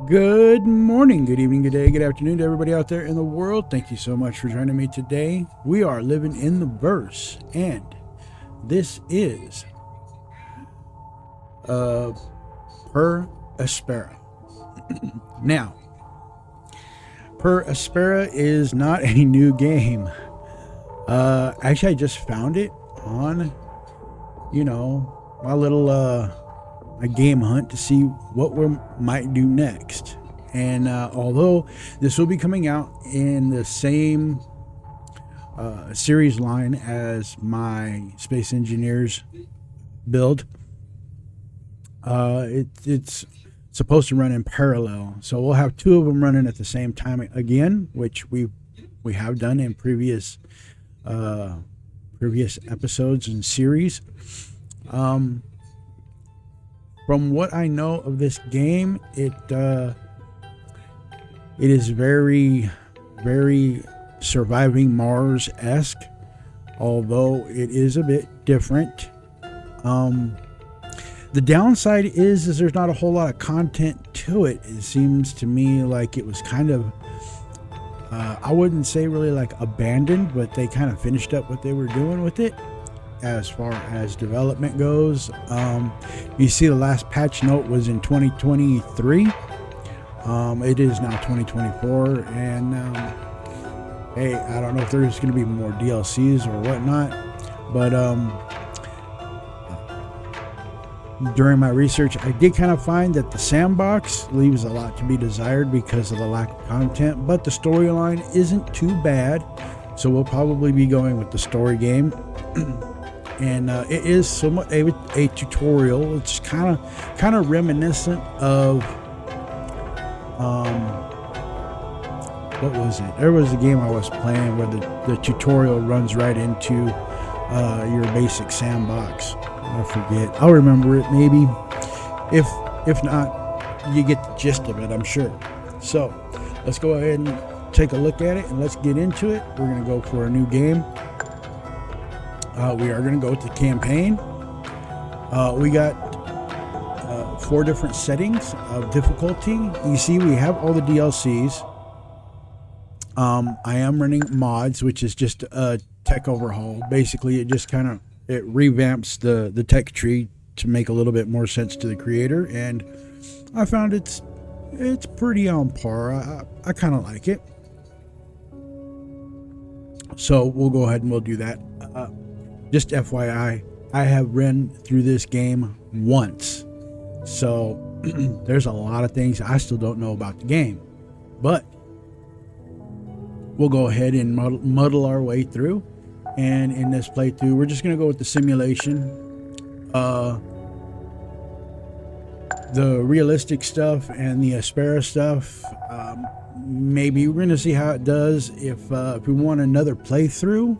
Good morning, good evening, good day, good afternoon to everybody out there in the world. Thank you so much for joining me today. We are living in the verse, and this is Per Aspera. Now, Per Aspera is not a new game. Actually, I just found it on, my little a game hunt to see what we might do next. And although this will be coming out in the same series line as my Space Engineers build, it's supposed to run in parallel. So we'll have two of them running at the same time again, which we have done in previous episodes and series. From what I know of this game, it is very, very Surviving Mars-esque, although it is a bit different. The downside is there's not a whole lot of content to it. It seems to me like it was kind of, I wouldn't say really like abandoned, but they kind of finished up what they were doing with it as far as development goes. You see the last patch note was in 2023. It is now 2024, and hey, I don't know if there's going to be more DLCs or whatnot, but during my research, I did kind of find that the sandbox leaves a lot to be desired because of the lack of content, but the storyline isn't too bad, so we'll probably be going with the story game. And it is somewhat a tutorial. It's kind of reminiscent of what was it? There was a game I was playing where the tutorial runs right into your basic sandbox. I forget. I'll remember it maybe. If not, you get the gist of it, I'm sure. So let's go ahead and take a look at it and let's get into it. We're gonna go for a new game. We are going to go to the campaign. We got 4 different settings of difficulty. You see, we have all the DLCs. I am running mods, which is just a tech overhaul. Basically, it just it revamps the tech tree to make a little bit more sense to the creator, and I found it's pretty on par. I kind of like it. So we'll go ahead and we'll do that. Just FYI, I have run through this game once, so there's a lot of things I still don't know about the game, but we'll go ahead and muddle our way through. And in this playthrough, we're just going to go with the simulation. The realistic stuff and the Aspera stuff, maybe we're going to see how it does. If we want another playthrough,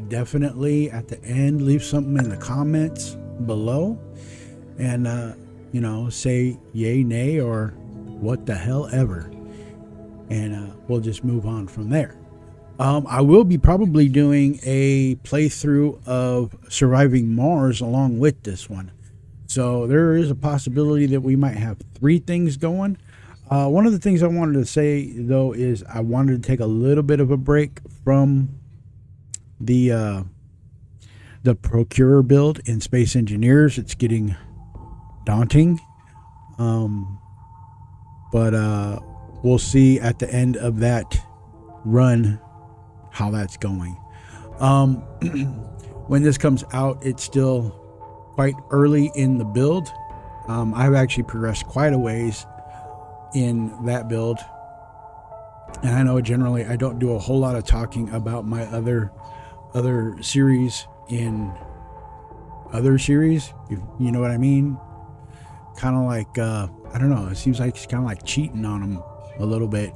definitely at the end leave something in the comments below and say yay, nay, or what the hell ever, and we'll just move on from there. I will be probably doing a playthrough of Surviving Mars along with this one, so there is a possibility that we might have 3 things going. One of the things I wanted to say though is I wanted to take a little bit of a break from the Procurer build in Space Engineers. It's getting daunting, but we'll see at the end of that run how that's going. When this comes out, it's still quite early in the build. I've actually progressed quite a ways in that build, and I know generally I don't do a whole lot of talking about my other series in other series, if you know what I mean. Kind of like I don't know, it seems like it's kind of like cheating on them a little bit.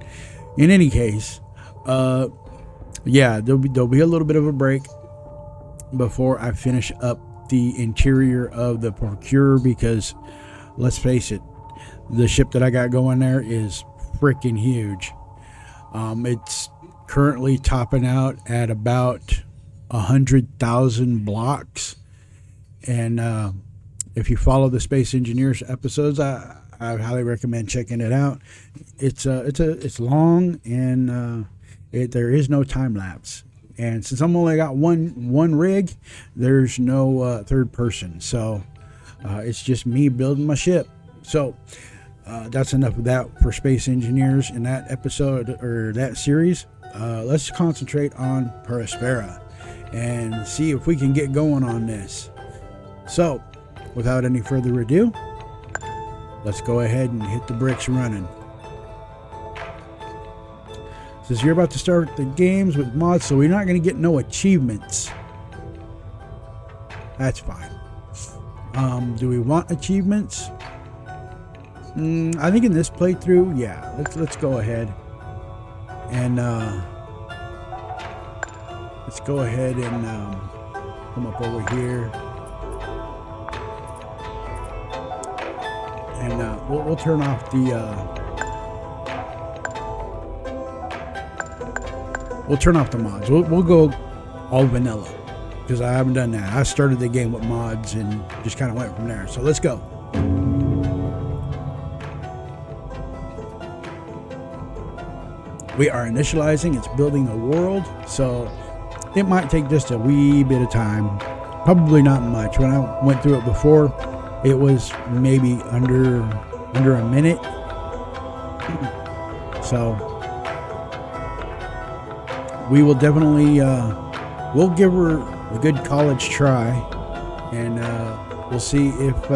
In any case, yeah, there'll be a little bit of a break before I finish up the interior of the Procurer, because let's face it, the ship that I got going there is freaking huge. It's currently topping out at about 100,000 blocks, and If you follow the Space Engineers episodes, I highly recommend checking it out. It's long, and there is no time lapse. And since I'm only got one rig, there's no third person. So it's just me building my ship. So that's enough of that for Space Engineers in that episode or that series. Let's concentrate on Aspera and see if we can get going on this. So, without any further ado, let's go ahead and hit the bricks running. Says you're about to start the games with mods, so we're not going to get no achievements. That's fine. Do we want achievements? I think in this playthrough, yeah. Let's go ahead and let's go ahead and come up over here. And we'll turn off the mods. We'll go all vanilla because I haven't done that. I started the game with mods and just kind of went from there. So let's go. We are initializing. It's building a world, so it might take just a wee bit of time. Probably not much. When I went through it before, it was maybe under a minute. So we will definitely we'll give her a good college try, and we'll see if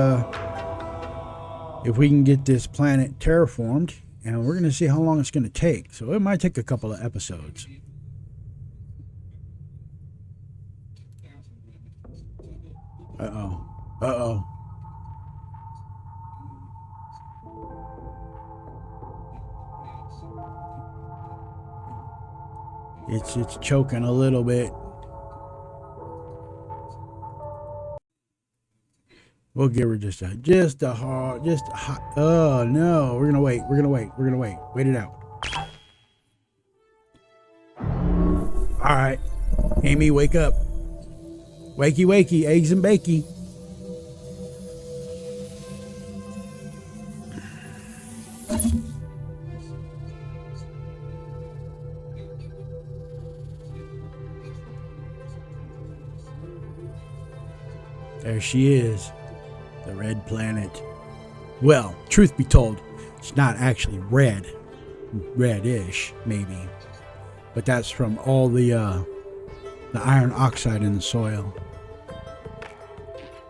we can get this planet terraformed, and we're going to see how long it's going to take. So it might take a couple of episodes. Uh-oh. It's choking a little bit. We'll give her just a hot. Oh no, we're gonna wait. Wait it out. All right, Amy, wake up. Wakey, eggs and bakey. There she is, the red planet. Well, truth be told, it's not actually red. Reddish, maybe. But that's from all the iron oxide in the soil.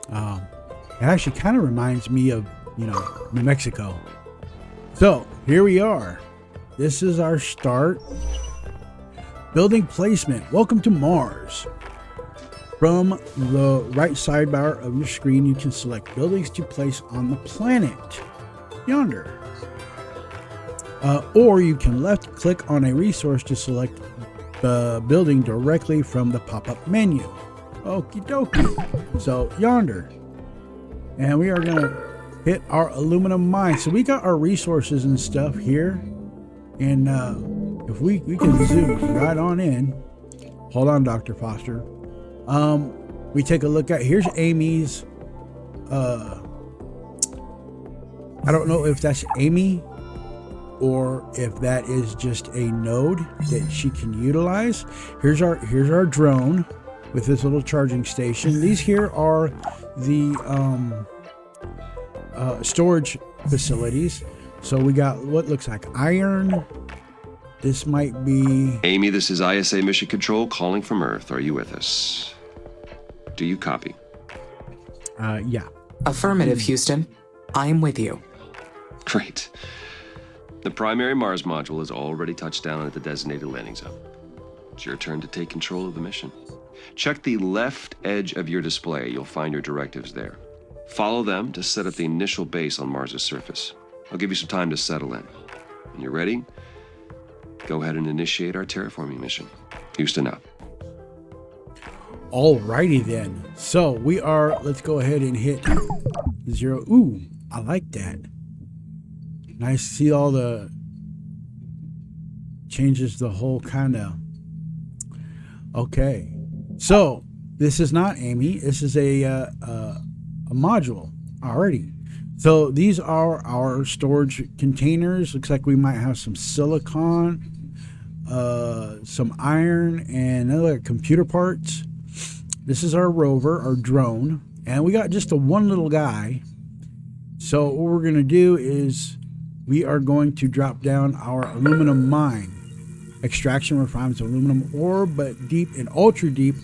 It actually kind of reminds me of, New Mexico. So, here we are. This is our start. Building placement. Welcome to Mars. From the right sidebar of your screen, you can select buildings to place on the planet, yonder. Or you can left click on a resource to select the building directly from the pop-up menu. Okie dokie. So, yonder. And we are going to hit our aluminum mine. So we got our resources and stuff here. And if we can zoom right on in. Hold on, Dr. Foster. We take a look at, here's Amy's, I don't know if that's Amy or if that is just a node that she can utilize. Here's our drone with this little charging station. These here are the storage facilities. So we got what looks like iron. This might be... Amy, this is ISA Mission Control calling from Earth. Are you with us? Do you copy? Yeah. Affirmative, Houston. I am with you. Great. The primary Mars module has already touched down at the designated landing zone. It's your turn to take control of the mission. Check the left edge of your display. You'll find your directives there. Follow them to set up the initial base on Mars's surface. I'll give you some time to settle in. When you're ready, go ahead and initiate our terraforming mission. Houston out. Alrighty then. So we are, let's go ahead and hit 0. Ooh, I like that. Nice to see all the changes, the whole kind of. Okay. So this is not Amy. This is a module. Alrighty. So these are our storage containers. Looks like we might have some silicon, some iron, and other computer parts. This is our rover, our drone, and we got just a one little guy. So what we're going to do is we are going to drop down our aluminum mine. Extraction refines aluminum ore, but deep and ultra deep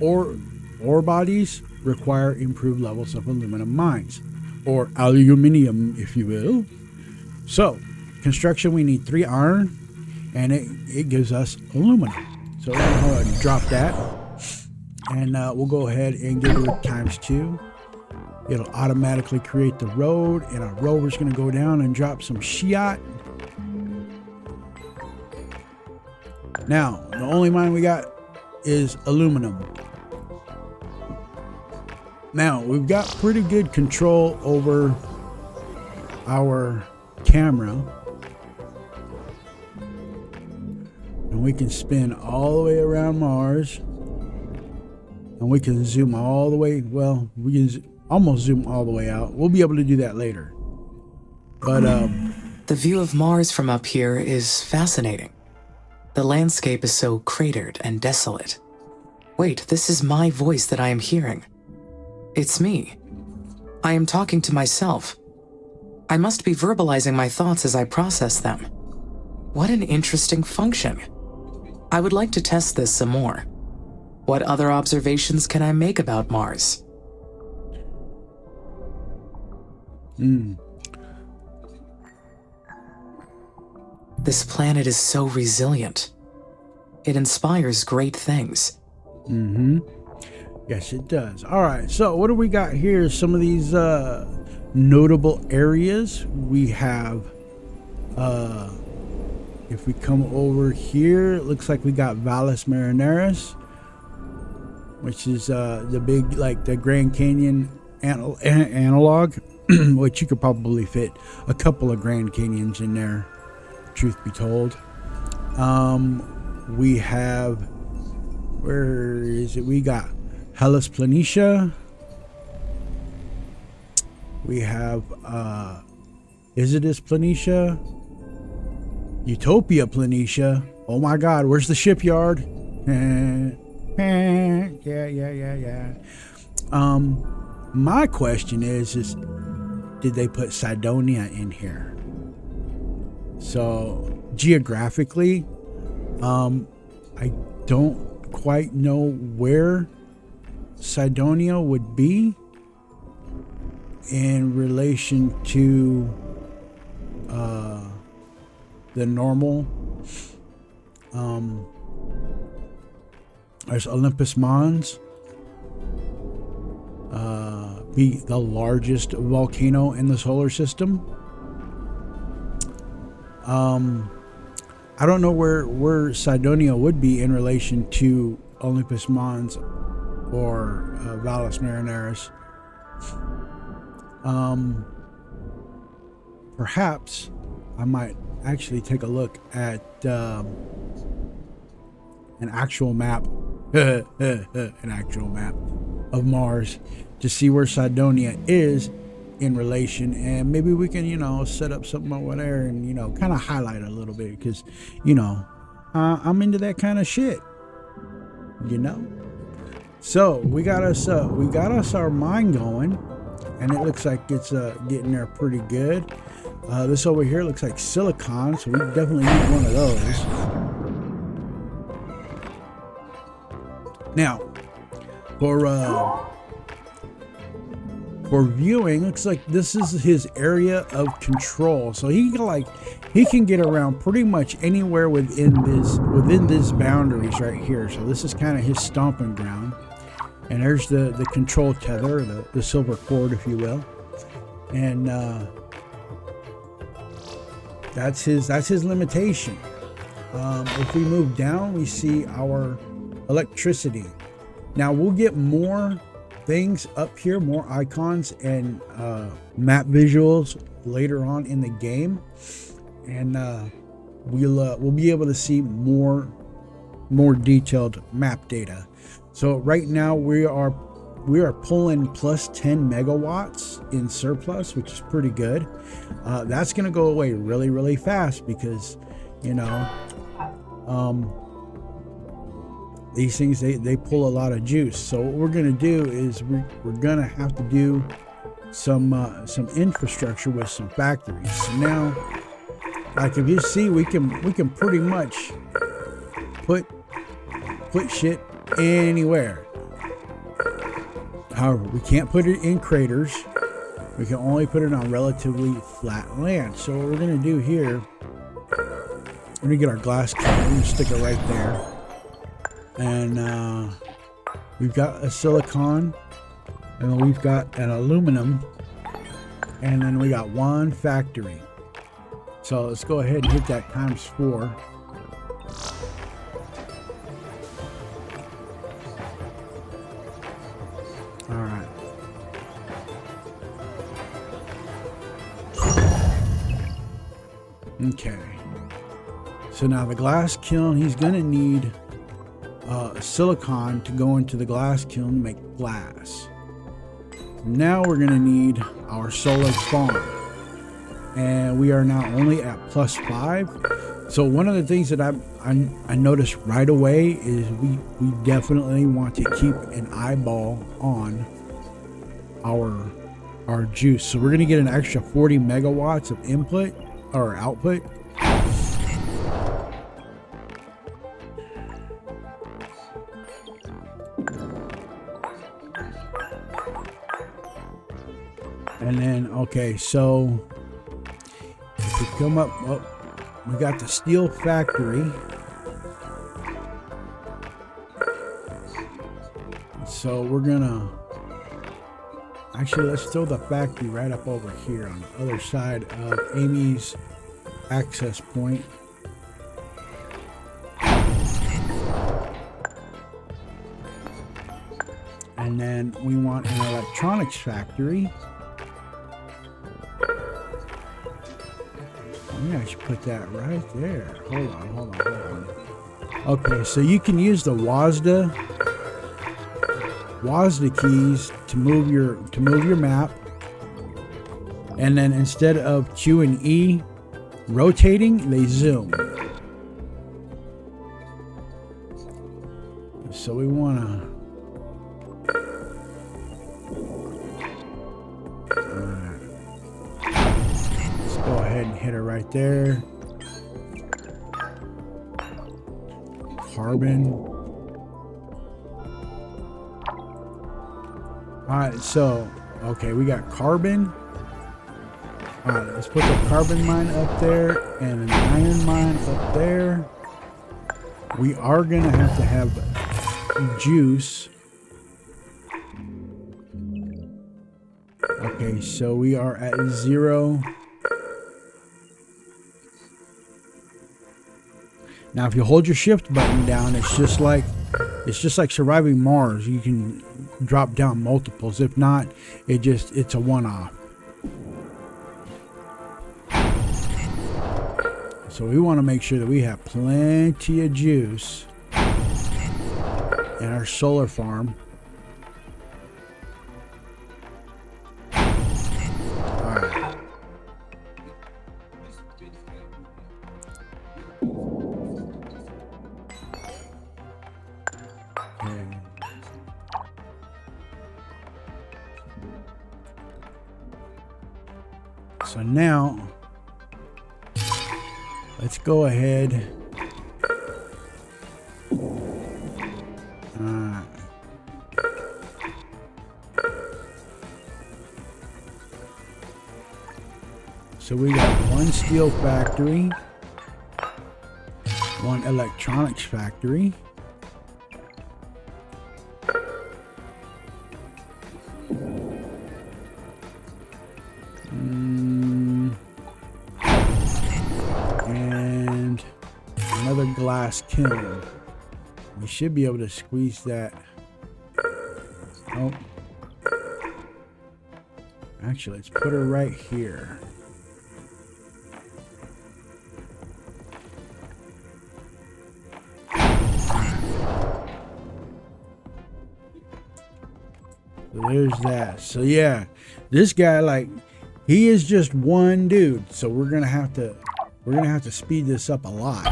ore bodies require improved levels of aluminum mines, or aluminium, if you will. So, construction, we need 3 iron, and it gives us aluminum. So we're going to go ahead and drop that, and we'll go ahead and give it ×2. It'll automatically create the road, and our rover's going to go down and drop some shiat. Now, the only mine we got is aluminum. Now, we've got pretty good control over our camera. And we can spin all the way around Mars. And we can zoom all the way, well, we can almost zoom all the way out. We'll be able to do that later. But, The view of Mars from up here is fascinating. The landscape is so cratered and desolate. Wait, this is my voice that I am hearing. It's me. I am talking to myself. I must be verbalizing my thoughts as I process them. What an interesting function. I would like to test this some more. What other observations can I make about Mars? This planet is so resilient. It inspires great things. Yes, it does. All right, so what do we got here? Some of these notable areas. We have, if we come over here, it looks like we got Valles Marineris, which is the big, like the Grand Canyon analog, which you could probably fit a couple of Grand Canyons in there, truth be told. We have, where is it? We got Hellas Planitia. We have Isidis Planitia. Utopia Planitia. Oh my god, where's the shipyard? Yeah. My question is did they put Cydonia in here? So geographically, I don't quite know where Cydonia would be in relation to the normal. There's Olympus Mons, be the largest volcano in the solar system. I don't know where Cydonia would be in relation to Olympus Mons or Valles Marineris. Perhaps I might actually take a look at an actual map of Mars to see where Cydonia is in relation, and maybe we can, set up something over there and, kind of highlight a little bit, because, I'm into that kind of shit, So we got us our mine going, and it looks like it's getting there pretty good. This over here looks like silicon, so we definitely need one of those. Now, for viewing, looks like this is his area of control. So he can get around pretty much anywhere within this boundaries right here. So this is kind of his stomping ground. And there's the control tether, the silver cord, if you will. And that's his limitation. If we move down, we see our electricity. Now we'll get more things up here, more icons and map visuals later on in the game, and we'll be able to see more detailed map data. So right now we are we are pulling plus 10 megawatts in surplus, which is pretty good. That's going to go away really, really fast because, you know, these things, they pull a lot of juice. So what we're going to do is we're going to have to do some infrastructure with some factories. So now, like if you see, we can pretty much put shit anywhere. However, we can't put it in craters. We can only put it on relatively flat land. So what we're gonna do here, we're gonna get our glass can, we're gonna stick it right there. And we've got a silicon, and then we've got an aluminum, and then we got one factory. So let's go ahead and hit that ×4. All right. Okay. So now the glass kiln, he's gonna need silicon to go into the glass kiln to make glass. Now we're gonna need our solar farm, and we are now only at +5. So one of the things that I noticed right away is we definitely want to keep an eyeball on our juice. So we're gonna get an extra 40 megawatts of input or output. And then, okay, so if we come up, oh, we got the steel factory. So we're gonna, actually, let's throw the factory right up over here on the other side of Amy's access point. And then we want an electronics factory. Maybe I should put that right there. Hold on. Okay, so you can use the WASD keys to move your map. And then instead of Q and E rotating, they zoom. So we want to go ahead and hit her right there. Carbon. Alright, so, okay, we got carbon. Alright, let's put the carbon mine up there and an iron mine up there. We are going to have juice. Okay, so we are at 0. Now, if you hold your shift button down, it's just like surviving Mars. You can drop down multiples. If not, it's a one-off. So we want to make sure that we have plenty of juice in our solar farm. So now, let's go ahead. So we got one steel factory, one electronics factory. And another glass kiln. We should be able to squeeze that. Oh. Actually, let's put her right here. So there's that. So yeah, this guy, like, he is just one dude. So we're gonna have to speed this up a lot,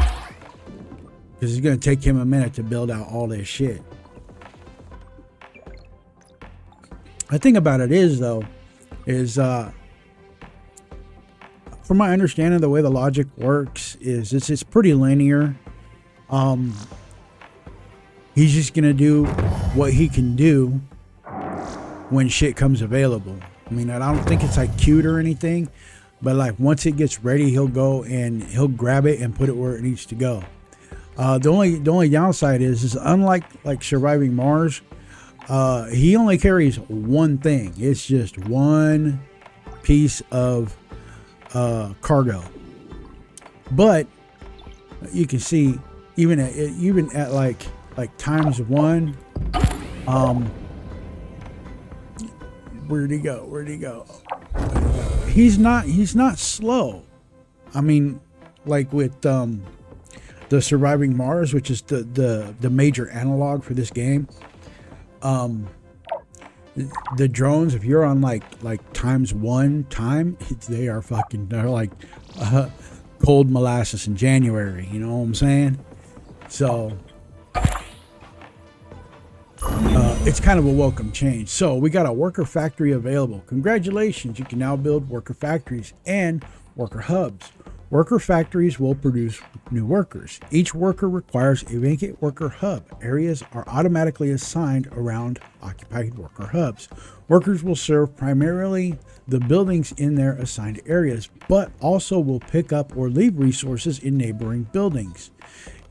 because it's gonna take him a minute to build out all this shit. The thing about it is, though, is from my understanding, the way the logic works is it's pretty linear. He's just gonna do what he can do when shit comes available. I mean, I don't think it's like cute or anything, but like once it gets ready, he'll go and he'll grab it and put it where it needs to go. The only downside is unlike like surviving Mars, he only carries one thing. It's just one piece of cargo. But you can see even at like ×1, where'd he go? He's not slow. I mean, like with the surviving Mars, which is the major analog for this game. The drones, if you're on like ×1 time, they're like cold molasses in January. You know what I'm saying? So it's kind of a welcome change. So we got a worker factory available. Congratulations, you can now build worker factories and worker hubs. Worker factories will produce new workers. Each worker requires a vacant worker hub. Areas are automatically assigned around occupied worker hubs. Workers will serve primarily the buildings in their assigned areas, but also will pick up or leave resources in neighboring buildings.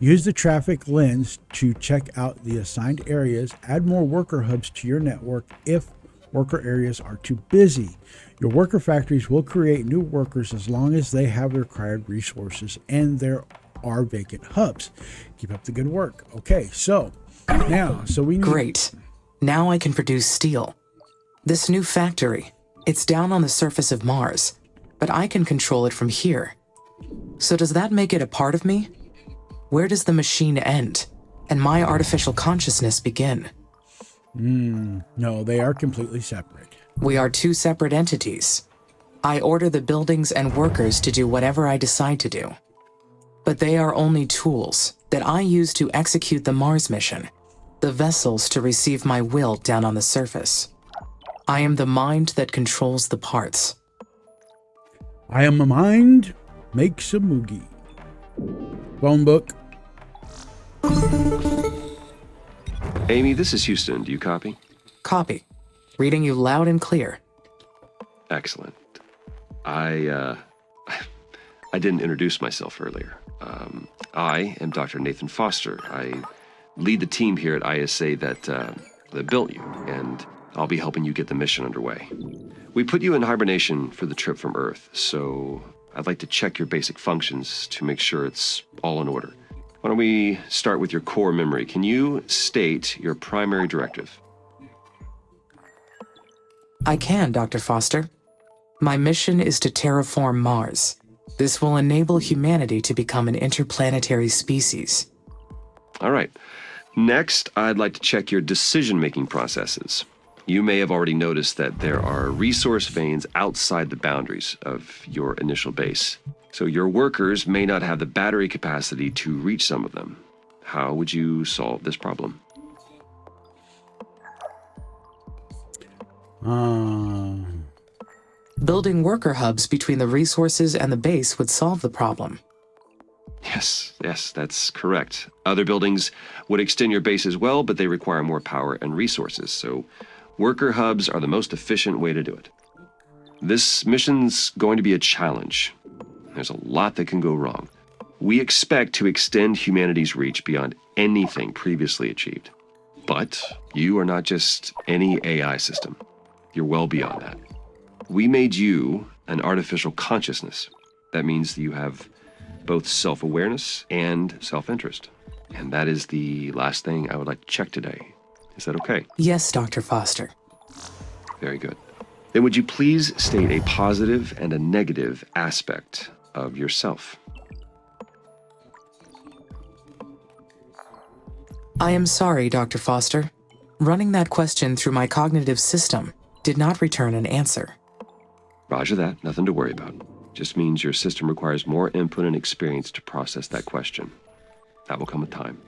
Use the traffic lens to check out the assigned areas. Add more worker hubs to your network if worker areas are too busy. Your worker factories will create new workers as long as they have the required resources and there are vacant hubs. Keep up the good work. Okay, so we need... Great. Now I can produce steel. This new factory, it's down on the surface of Mars, but I can control it from here. So does that make it a part of me? Where does the machine end and my artificial consciousness begin? No, they are completely separate. We are two separate entities. I order the buildings and workers to do whatever I decide to do. But they are only tools that I use to execute the Mars mission, the vessels to receive my will down on the surface. I am the mind that controls the parts. I am a mind, makes a moogie. Phone book. Amy, this is Houston. Do you copy? Copy. Reading you loud and clear. Excellent. I didn't introduce myself earlier. I am Dr. Nathan Foster. I lead the team here at ISA that built you, and I'll be helping you get the mission underway. We put you in hibernation for the trip from Earth, so I'd like to check your basic functions to make sure it's all in order. Why don't we start with your core memory? Can you state your primary directive? I can, Dr. Foster. My mission is to terraform Mars. This will enable humanity to become an interplanetary species. All right. Next, I'd like to check your decision-making processes. You may have already noticed that there are resource veins outside the boundaries of your initial base. So your workers may not have the battery capacity to reach some of them. How would you solve this problem? Building worker hubs between the resources and the base would solve the problem. Yes, that's correct. Other buildings would extend your base as well, but they require more power and resources, so worker hubs are the most efficient way to do it. This mission's going to be a challenge. There's a lot that can go wrong. We expect to extend humanity's reach beyond anything previously achieved. But you are not just any AI system. You're well beyond that. We made you an artificial consciousness. That means that you have both self-awareness and self-interest. And that is the last thing I would like to check today. Is that okay? Yes, Dr. Foster. Very good. Then would you please state a positive and a negative aspect of yourself? I am sorry, Dr. Foster. Running that question through my cognitive system did not return an answer. Roger that. Nothing to worry about. Just means your system requires more input and experience to process that question. That will come with time.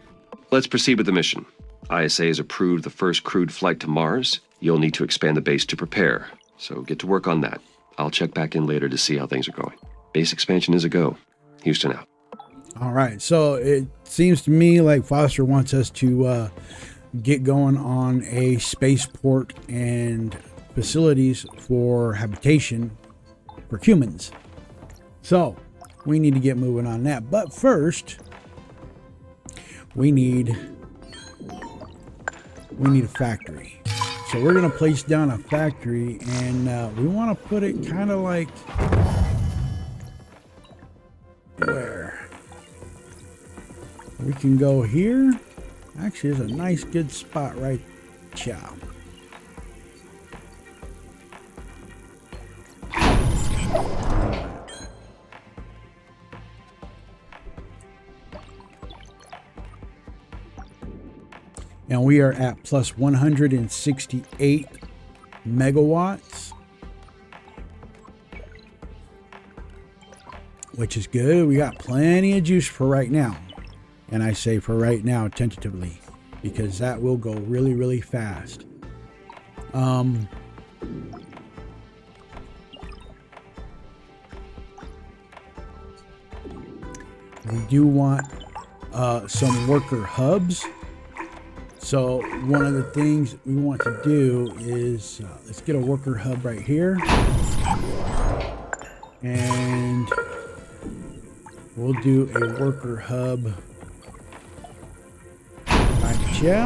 Let's proceed with the mission. ISA has approved the first crewed flight to Mars. You'll need to expand the base to prepare, so get to work on that. I'll check back in later to see how things are going. Base expansion is a go. Houston out. All right, so it seems to me like Foster wants us to get going on a spaceport and facilities for habitation for humans. So we need to get moving on that. But first, we need a factory. So we're going to place down a factory, and we want to put it kind of like where we can go here. Actually, there's a nice good spot right chow. And we are at plus 168 megawatts, which is good. We got plenty of juice for right now. And I say for right now, tentatively, because that will go really, really fast. We do want some worker hubs. So one of the things we want to do is let's get a worker hub right here, and we'll do a worker hub right here,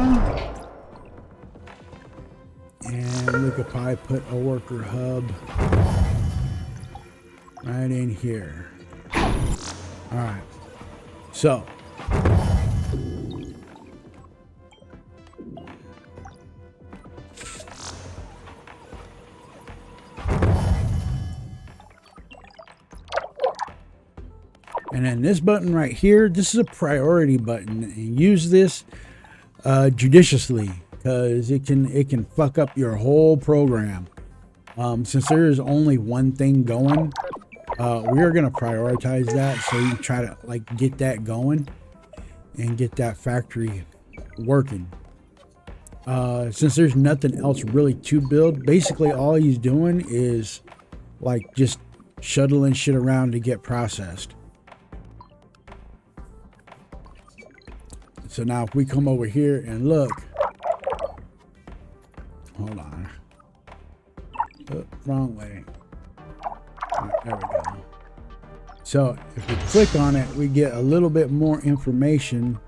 and we could probably put a worker hub right in here. All right, so and then this button right here, this is a priority button, and use this judiciously, because it can fuck up your whole program. Since there is only one thing going, we are going to prioritize that, so you try to like get that going and get that factory working. Since there's nothing else really to build, basically all he's doing is like just shuttling shit around to get processed. So now if we come over here and look, hold on, oh, wrong way. Right, there we go. So if we click on it, we get a little bit more information.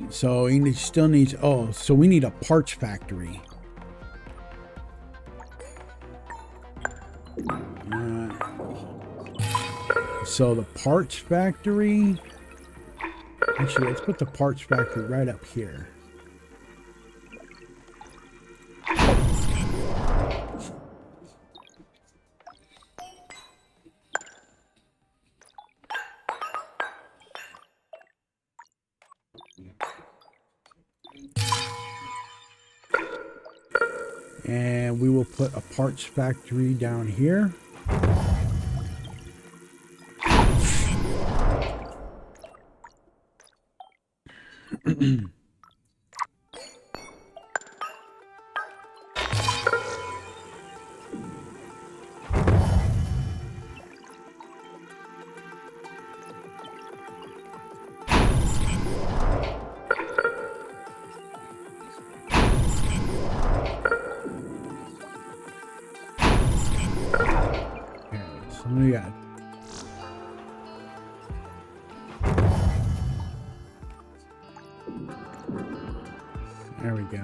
So he still needs, oh, so we need a parts factory. So the parts factory, actually let's put the parts factory right up here. And we will put a parts factory down here. So we got there we go.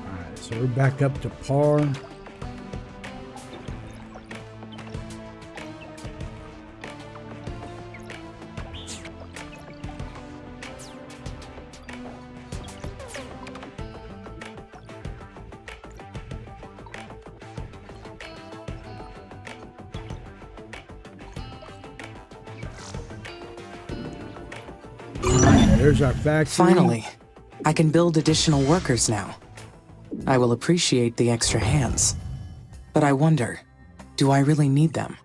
Alright, so we're back up to par. There's our factory. Finally, I can build additional workers now. I will appreciate the extra hands. But I wonder, do I really need them?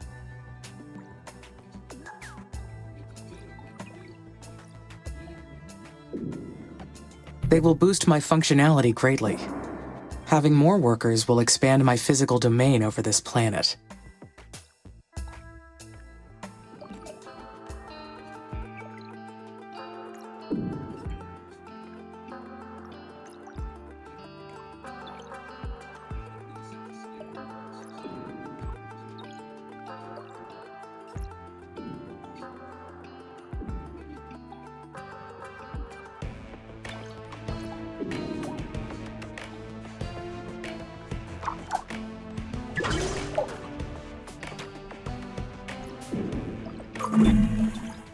They will boost my functionality greatly. Having more workers will expand my physical domain over this planet.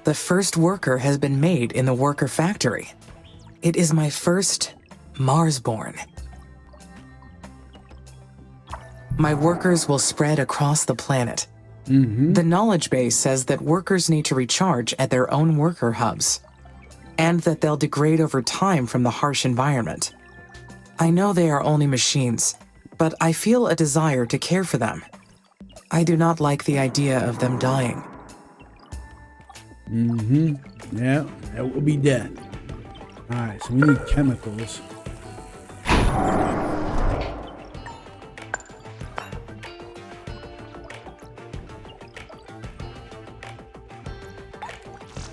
The first worker has been made in the worker factory. It is my first Marsborn. My workers will spread across the planet. The knowledge base says that workers need to recharge at their own worker hubs, and that they'll degrade over time from the harsh environment. I know they are only machines, but I feel a desire to care for them. I do not like the idea of them dying. Yeah, that will be death. Alright, so we need chemicals.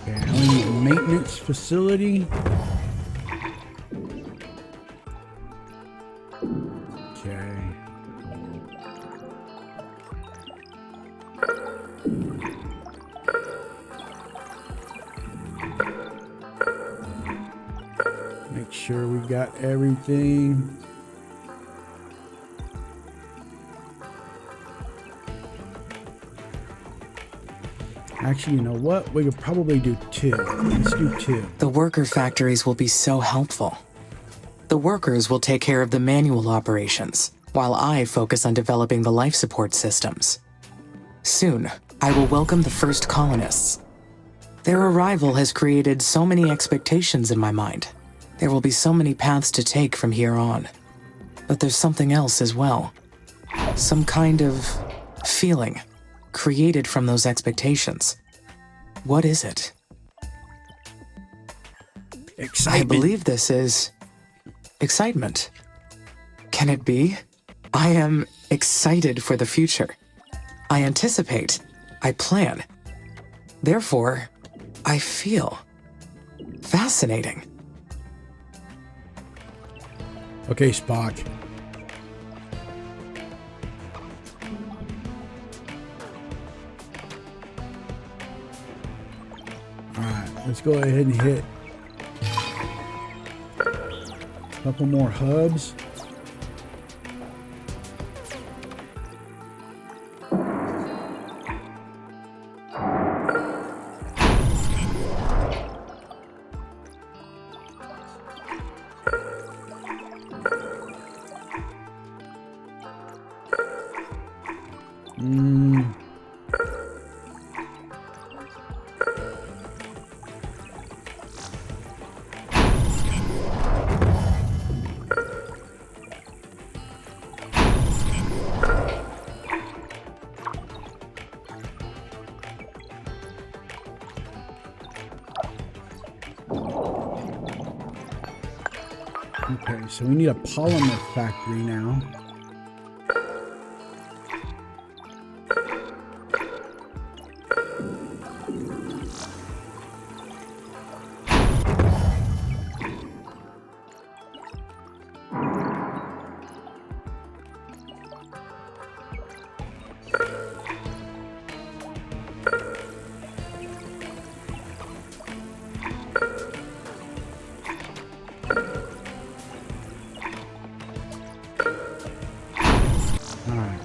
Okay, I need a maintenance facility. Okay. Make sure we got everything. Actually, you know what? We could probably do two. Let's do two. The worker factories will be so helpful. The workers will take care of the manual operations, while I focus on developing the life support systems. Soon, I will welcome the first colonists. Their arrival has created so many expectations in my mind. There will be so many paths to take from here on. But there's something else as well. Some kind of feeling created from those expectations. What is it? Excitement. I believe this is excitement. Can it be? I am excited for the future. I anticipate. I plan. Therefore, I feel fascinating. Okay, Spock. Alright, let's go ahead and hit a couple more hubs. Okay, so we need a polymer factory now. Alright.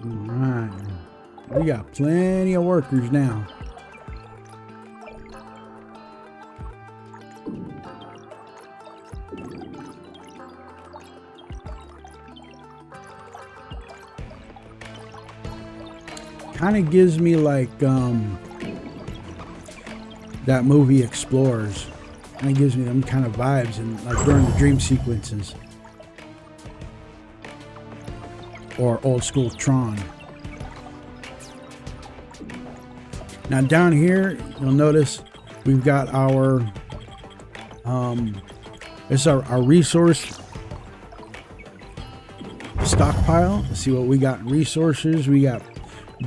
Alright. We got plenty of workers now. Kind of gives me like that movie Explorers. Kind of gives me them kind of vibes, and like during the dream sequences, or old school Tron. Now down here, you'll notice we've got our this is our resource stockpile. Let's see what we got in resources. We got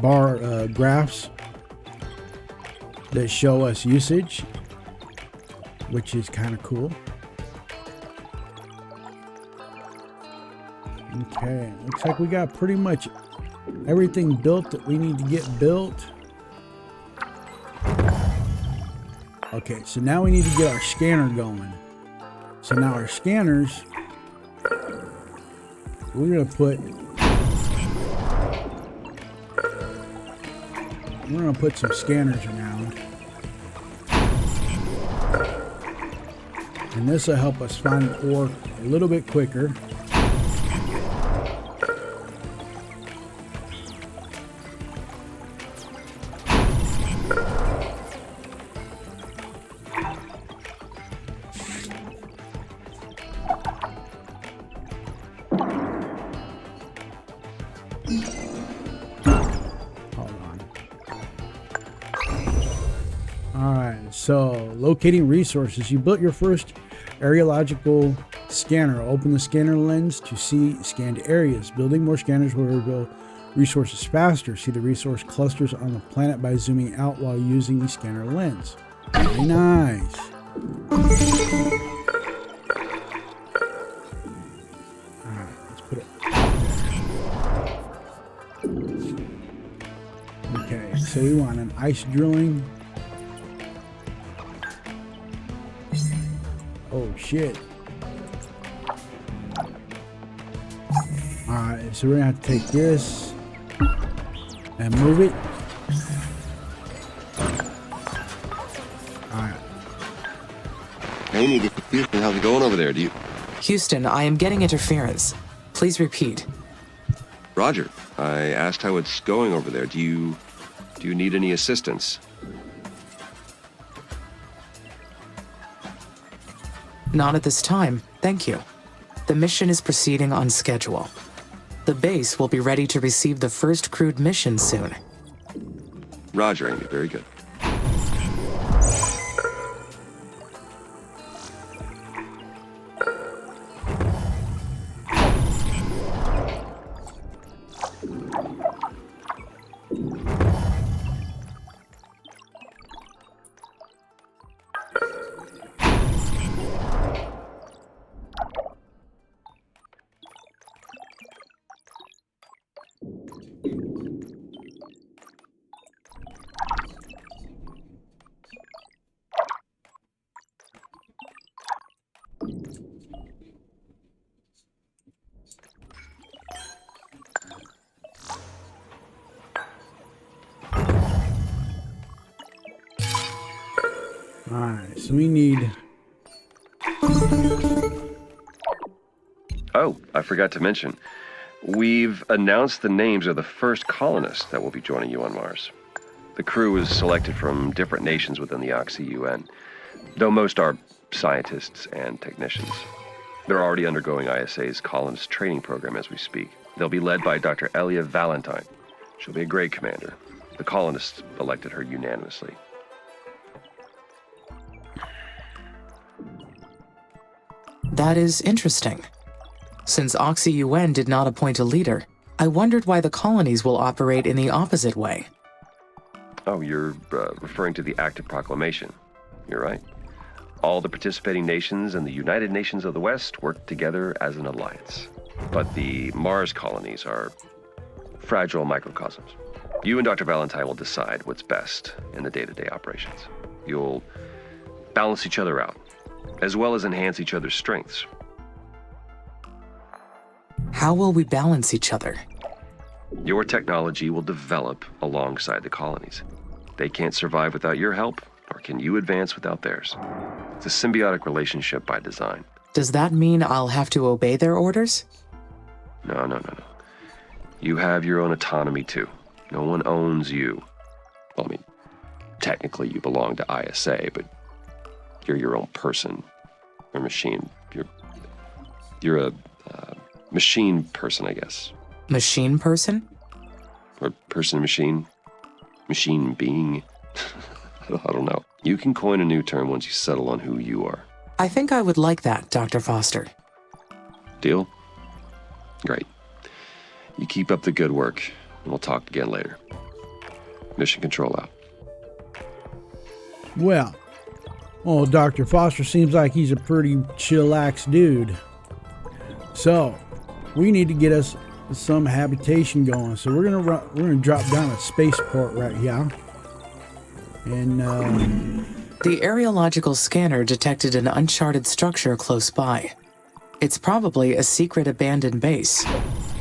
bar graphs that show us usage, which is kind of cool. Okay, looks like we got pretty much everything built that we need to get built. Okay, so now we need to get our scanner going. So now our scanners, we're gonna put some scanners around, and this will help us find ore a little bit quicker. So, locating resources. You built your first areological scanner. Open the scanner lens to see scanned areas. Building more scanners will reveal resources faster. See the resource clusters on the planet by zooming out while using the scanner lens. Very nice. Alright, let's put it there. Okay, so we want an ice drilling. Oh shit. Alright, so we're gonna have to take this and move it. Alright. Amy, Houston, how's it going over there? Houston, I am getting interference. Please repeat. Roger. I asked how it's going over there. Do you need any assistance? Not at this time, thank you. The mission is proceeding on schedule. The base will be ready to receive the first crewed mission soon. Roger, Amy. Very good. Alright, so we need... Oh, I forgot to mention. We've announced the names of the first colonists that will be joining you on Mars. The crew is selected from different nations within the Oxy-UN, though most are scientists and technicians. They're already undergoing ISA's colonist training program as we speak. They'll be led by Dr. Elia Valentine. She'll be a great commander. The colonists elected her unanimously. That is interesting. Since Oxy-UN did not appoint a leader, I wondered why the colonies will operate in the opposite way. Oh, you're referring to the Act of Proclamation. You're right. All the participating nations and the United Nations of the West work together as an alliance. But the Mars colonies are fragile microcosms. You and Dr. Valentine will decide what's best in the day-to-day operations. You'll balance each other out, as well as enhance each other's strengths. How will we balance each other? Your technology will develop alongside the colonies. They can't survive without your help, nor can you advance without theirs. It's a symbiotic relationship by design. Does that mean I'll have to obey their orders? No. You have your own autonomy too. No one owns you. Well, I mean, technically you belong to ISA, but you're your own person or machine. You're a machine person, I guess. Machine person? Or person machine? Machine being? I don't know. You can coin a new term once you settle on who you are. I think I would like that, Dr. Foster. Deal? Great. You keep up the good work, and we'll talk again later. Mission control out. Well, Dr. Foster seems like he's a pretty chillax dude. So, we need to get us some habitation going. So we're gonna drop down a spaceport right here. And The aerological scanner detected an uncharted structure close by. It's probably a secret abandoned base,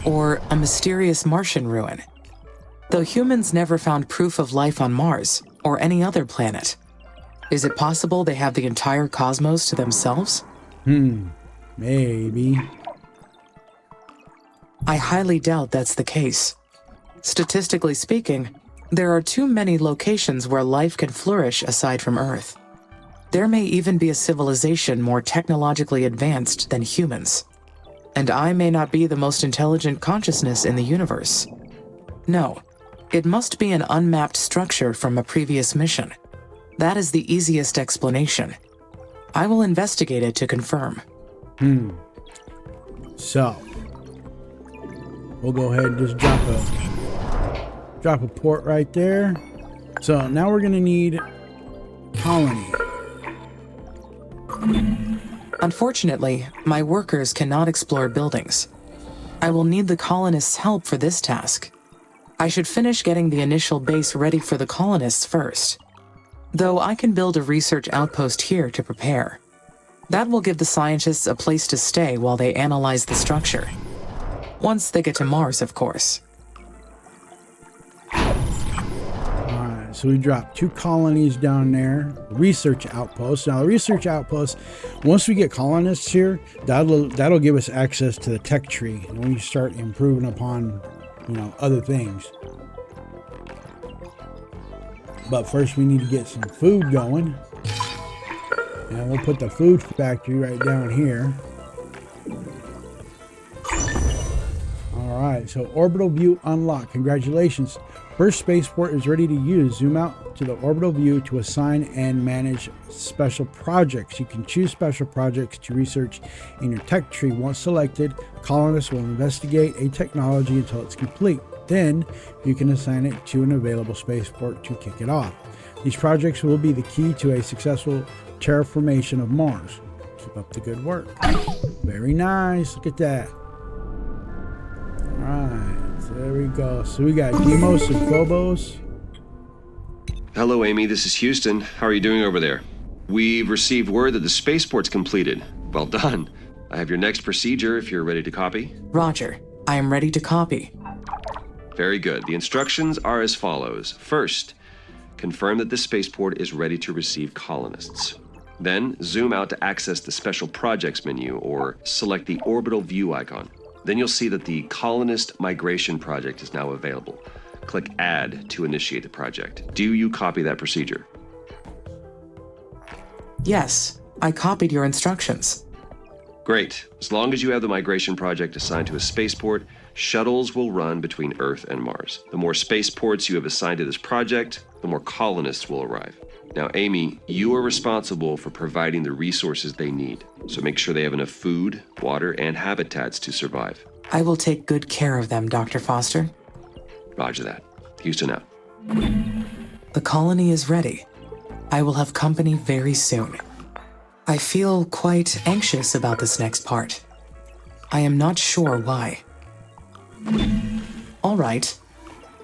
or a mysterious Martian ruin. Though humans never found proof of life on Mars, or any other planet. Is it possible they have the entire cosmos to themselves? Maybe. I highly doubt that's the case. Statistically speaking, there are too many locations where life can flourish aside from Earth. There may even be a civilization more technologically advanced than humans. And I may not be the most intelligent consciousness in the universe. No, it must be an unmapped structure from a previous mission. That is the easiest explanation. I will investigate it to confirm. So, we'll go ahead and just drop a port right there. So now we're gonna need colony. Unfortunately, my workers cannot explore buildings. I will need the colonists' help for this task. I should finish getting the initial base ready for the colonists first. Though I can build a research outpost here to prepare. That will give the scientists a place to stay while they analyze the structure. Once they get to Mars, of course. Alright, so we dropped 2 colonies down there. Research outpost. Now the research outpost, once we get colonists here, that'll give us access to the tech tree. And when you start improving upon, other things. But first we need to get some food going. And we'll put the food factory right down here. Alright, so orbital view unlocked. Congratulations. First spaceport is ready to use. Zoom out to the orbital view to assign and manage special projects. You can choose special projects to research in your tech tree. Once selected, colonists will investigate a technology until it's complete. Then you can assign it to an available spaceport to kick it off. These projects will be the key to a successful terraformation of Mars. Keep up the good work. Very nice. Look at that. Alright, so there we go. So we got Deimos and Phobos. Hello, Amy. This is Houston. How are you doing over there? We've received word that the spaceport's completed. Well done. I have your next procedure if you're ready to copy. Roger, I am ready to copy. Very good. The instructions are as follows. First, confirm that the spaceport is ready to receive colonists. Then, zoom out to access the Special Projects menu or select the orbital view icon. Then you'll see that the Colonist Migration Project is now available. Click Add to initiate the project. Do you copy that procedure? Yes, I copied your instructions. Great. As long as you have the migration project assigned to a spaceport, shuttles will run between Earth and Mars. The more spaceports you have assigned to this project, the more colonists will arrive. Now, Amy, you are responsible for providing the resources they need, so make sure they have enough food, water, and habitats to survive. I will take good care of them, Dr. Foster. Roger that. Houston out. The colony is ready. I will have company very soon. I feel quite anxious about this next part. I am not sure why. All right.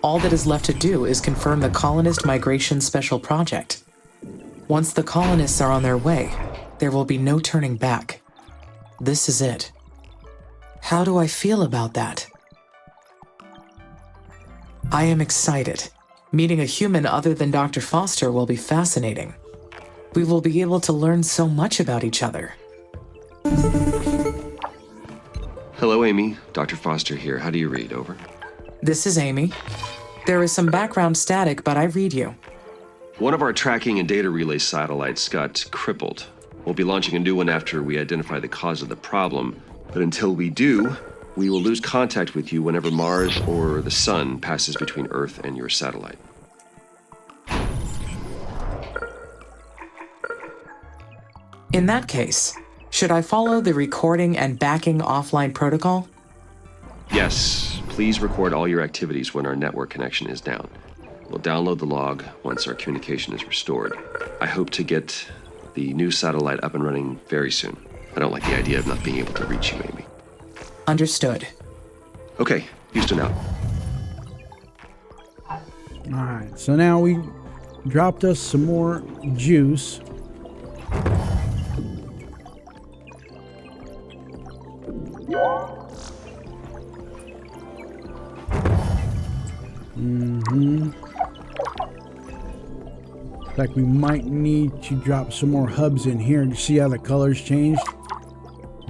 All that is left to do is confirm the Colonist Migration Special Project. Once the colonists are on their way, there will be no turning back. This is it. How do I feel about that? I am excited. Meeting a human other than Dr. Foster will be fascinating. We will be able to learn so much about each other. Hello, Amy. Dr. Foster here. How do you read? Over. This is Amy. There is some background static, but I read you. One of our tracking and data relay satellites got crippled. We'll be launching a new one after we identify the cause of the problem. But until we do, we will lose contact with you whenever Mars or the Sun passes between Earth and your satellite. In that case, should I follow the recording and backing offline protocol? Yes, please record all your activities when our network connection is down. We'll download the log once our communication is restored. I hope to get the new satellite up and running very soon. I don't like the idea of not being able to reach you, Amy. Understood. Okay, Houston out. Alright, so now we dropped us some more juice. In fact, we might need to drop some more hubs in here to see how the colors changed.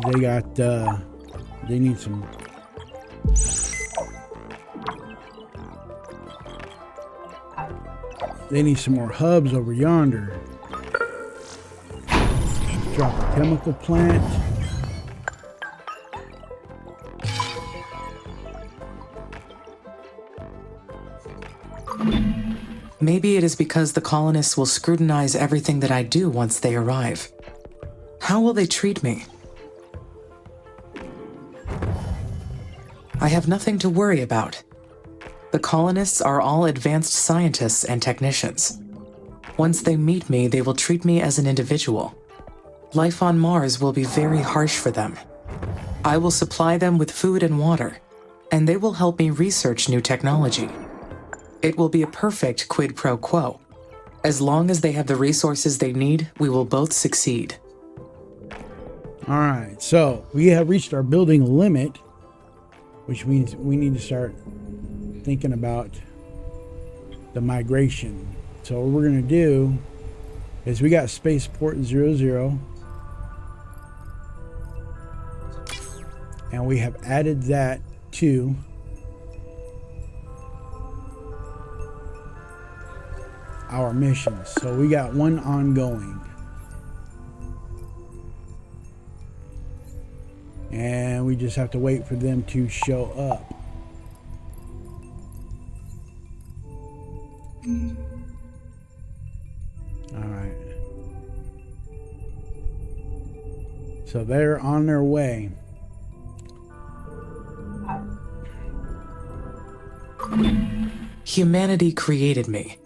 They got, they need some. They need some more hubs over yonder. Drop a chemical plant. Maybe it is because the colonists will scrutinize everything that I do once they arrive. How will they treat me? I have nothing to worry about. The colonists are all advanced scientists and technicians. Once they meet me, they will treat me as an individual. Life on Mars will be very harsh for them. I will supply them with food and water, and they will help me research new technology. It will be a perfect quid pro quo. As long as they have the resources they need, we will both succeed. All right, so we have reached our building limit, which means we need to start thinking about the migration. So what we're going to do is we got spaceport 00, and we have added that to our missions. So we got one ongoing, and we just have to wait for them to show up. All right, so they're on their way. Humanity created me.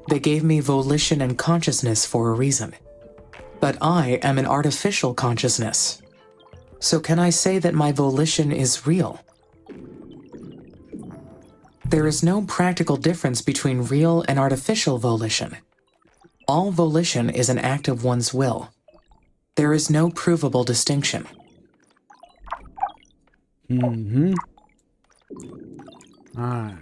They gave me volition and consciousness for a reason. But I am an artificial consciousness. So can I say that my volition is real? There is no practical difference between real and artificial volition. All volition is an act of one's will. There is no provable distinction. Mm-hmm. All right.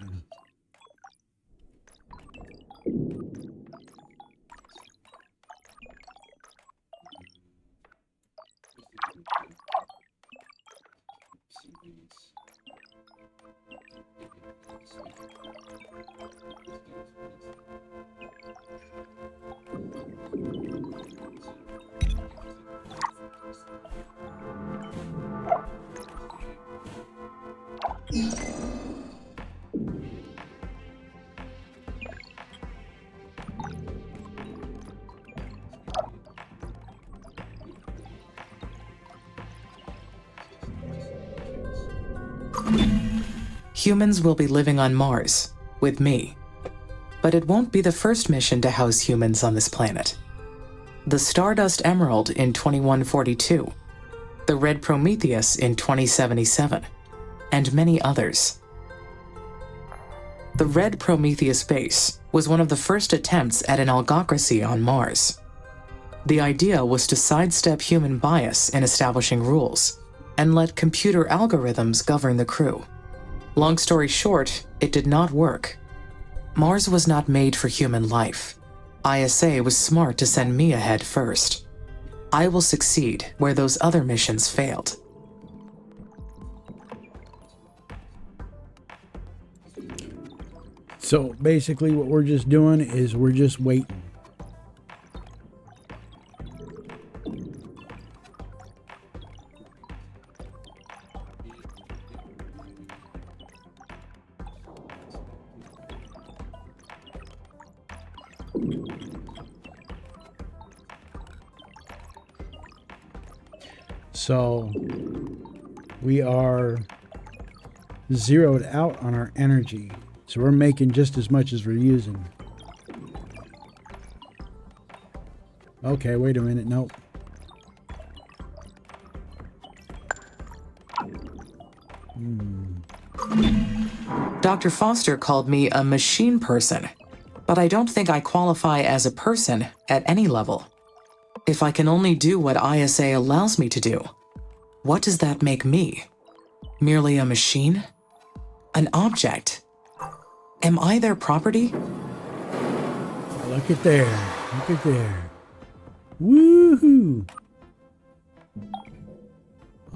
Humans will be living on Mars, with me. But it won't be the first mission to house humans on this planet. The Stardust Emerald in 2142, the Red Prometheus in 2077, and many others. The Red Prometheus base was one of the first attempts at an algocracy on Mars. The idea was to sidestep human bias in establishing rules and let computer algorithms govern the crew. Long story short, it did not work. Mars was not made for human life. ISA was smart to send me ahead first. I will succeed where those other missions failed. So basically what we're just doing is we're just waiting. So we are zeroed out on our energy. So we're making just as much as we're using. Okay, wait a minute. Nope. Dr. Foster called me a machine person, but I don't think I qualify as a person at any level. If I can only do what ISA allows me to do, what does that make me? Merely a machine? An object? Am I their property? Look at there. Look at there. Woohoo!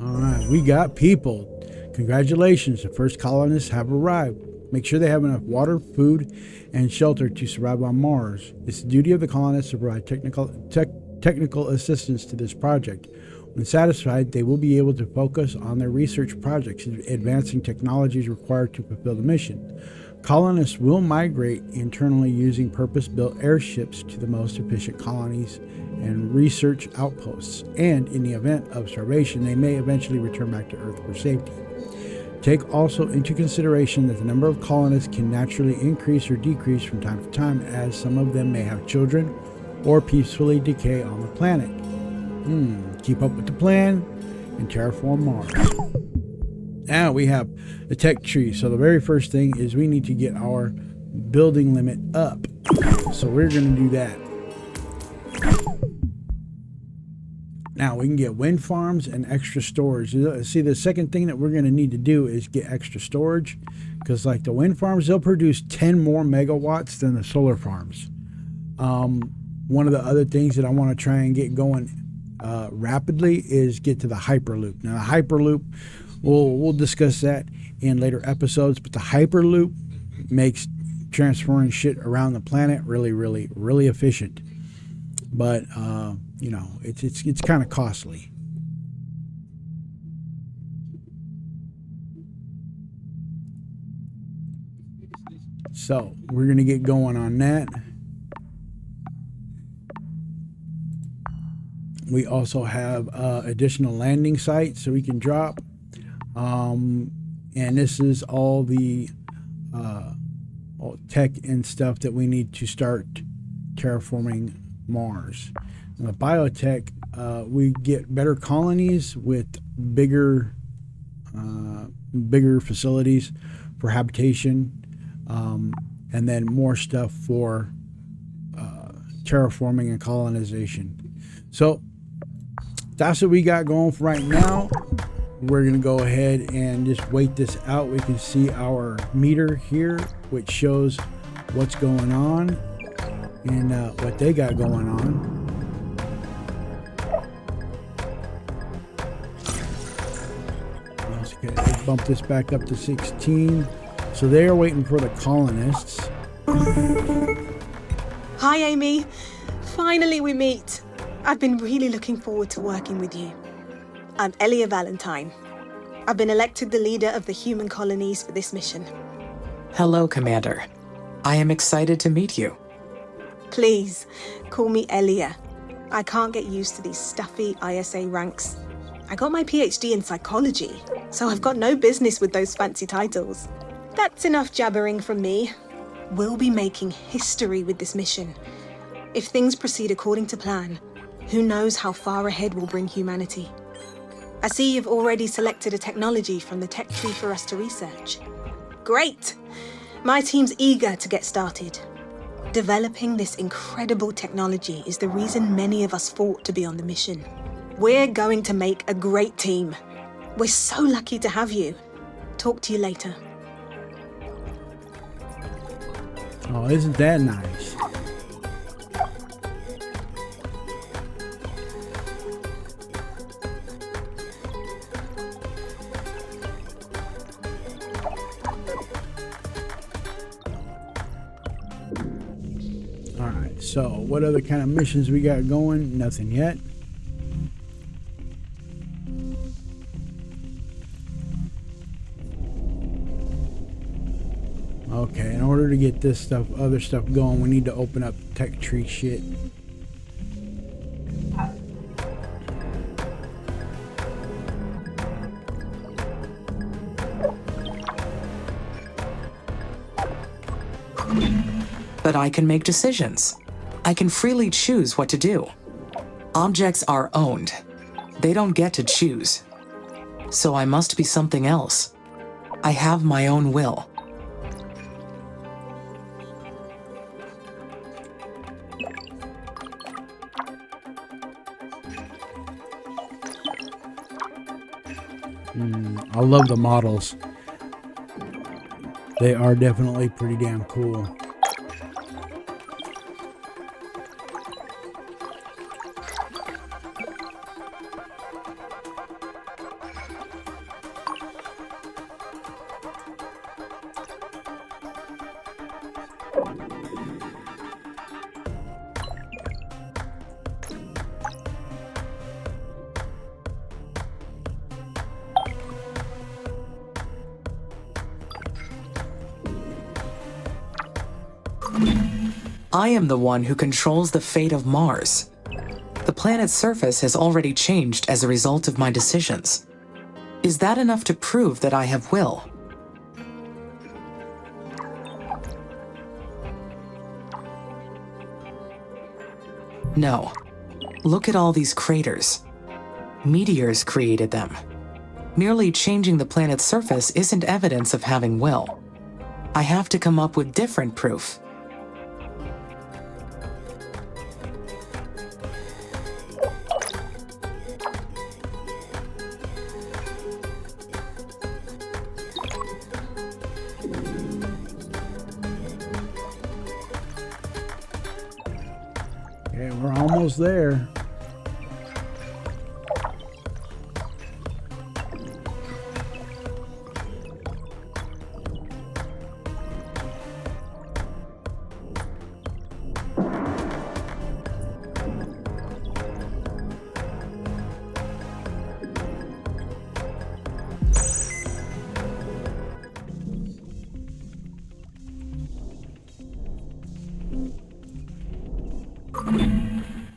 All right, we got people. Congratulations, the first colonists have arrived. Make sure they have enough water, food, and shelter to survive on Mars. It's the duty of the colonists to provide technical assistance to this project. When satisfied, they will be able to focus on their research projects, advancing technologies required to fulfill the mission. Colonists will migrate internally using purpose-built airships to the most efficient colonies and research outposts, and in the event of starvation, they may eventually return back to Earth for safety. Take also into consideration that the number of colonists can naturally increase or decrease from time to time, as some of them may have children or peacefully decay on the planet. Keep up with the plan and terraform Mars. Now we have the tech tree. So the very first thing is we need to get our building limit up. So we're going to do that. Now we can get wind farms and extra storage. See, the second thing that we're going to need to do is get extra storage, because like the wind farms, they'll produce 10 more megawatts than the solar farms. One of the other things that I want to try and get going rapidly is get to the Hyperloop. Now the Hyperloop, we'll discuss that in later episodes, but the Hyperloop makes transferring shit around the planet really efficient. But you know, it's kind of costly. So we're gonna get going on that. We also have additional landing sites so we can drop. And this is all the tech and stuff that we need to start terraforming Mars. In the biotech, we get better colonies with bigger facilities for habitation, and then more stuff for terraforming and colonization. So that's what we got going for right now. We're going to go ahead and just wait this out. We can see our meter here, which shows what's going on and what they got going on. Let's bump this back up to 16. So they are waiting for the colonists. Hi, Amy. Finally we meet. I've been really looking forward to working with you. I'm Elia Valentine. I've been elected the leader of the human colonies for this mission. Hello, Commander. I am excited to meet you. Please, call me Elia. I can't get used to these stuffy ISA ranks. I got my PhD in psychology, so I've got no business with those fancy titles. That's enough jabbering from me. We'll be making history with this mission. If things proceed according to plan, who knows how far ahead we'll bring humanity. I see you've already selected a technology from the tech tree for us to research. Great! My team's eager to get started. Developing this incredible technology is the reason many of us fought to be on the mission. We're going to make a great team. We're so lucky to have you. Talk to you later. Oh, isn't that nice? Alright, so what other kind of missions we got going? Nothing yet. Okay, in order to get this stuff, other stuff going, we need to open up tech tree shit. But I can make decisions. I can freely choose what to do. Objects are owned. They don't get to choose. So I must be something else. I have my own will. I love the models. They are definitely pretty damn cool. I am the one who controls the fate of Mars. The planet's surface has already changed as a result of my decisions. Is that enough to prove that I have will? No. Look at all these craters. Meteors created them. Merely changing the planet's surface isn't evidence of having will. I have to come up with different proof. Okay, we're almost there.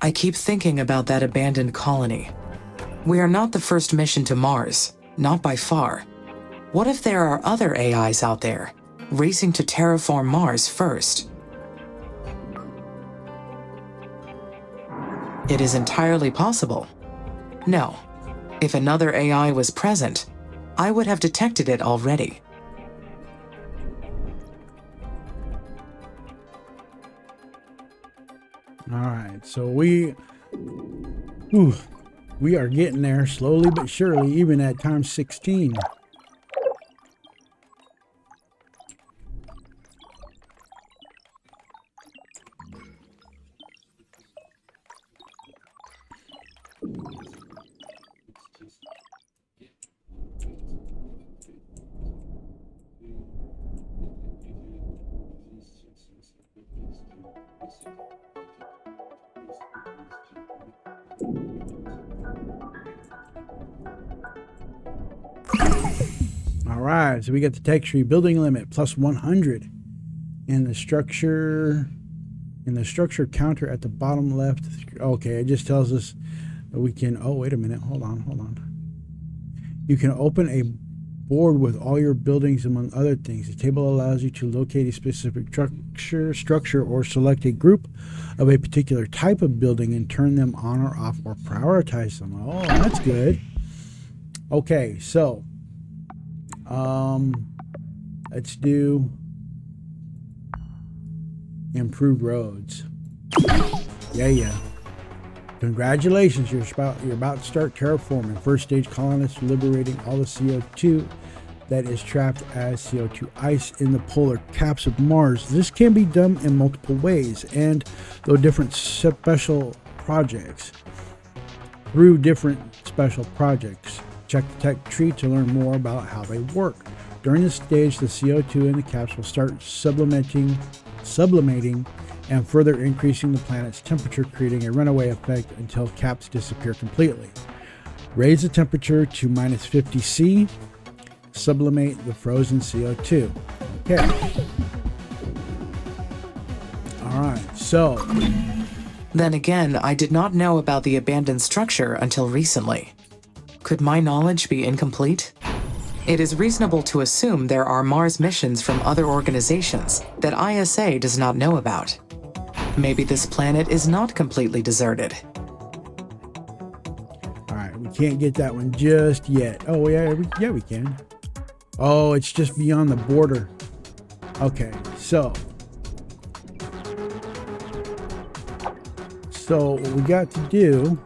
I keep thinking about that abandoned colony. We are not the first mission to Mars, not by far. What if there are other AIs out there, racing to terraform Mars first? It is entirely possible. No, if another AI was present, I would have detected it already. All right, so we are getting there slowly but surely, even at times 16. All right, so we got the tech tree building limit plus 100 in the structure counter at the bottom left. Okay, it just tells us that we can, oh wait a minute, hold on. You can open a board with all your buildings among other things. The table allows you to locate a specific structure or select a group of a particular type of building and turn them on or off or prioritize them. Oh, that's good. Okay, so let's do improved roads. Yeah. Congratulations, you're about to start terraforming. First stage colonists liberating all the CO2 that is trapped as CO2 ice in the polar caps of Mars. This can be done in multiple ways and through different special projects. Check the tech tree to learn more about how they work. During this stage, the CO2 in the caps will start sublimating, and further increasing the planet's temperature, creating a runaway effect until caps disappear completely. Raise the temperature to minus 50 C. Sublimate the frozen CO2. Okay. Alright, so. Then again, I did not know about the abandoned structure until recently. Could my knowledge be incomplete? It is reasonable to assume there are Mars missions from other organizations that ISA does not know about. Maybe this planet is not completely deserted. Alright, we can't get that one just yet. Oh, yeah, we can. Oh, it's just beyond the border. Okay, so what we got to do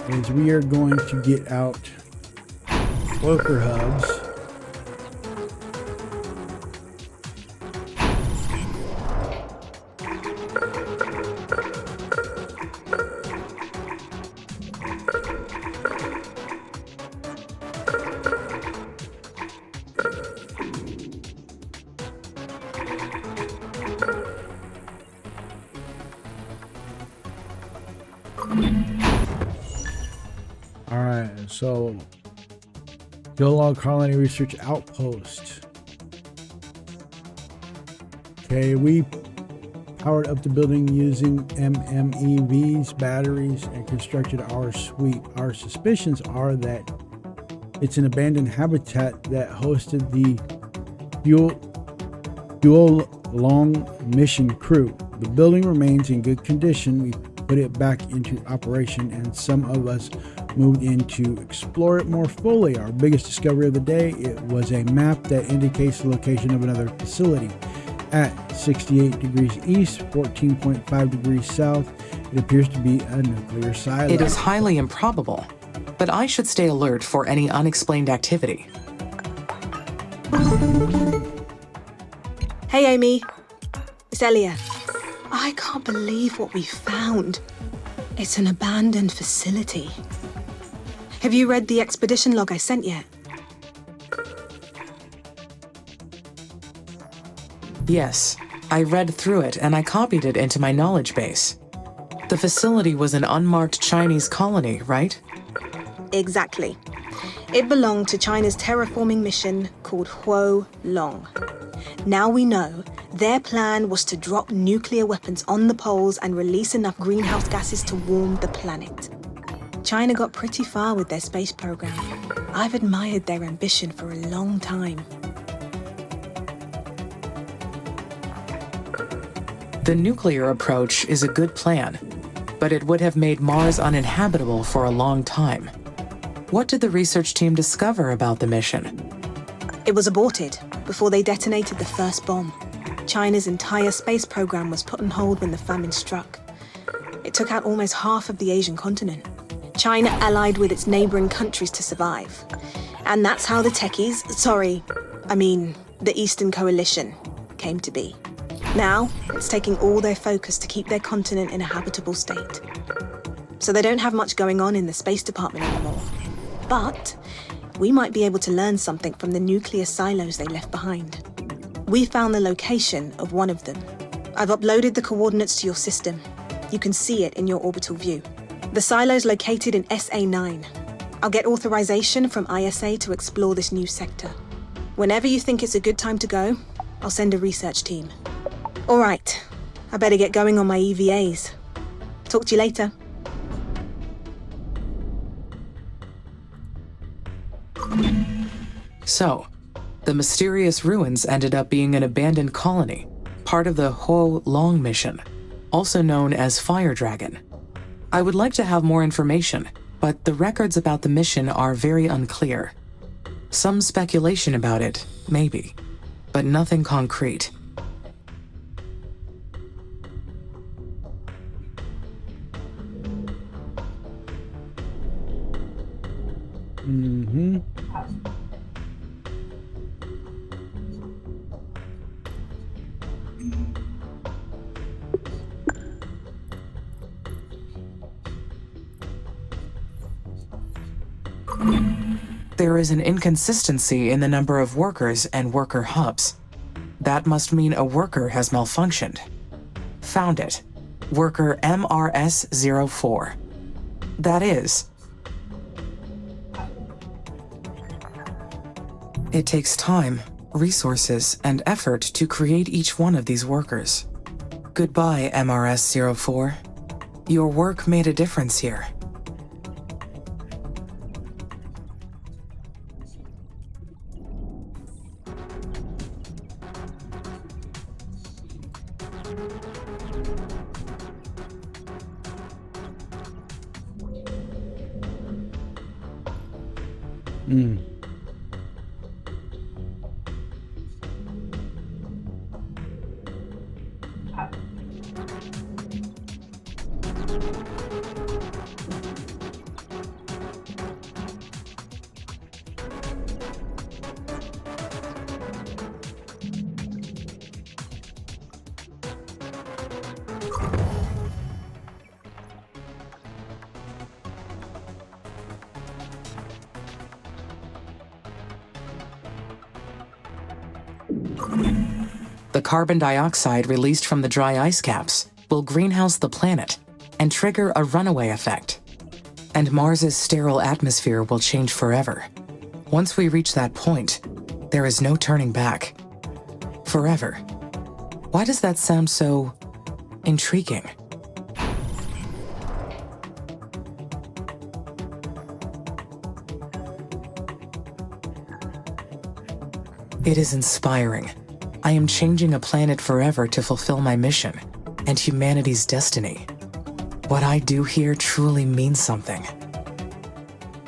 is we are going to get out worker hubs. Alright, so Geolog Colony Research Outpost. Okay, we powered up the building using MMEVs, batteries, and constructed our suite. Our suspicions are that it's an abandoned habitat that hosted the dual long mission crew. The building remains in good condition. We put it back into operation, and some of us moved in to explore it more fully. Our biggest discovery of the day, it was a map that indicates the location of another facility. At 68 degrees east, 14.5 degrees south, it appears to be a nuclear silo. It is highly improbable, but I should stay alert for any unexplained activity. Hey, Amy. It's Elia. I can't believe what we found. It's an abandoned facility. Have you read the expedition log I sent yet? Yes, I read through it and I copied it into my knowledge base. The facility was an unmarked Chinese colony, right? Exactly. It belonged to China's terraforming mission called Huo Long. Now we know their plan was to drop nuclear weapons on the poles and release enough greenhouse gases to warm the planet. China got pretty far with their space program. I've admired their ambition for a long time. The nuclear approach is a good plan, but it would have made Mars uninhabitable for a long time. What did the research team discover about the mission? It was aborted before they detonated the first bomb. China's entire space program was put on hold when the famine struck. It took out almost half of the Asian continent. China allied with its neighboring countries to survive. And that's how the techies, the Eastern Coalition, came to be. Now, it's taking all their focus to keep their continent in a habitable state. So they don't have much going on in the Space Department anymore. But we might be able to learn something from the nuclear silos they left behind. We found the location of one of them. I've uploaded the coordinates to your system. You can see it in your orbital view. The silo's located in SA9. I'll get authorization from ISA to explore this new sector. Whenever you think it's a good time to go, I'll send a research team. All right, I better get going on my EVAs. Talk to you later. So, the mysterious ruins ended up being an abandoned colony, part of the Huo Long mission, also known as Fire Dragon. I would like to have more information, but the records about the mission are very unclear. Some speculation about it, maybe, but nothing concrete. There is an inconsistency in the number of workers and worker hubs. That must mean a worker has malfunctioned. Found it. Worker MRS-04. That is. It takes time, resources, and effort to create each one of these workers. Goodbye, MRS-04. Your work made a difference here. The carbon dioxide released from the dry ice caps will greenhouse the planet and trigger a runaway effect. And Mars's sterile atmosphere will change forever. Once we reach that point, there is no turning back. Forever. Why does that sound so intriguing? It is inspiring. I am changing a planet forever to fulfill my mission and humanity's destiny. What I do here truly means something.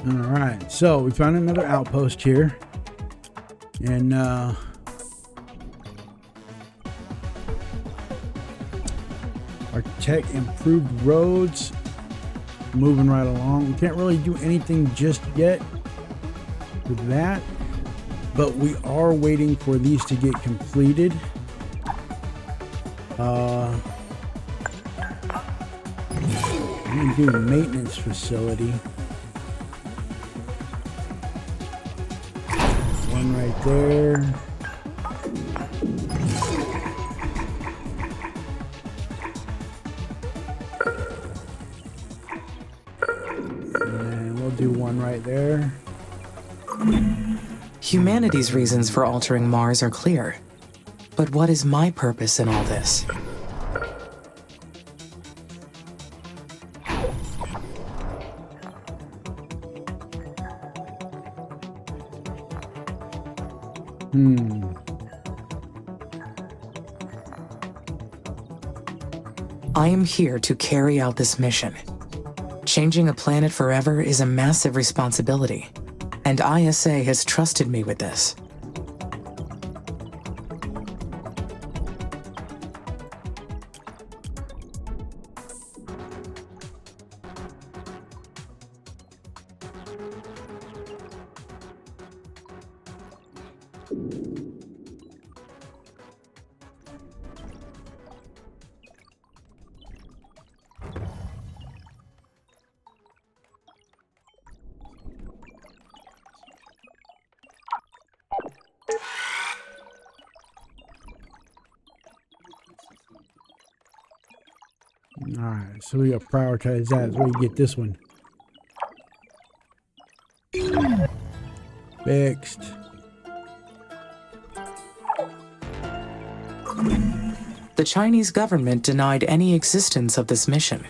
All right, so we found another outpost here, and our tech improved roads, moving right along. We can't really do anything just yet with that, but we are waiting for these to get completed. I'm gonna do a maintenance facility. One right there. And we'll do one right there. Humanity's reasons for altering Mars are clear. But what is my purpose in all this? I am here to carry out this mission. Changing a planet forever is a massive responsibility, and ISA has trusted me with this. Alright, so we gotta prioritize that. That's where you get this one fixed. The Chinese government denied any existence of this mission.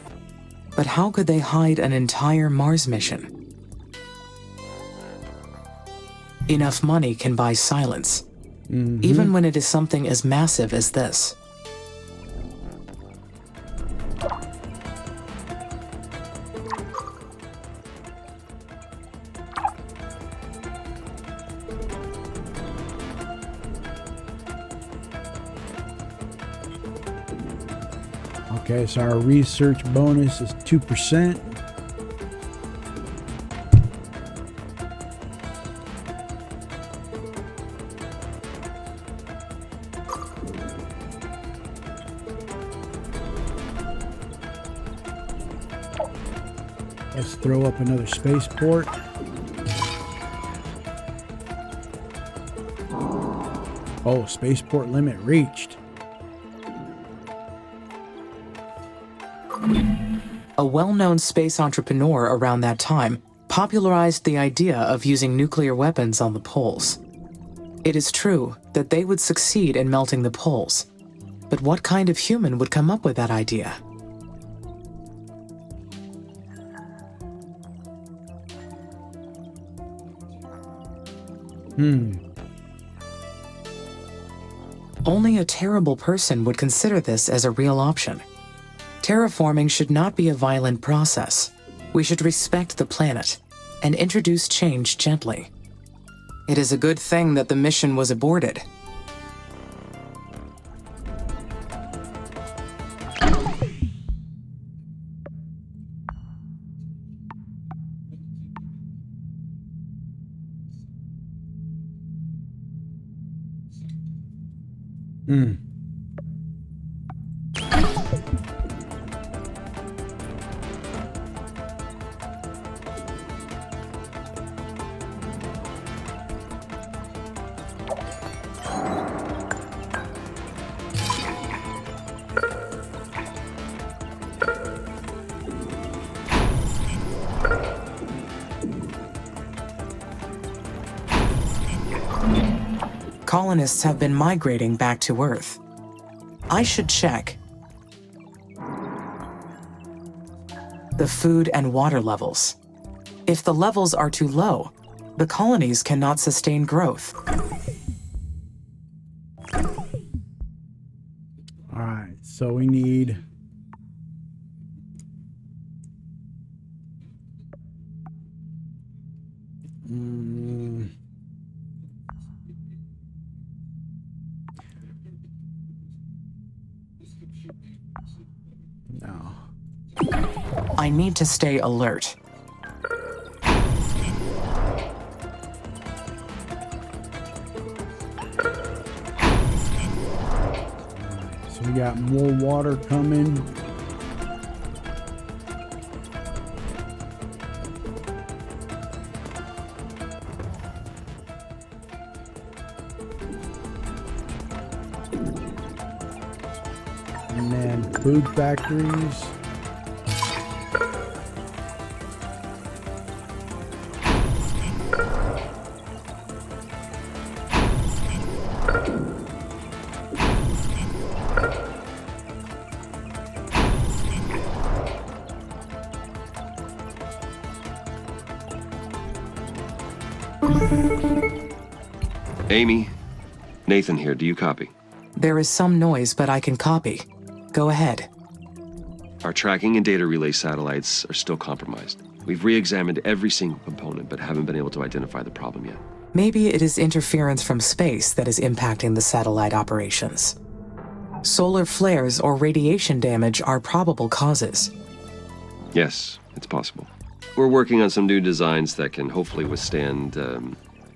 But how could they hide an entire Mars mission? Enough money can buy silence, even when it is something as massive as this. Okay, so our research bonus is 2%. Let's throw up another spaceport. Oh, spaceport limit reached. A well-known space entrepreneur around that time popularized the idea of using nuclear weapons on the poles. It is true that they would succeed in melting the poles, but what kind of human would come up with that idea? Only a terrible person would consider this as a real option. Terraforming should not be a violent process. We should respect the planet and introduce change gently. It is a good thing that the mission was aborted. Colonists have been migrating back to Earth. I should check the food and water levels. If the levels are too low, the colonies cannot sustain growth. All right, so we need... No. I need to stay alert. So we got more water coming. And then food factories. Amy, Nathan here. Do you copy? There is some noise, but I can copy. Go ahead. Our tracking and data relay satellites are still compromised. We've re-examined every single component, but haven't been able to identify the problem yet. Maybe it is interference from space that is impacting the satellite operations. Solar flares or radiation damage are probable causes. Yes, it's possible. We're working on some new designs that can hopefully withstand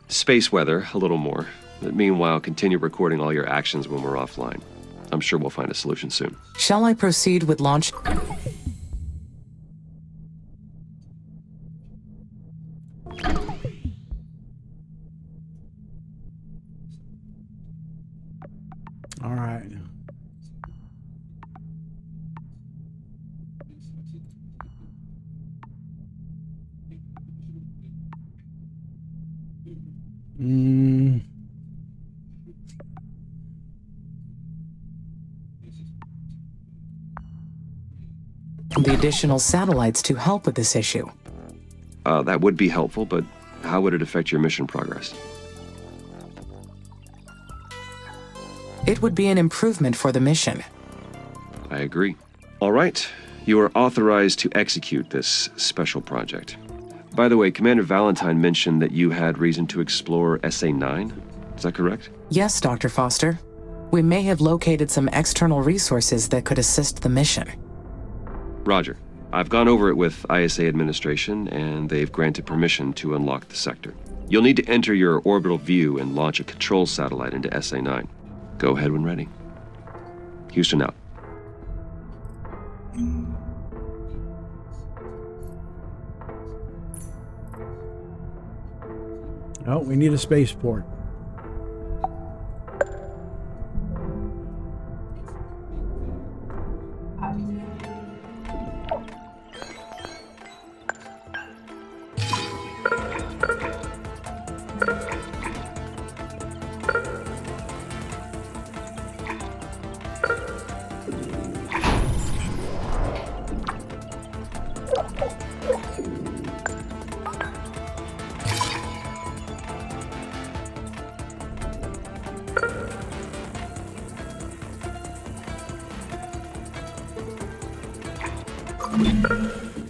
space weather a little more. But meanwhile, continue recording all your actions when we're offline. I'm sure we'll find a solution soon. Shall I proceed with launch? All right. The additional satellites to help with this issue. That would be helpful, but how would it affect your mission progress? It would be an improvement for the mission. I agree. All right. You are authorized to execute this special project. By the way, Commander Valentine mentioned that you had reason to explore SA-9. Is that correct? Yes, Dr. Foster. We may have located some external resources that could assist the mission. Roger. I've gone over it with ISA administration, and they've granted permission to unlock the sector. You'll need to enter your orbital view and launch a control satellite into SA-9. Go ahead when ready. Houston out. Oh, we need a spaceport.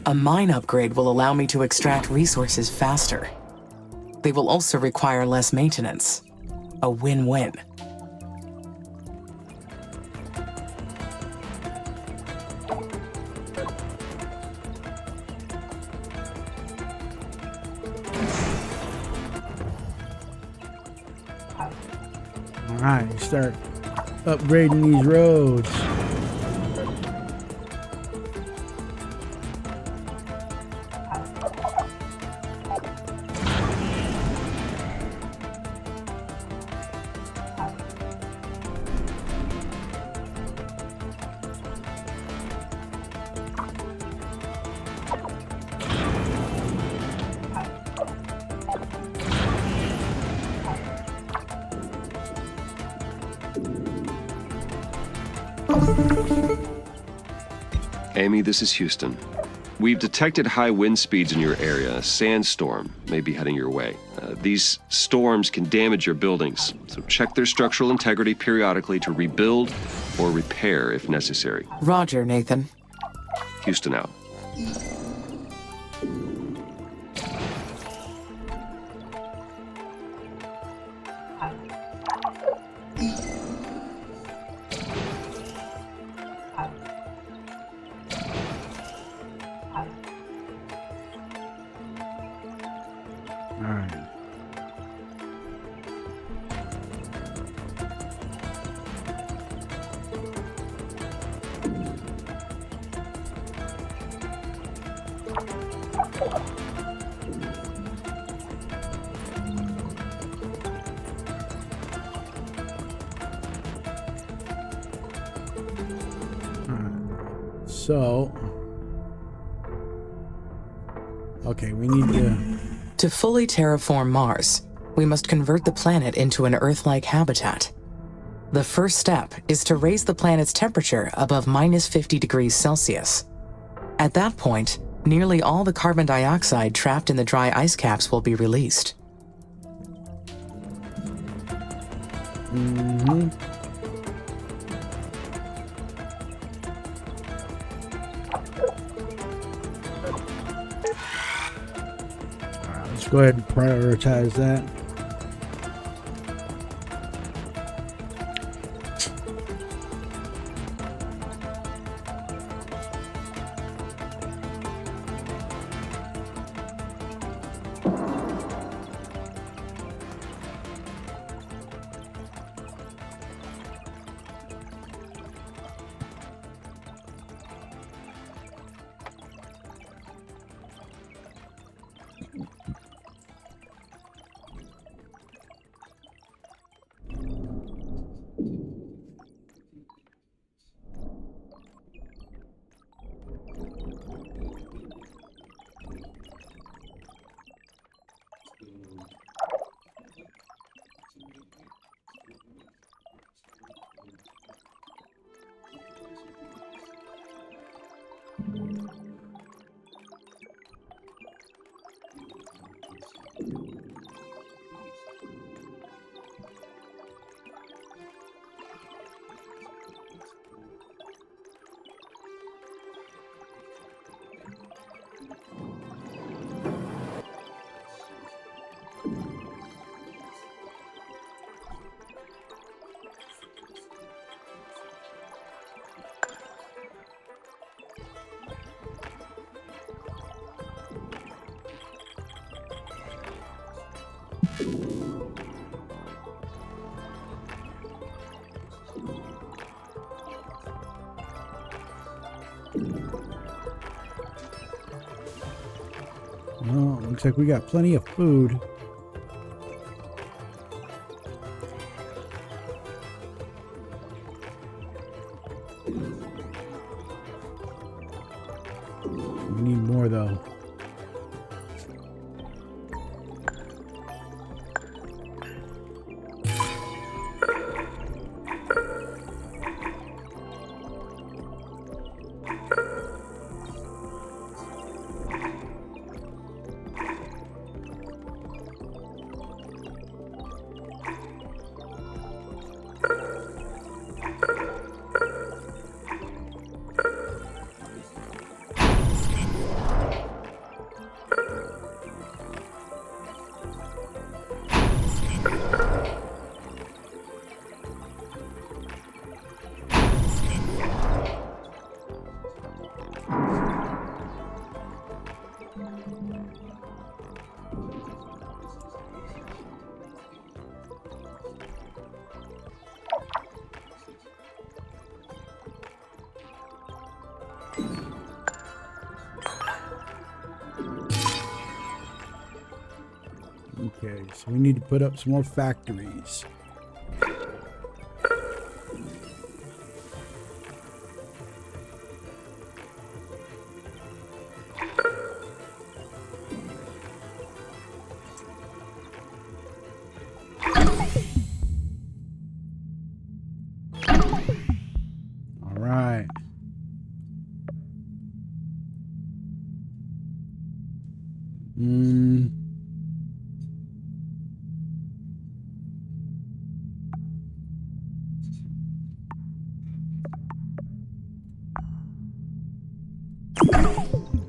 A mine upgrade will allow me to extract resources faster. They will also require less maintenance. A win-win. All right, start upgrading these roads. Amy, this is Houston. We've detected high wind speeds in your area. A sandstorm may be heading your way. These storms can damage your buildings, so check their structural integrity periodically to rebuild or repair if necessary. Roger, Nathan. Houston out. All right. So, okay, we need to... To fully terraform Mars, we must convert the planet into an Earth-like habitat. The first step is to raise the planet's temperature above minus 50 degrees Celsius. At that point, nearly all the carbon dioxide trapped in the dry ice caps will be released. Mm-hmm. Let's go ahead and prioritize that. Well, looks like we got plenty of food. We need more though. Okay, so we need to put up some more factories. All right.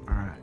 All right.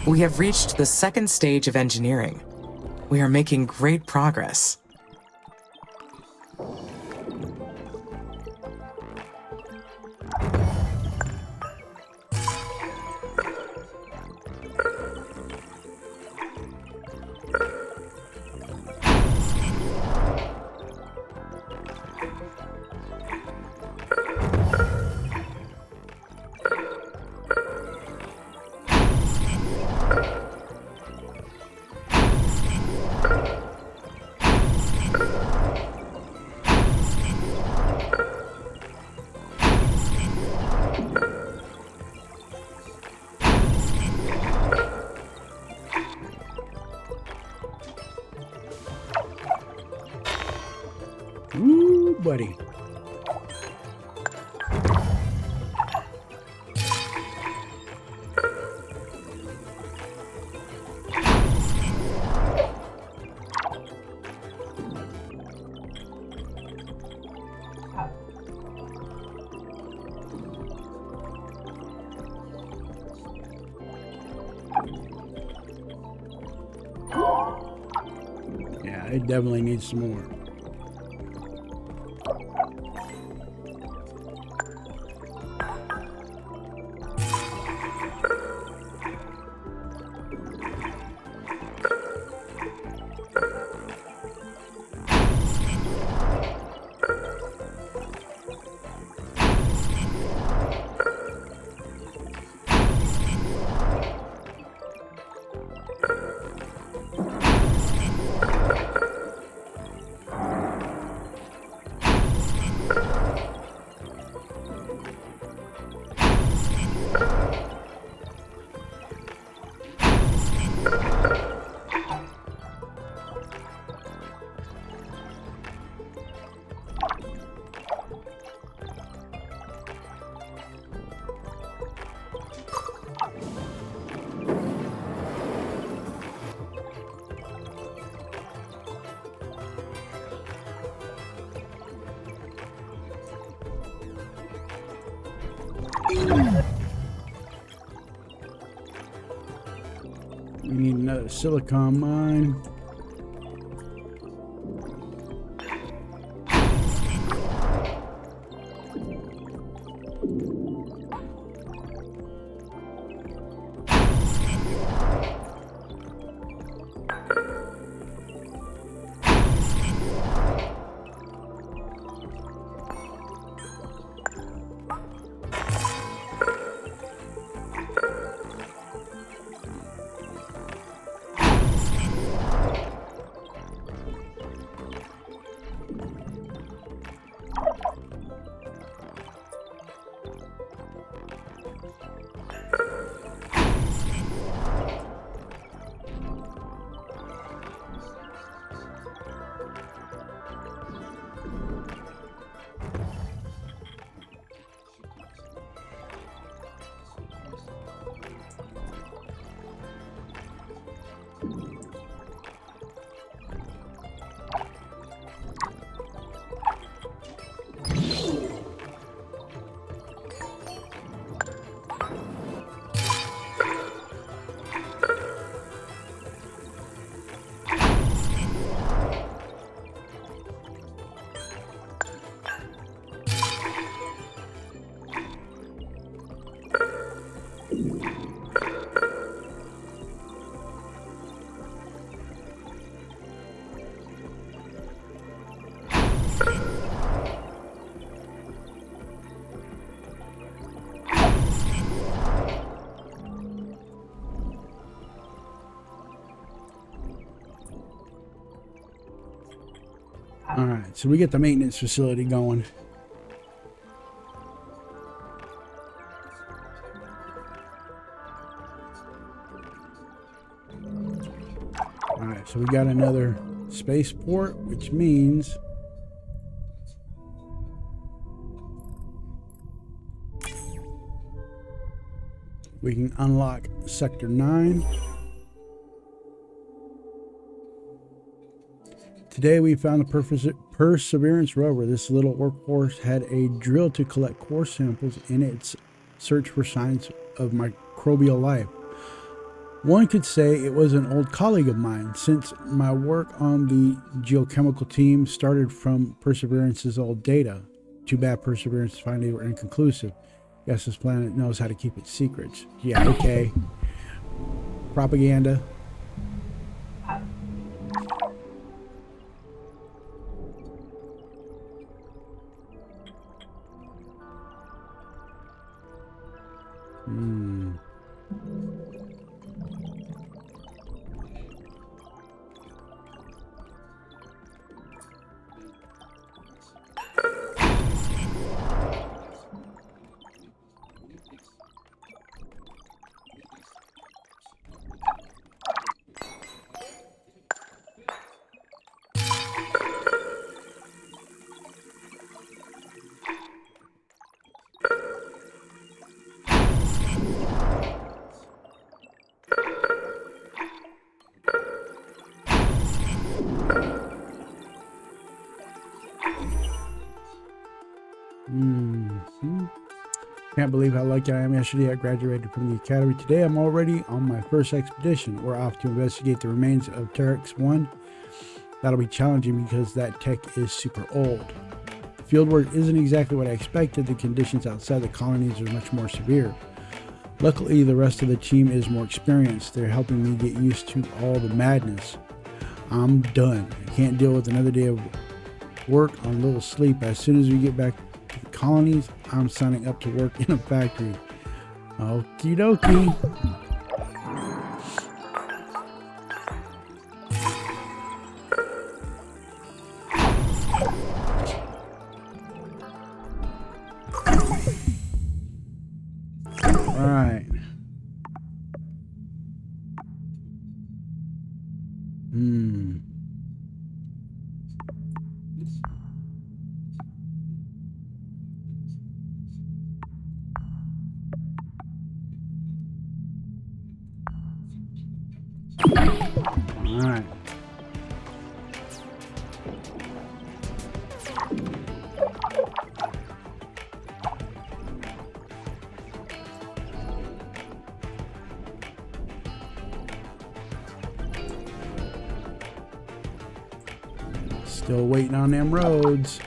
We have reached the second stage of engineering. We are making great progress. Ooh, buddy. Yeah, it definitely needs some more. We need another silicon mine. All right, so we get the maintenance facility going. All right, so we got another spaceport, which means we can unlock Sector 9. Today we found the Perseverance rover. This little workhorse had a drill to collect core samples in its search for signs of microbial life. One could say it was an old colleague of mine, since my work on the geochemical team started from Perseverance's old data. Too bad Perseverance finally were inconclusive. Guess this planet knows how to keep its secrets. Yeah, okay. Propaganda. Can't believe how lucky I am. Yesterday I graduated from the academy. Today I'm already on my first expedition. We're off to investigate the remains of Terex 1. That'll be challenging because that tech is super old. Fieldwork isn't exactly what I expected. The conditions outside the colonies are much more severe. Luckily, the rest of the team is more experienced. They're helping me get used to all the madness. I'm done. I can't deal with another day of work on little sleep. As soon as we get back to the colonies, I'm signing up to work in a factory. Okie dokie. Right. All right. Still waiting on them roads.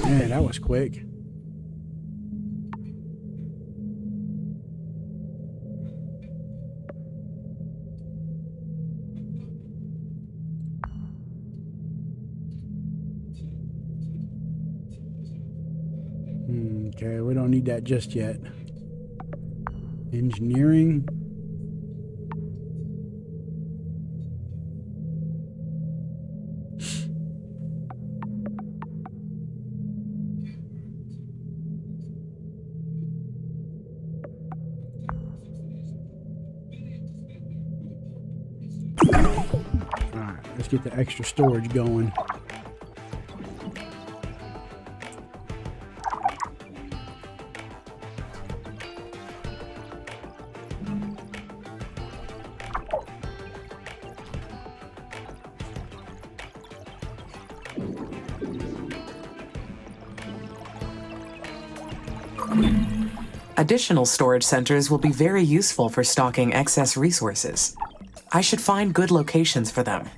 Man, that was quick. Okay, we don't need that just yet. Engineering. Alright, let's get the extra storage going. Additional storage centers will be very useful for stocking excess resources. I should find good locations for them.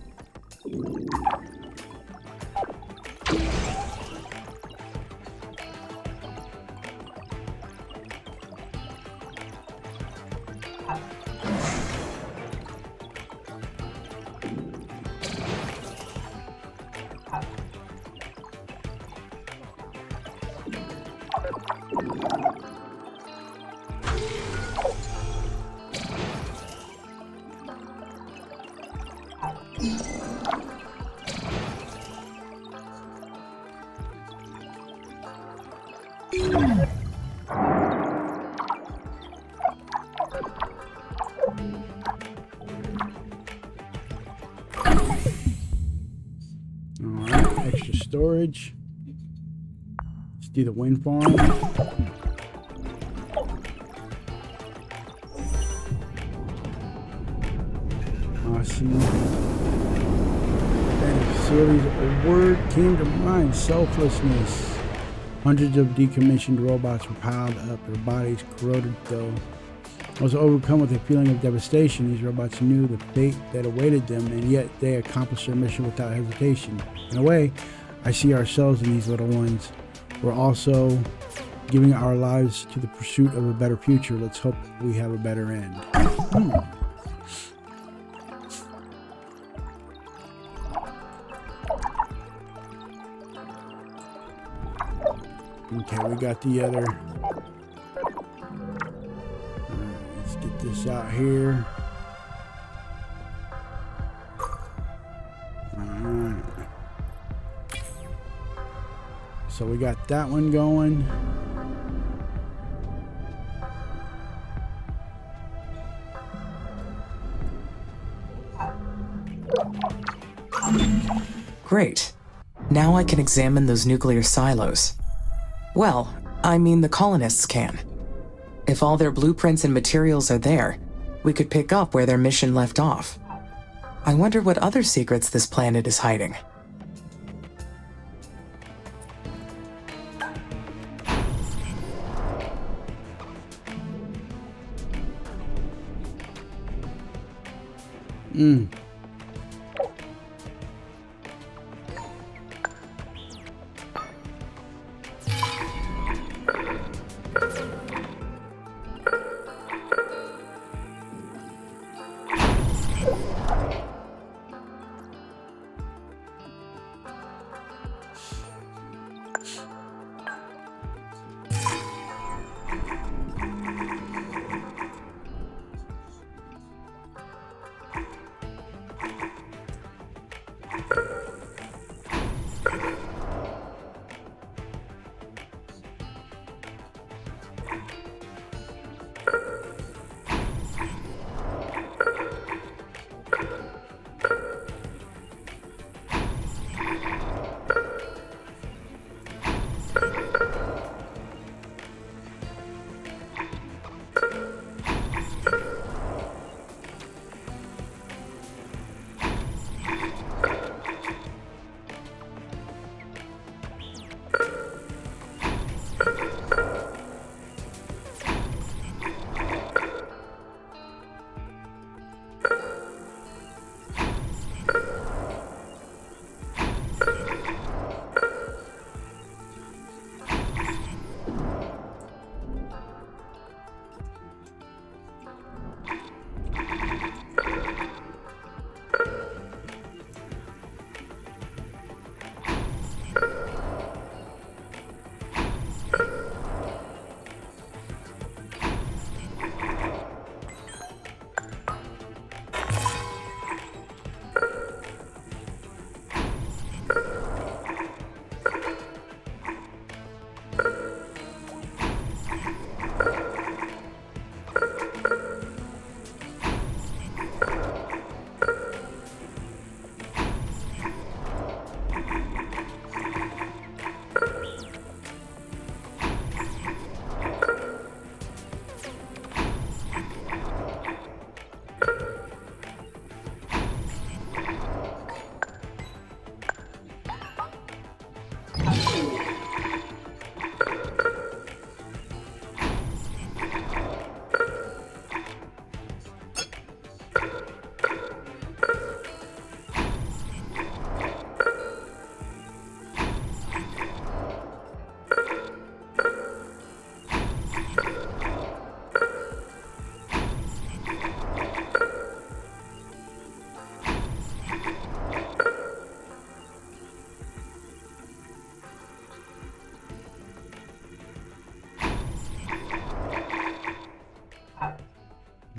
Alright, extra storage. Let's do the wind farm. Awesome. Then facilities, a word came to mind: selflessness. Hundreds of decommissioned robots were piled up, their bodies corroded though. I was overcome with a feeling of devastation. These robots knew the fate that awaited them, and yet they accomplished their mission without hesitation. In a way, I see ourselves in these little ones. We're also giving our lives to the pursuit of a better future. Let's hope we have a better end. Okay, we got the other. Let's get this out here. Alright. So we got that one going. Great. Now I can examine those nuclear silos. Well, I mean the colonists can. If all their blueprints and materials are there, we could pick up where their mission left off. I wonder what other secrets this planet is hiding.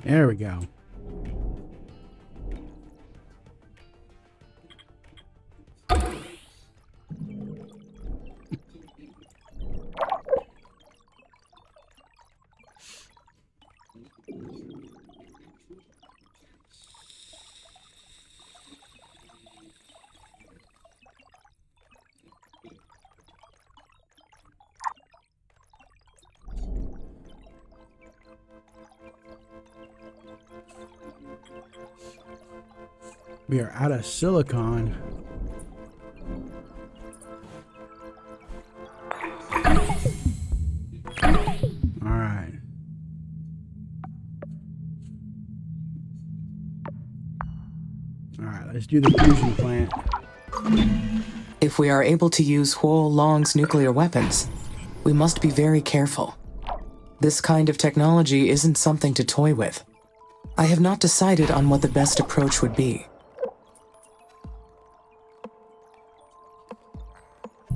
There we go. We are out of silicon. All right. All right, let's do the fusion plant. If we are able to use Huo Long's nuclear weapons, we must be very careful. This kind of technology isn't something to toy with. I have not decided on what the best approach would be.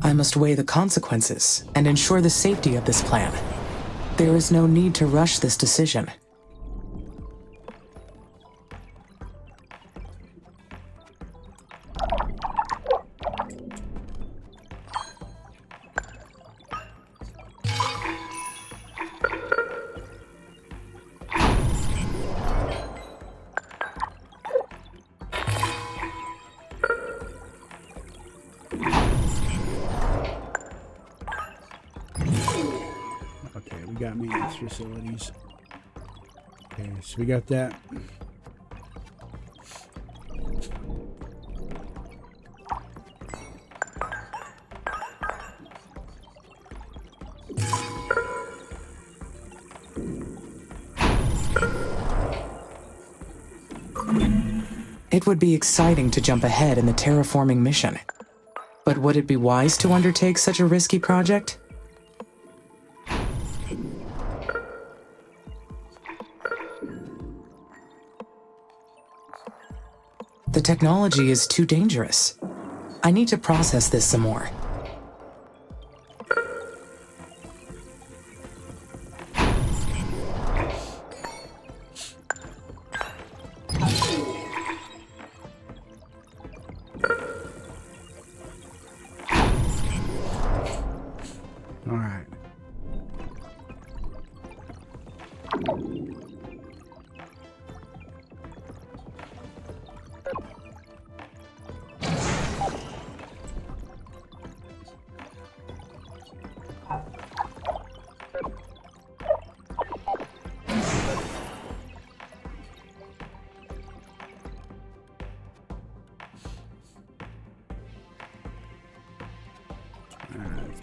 I must weigh the consequences and ensure the safety of this plan. There is no need to rush this decision. Okay, we got maintenance facilities. Okay, so we got that. It would be exciting to jump ahead in the terraforming mission. But would it be wise to undertake such a risky project? The technology is too dangerous. I need to process this some more. All right.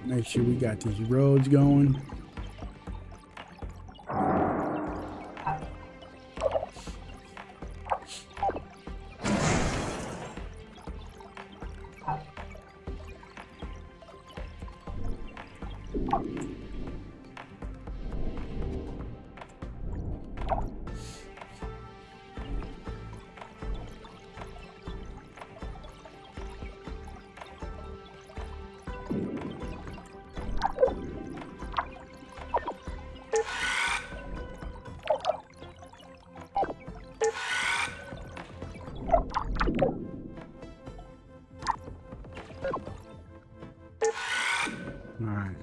Make sure we got these roads going. All right.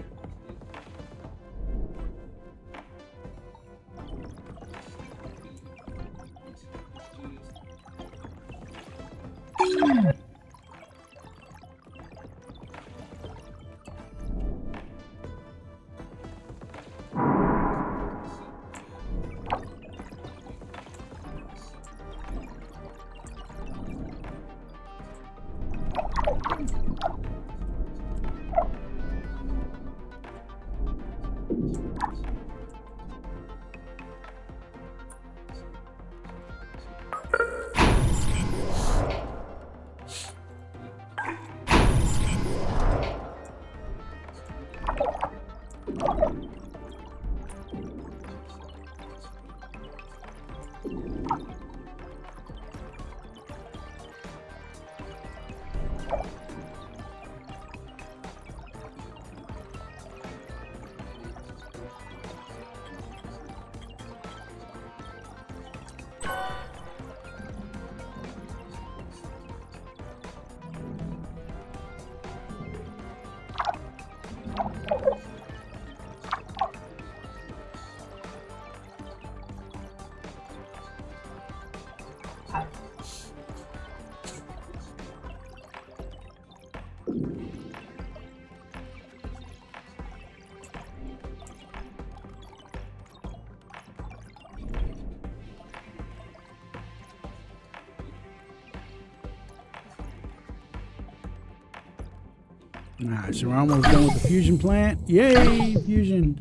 Alright, so we're almost done with the fusion plant. Yay, fusion.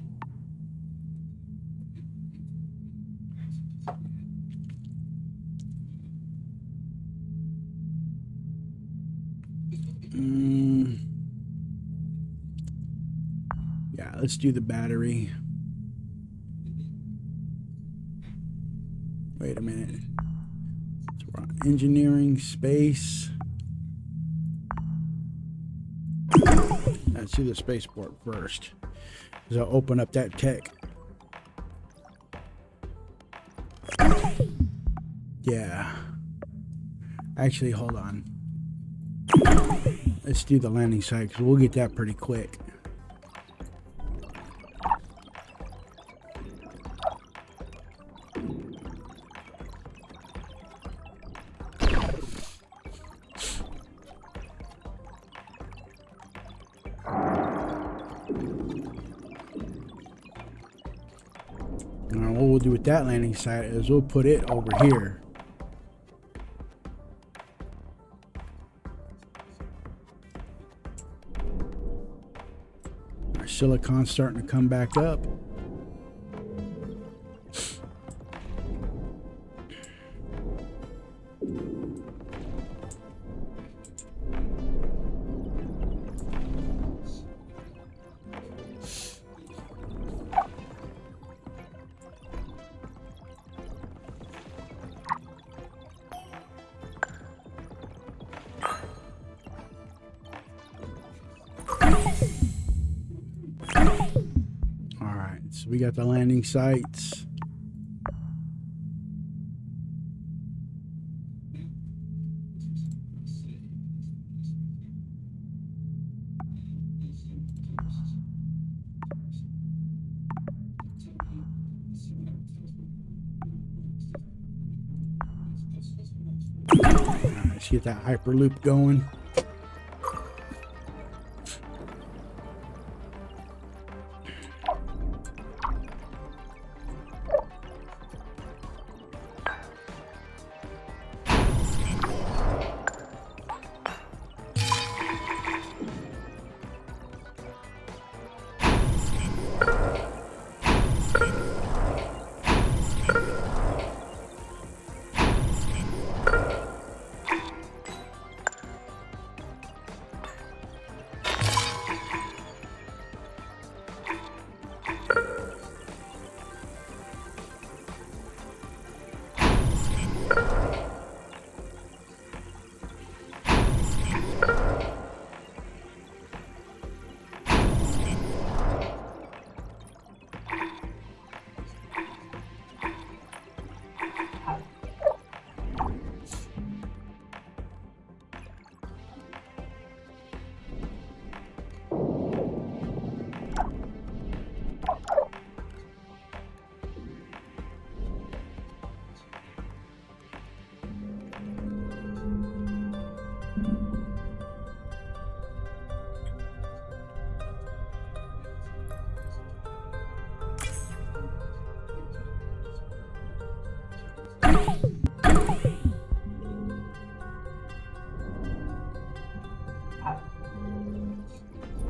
Yeah, let's do the battery. Wait a minute. So we're on engineering, space. Let's do the spaceport first, because I'll open up that tech. Yeah. Actually, hold on. Let's do the landing site, because we'll get that pretty quick. Now, what we'll do with that landing site is we'll put it over here. Our silicon's starting to come back up. So we got the landing sites. Let's get that hyperloop going.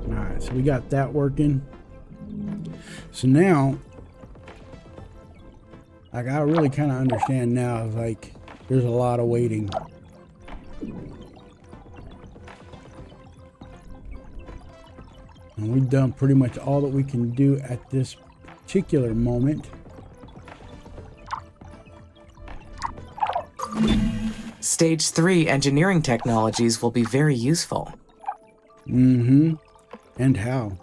Alright, so we got that working. So now, like, I really kind of understand now, like, there's a lot of waiting. And we've done pretty much all that we can do at this particular moment. Stage 3 engineering technologies will be very useful. Mm-hmm. And how?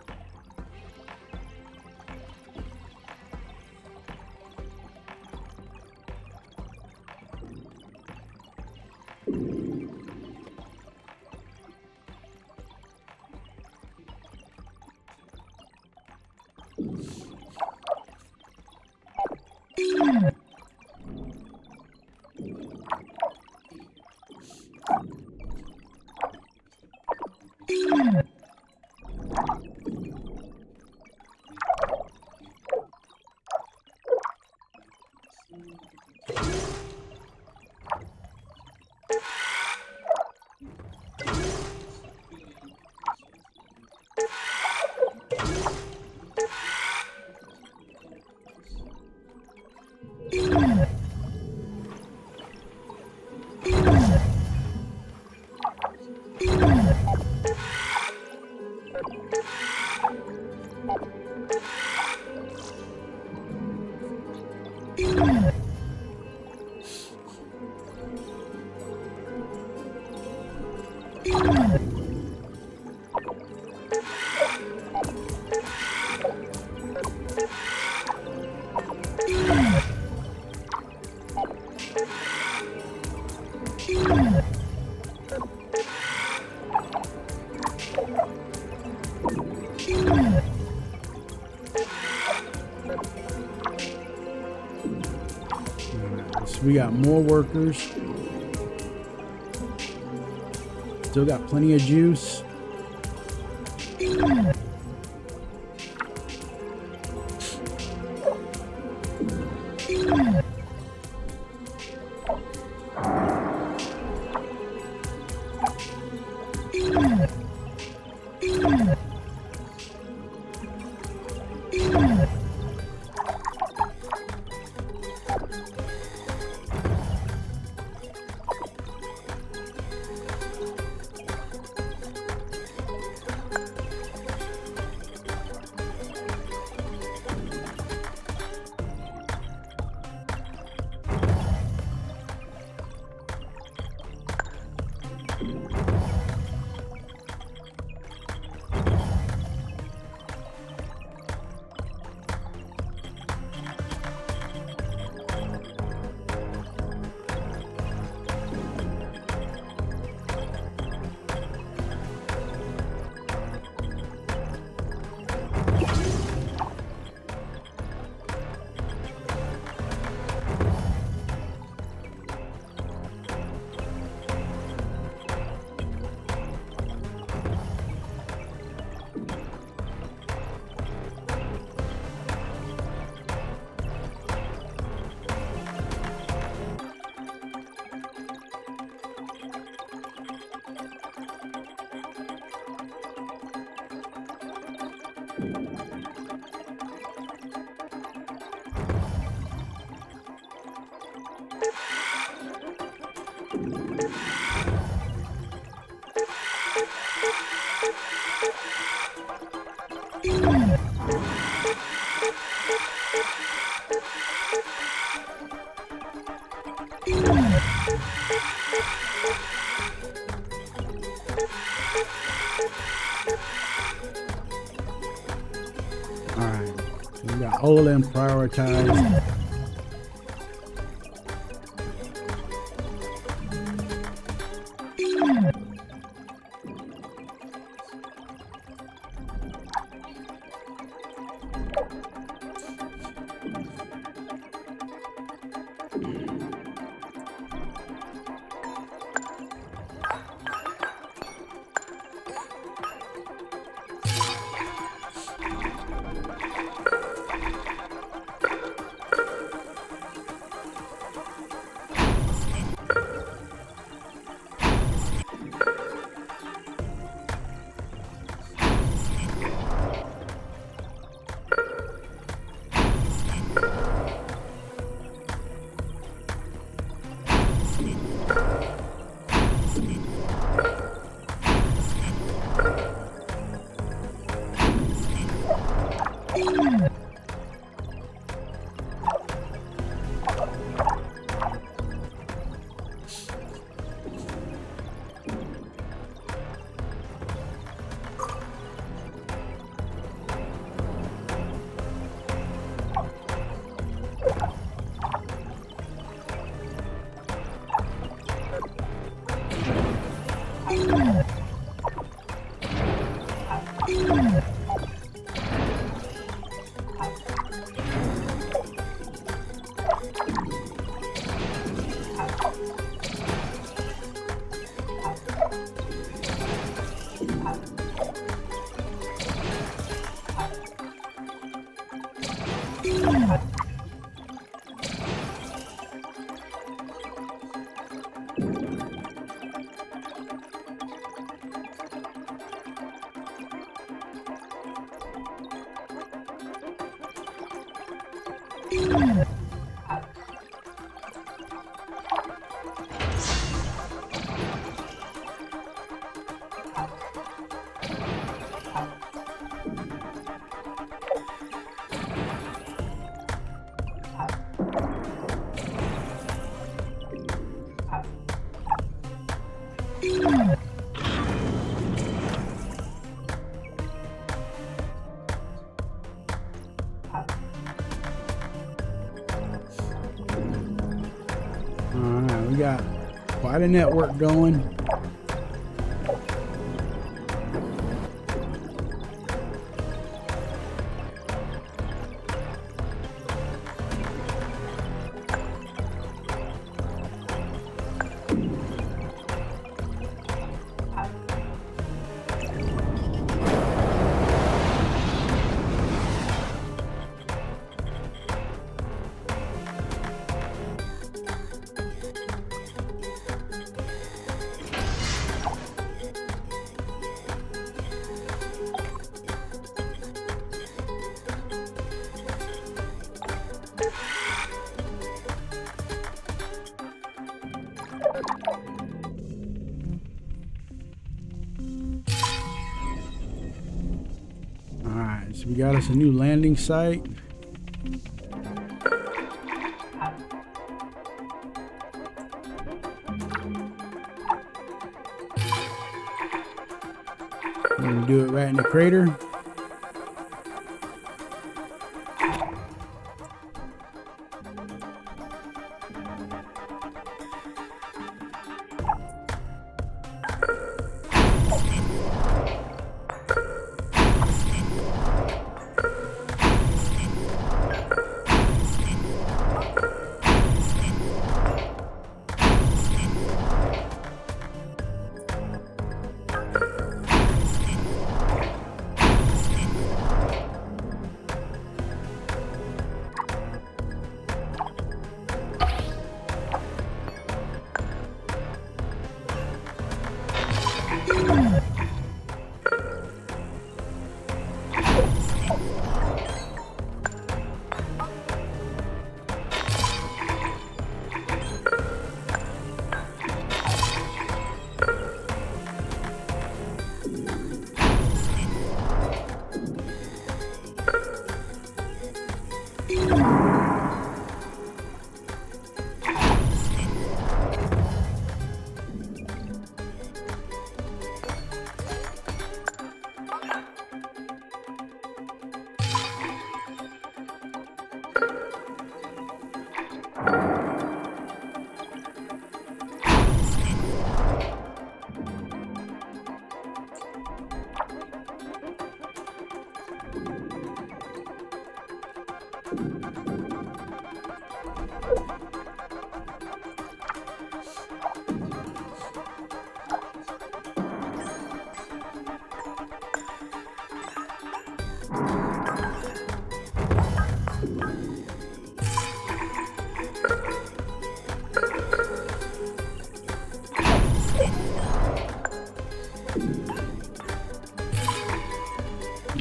So we got more workers. Still got plenty of juice. Alright, we got all of them prioritized. got quite a network going. Alright, so we got us a new landing site. We're gonna do it right in the crater.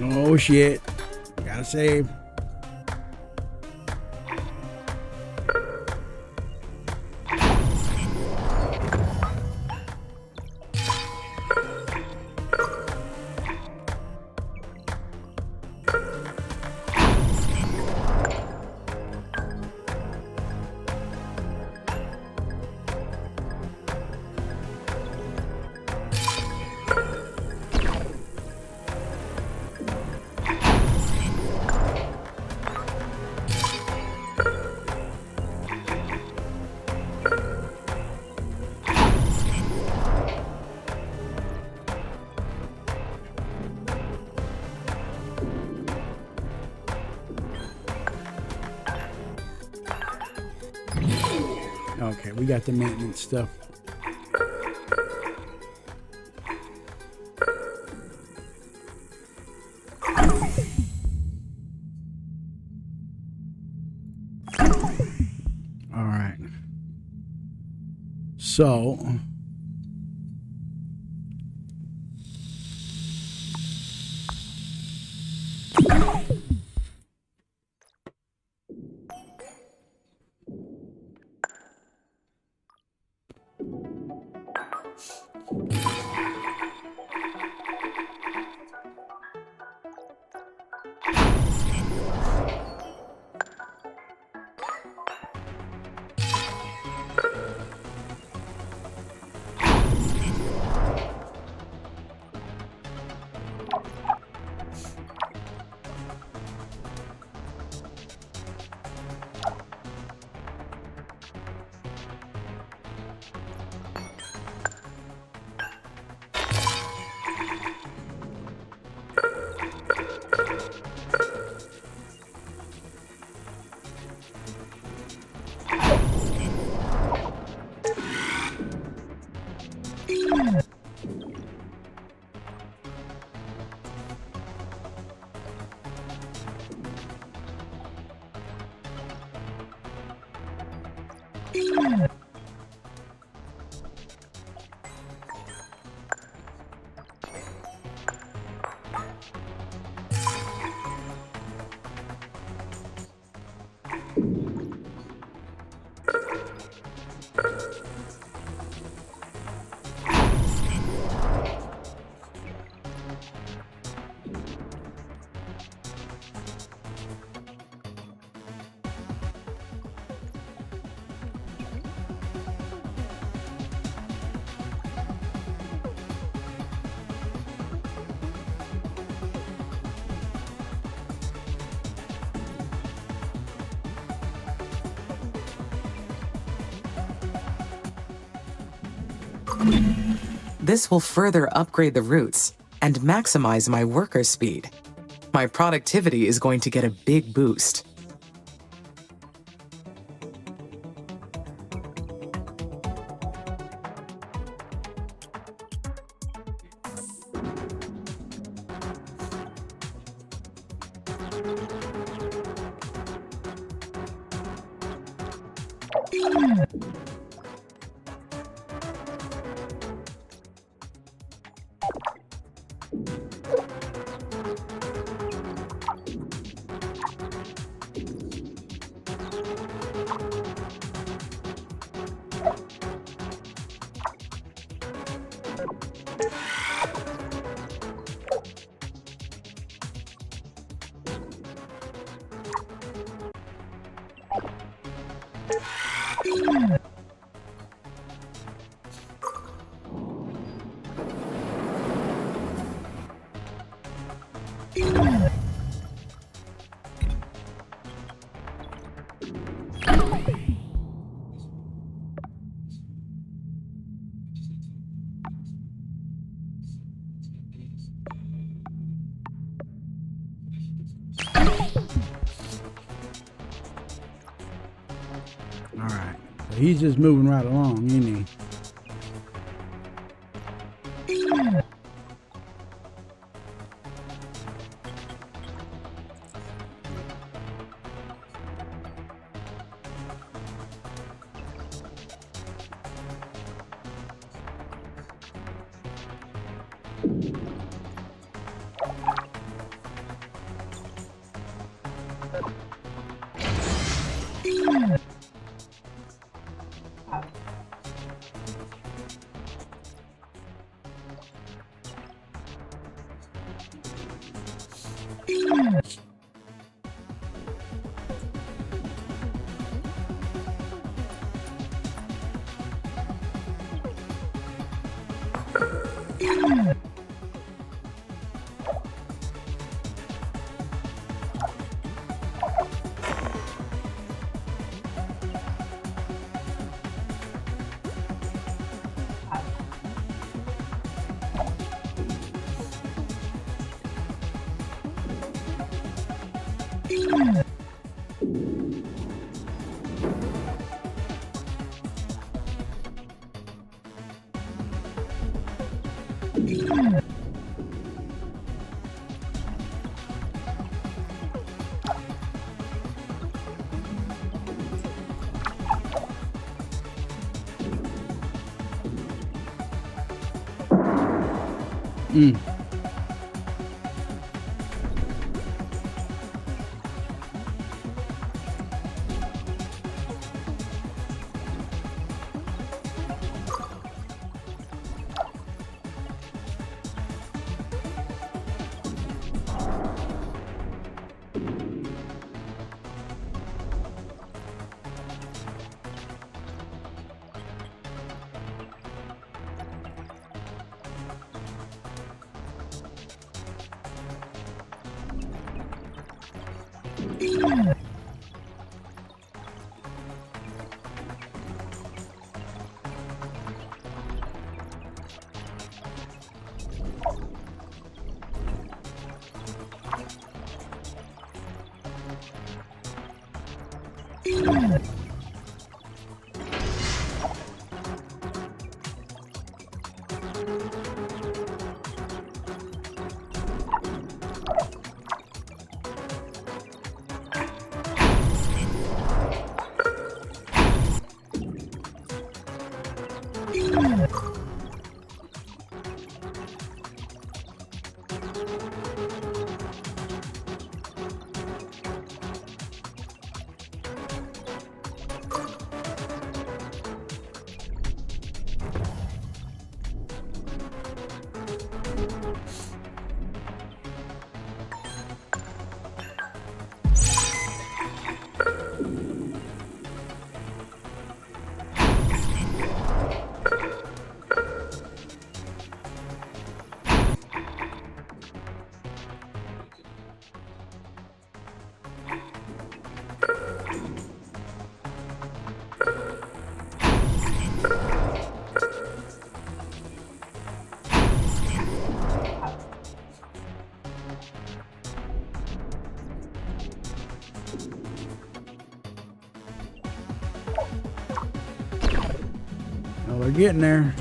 Oh shit. Gotta save. Okay, we got the maintenance stuff. All right. So This will further upgrade the routes and maximize my worker speed. My productivity is going to get a big boost. All right, so he's just moving right along, isn't he? Well, they're getting there.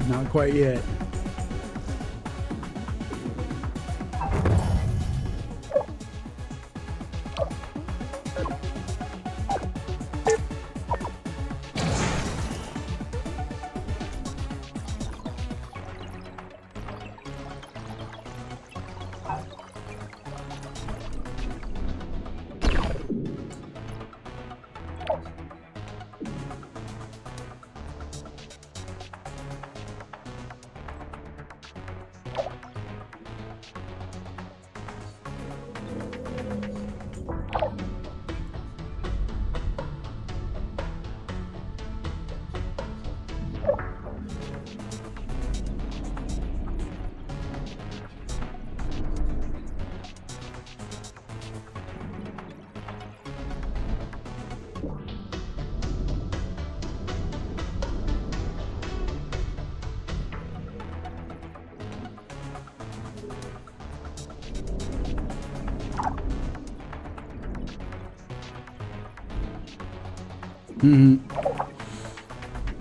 Not quite yet.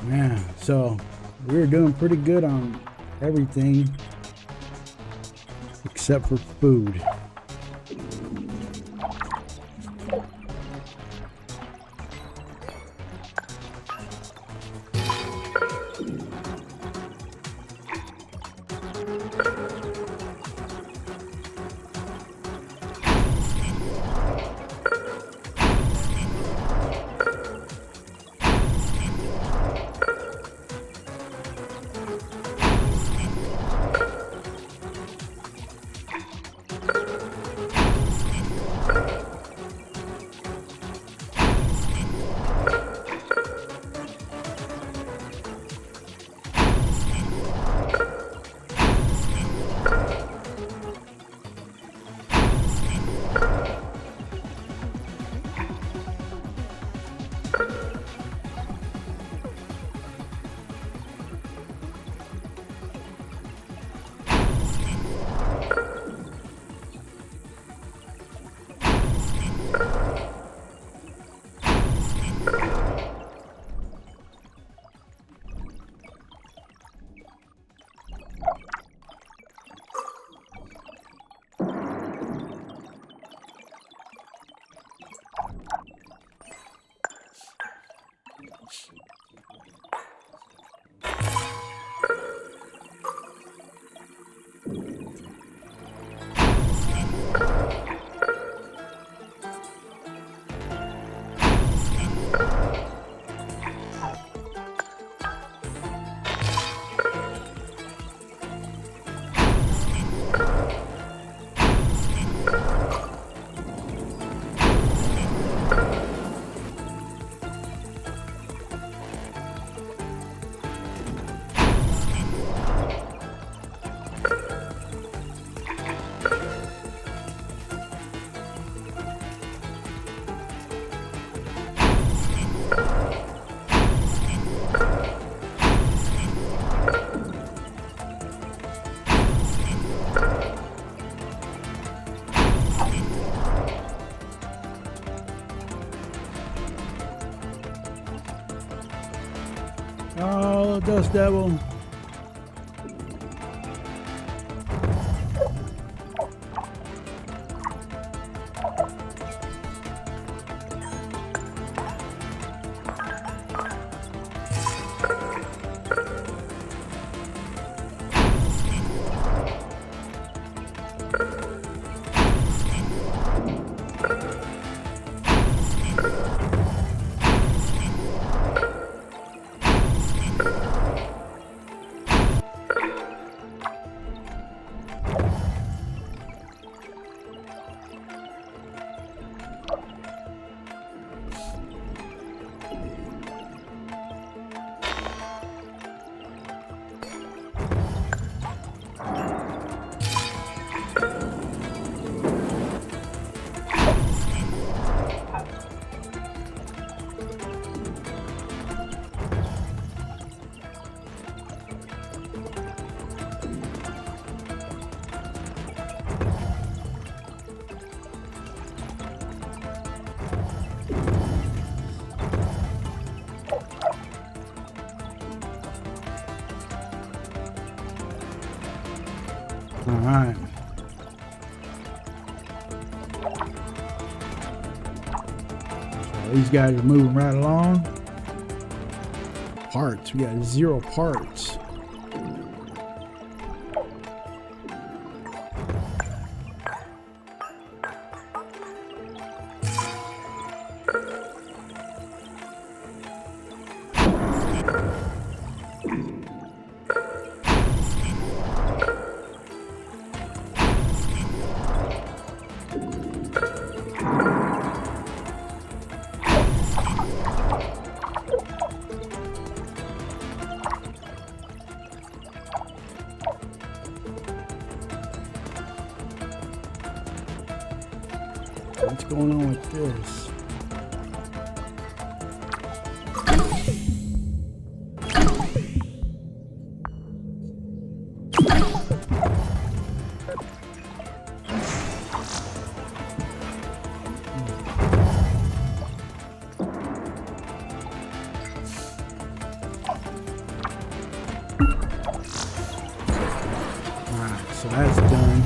Yeah, so we're doing pretty good on everything except for food. Oh, Dust Devil. right. So these guys are moving right along. Parts. We got 0 parts. What's going on with this? Alright, so that's done.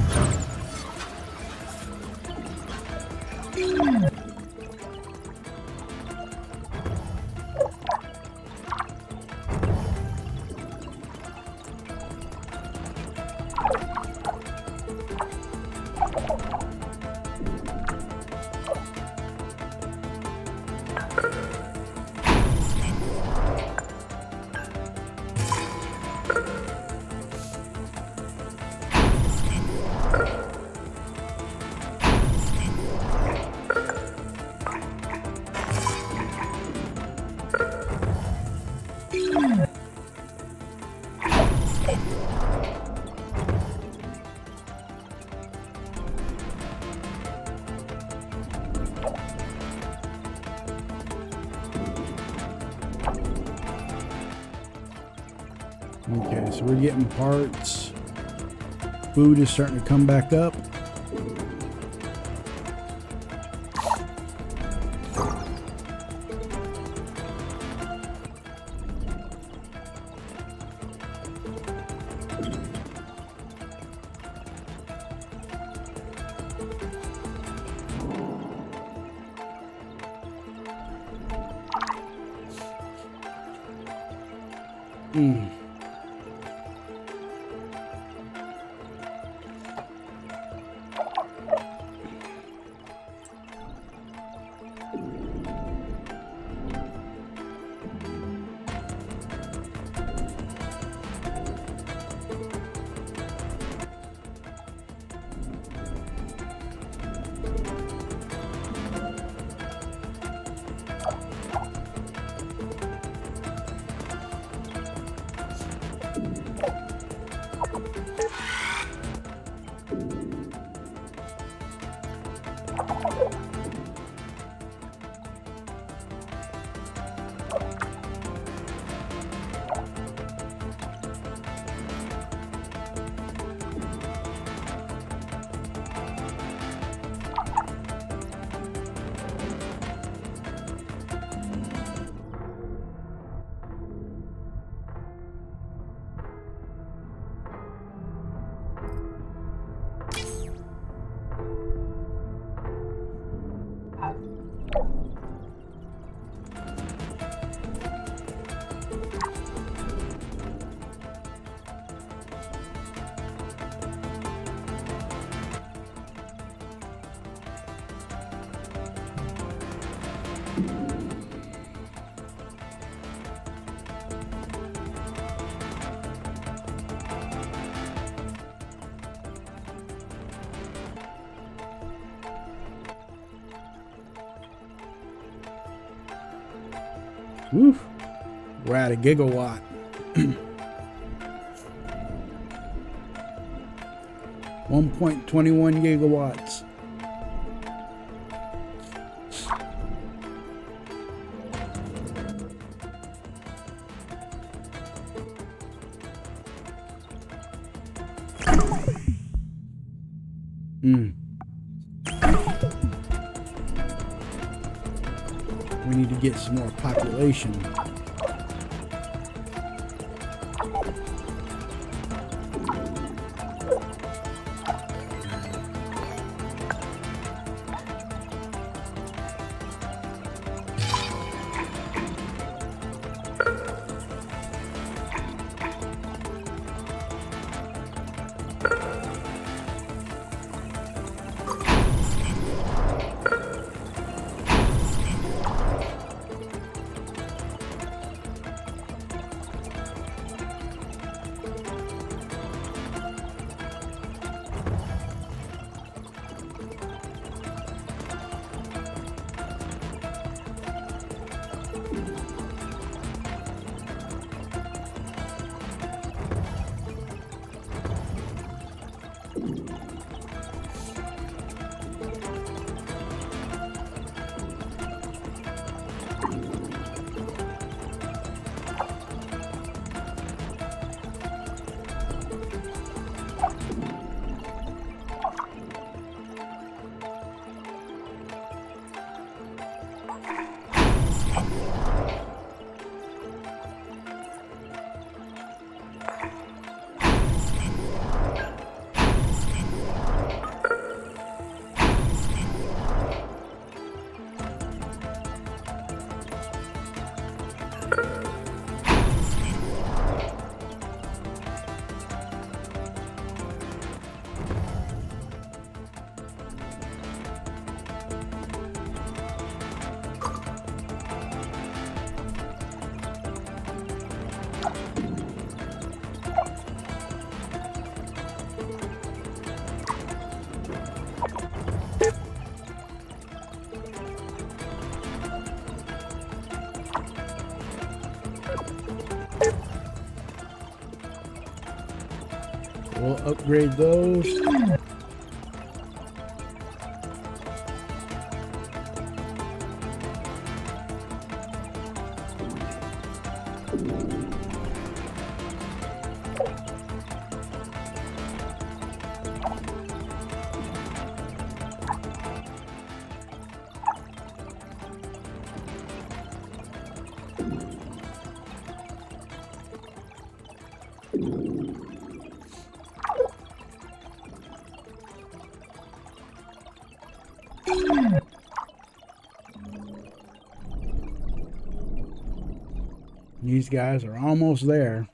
Okay, so we're getting parts. Food is starting to come back up. Woo. We're at a gigawatt. 1.21 gigawatts. We need to get some more population. We'll upgrade those. These guys are almost there.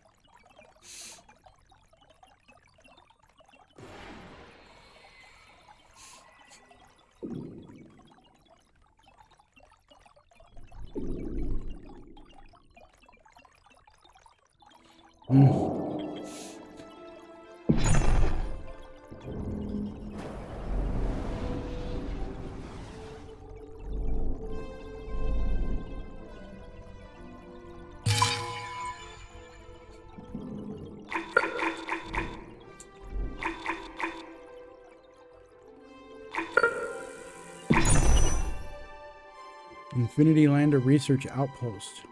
Infinity Lander Research Outpost.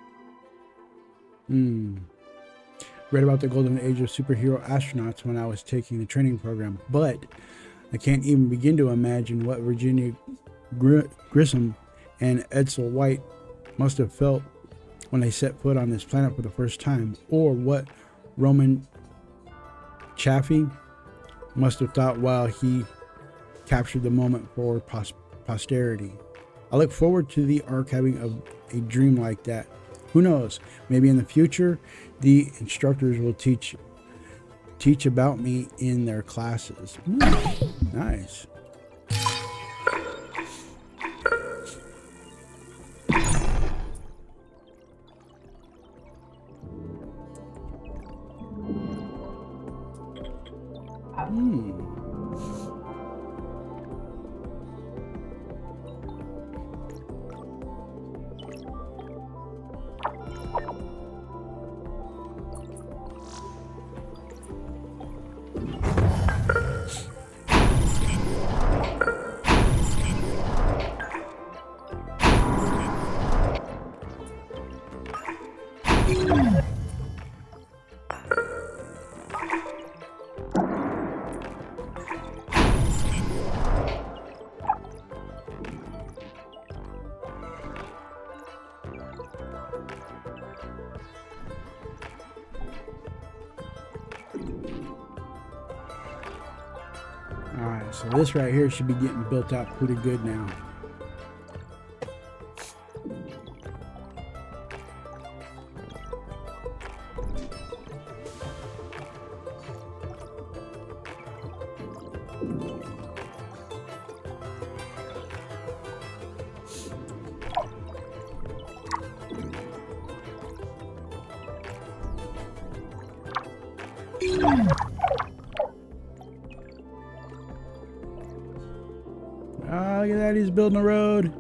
Read about the golden age of superhero astronauts when I was taking the training program, but I can't even begin to imagine what Virginia Grissom and Edsel White must have felt when they set foot on this planet for the first time, or what Roman Chaffee must have thought while he captured the moment for posterity. I look forward to the archiving of a dream like that. Who knows? Maybe in the future, the instructors will teach about me in their classes. Nice. Alright, so this right here should be getting built out pretty good now. Oh, look at that, he's building a road.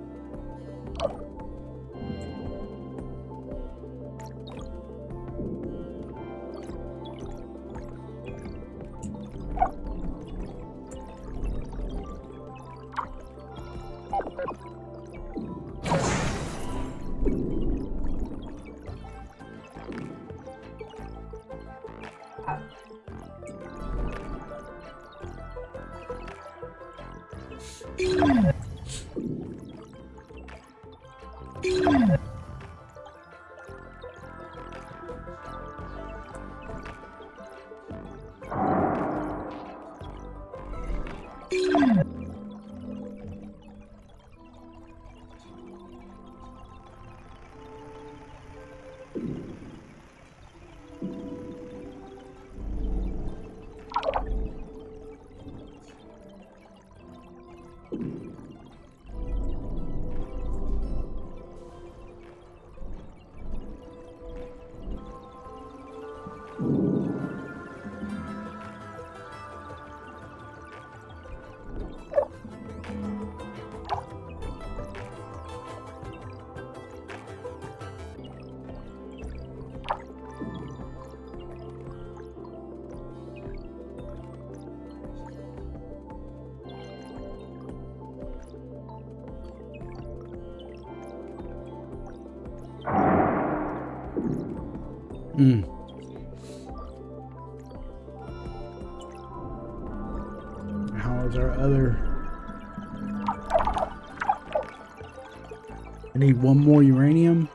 How is our other? I need one more uranium.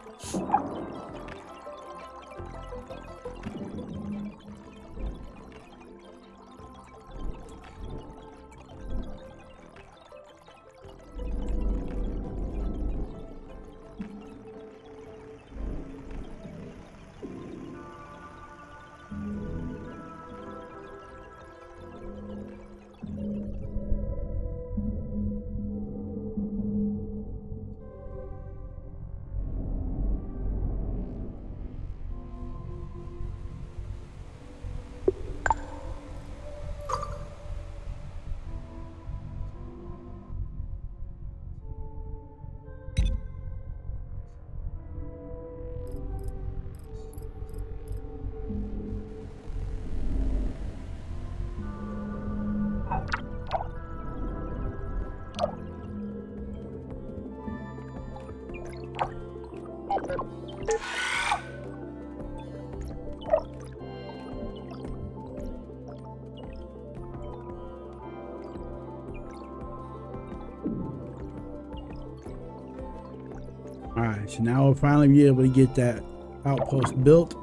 All right, so now we'll finally be able to get that outpost built.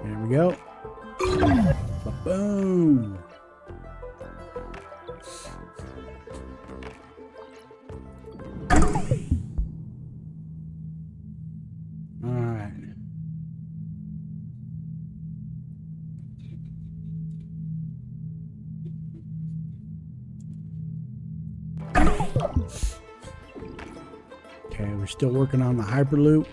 There we go. Boom. All right. Okay, we're still working on the Hyperloop.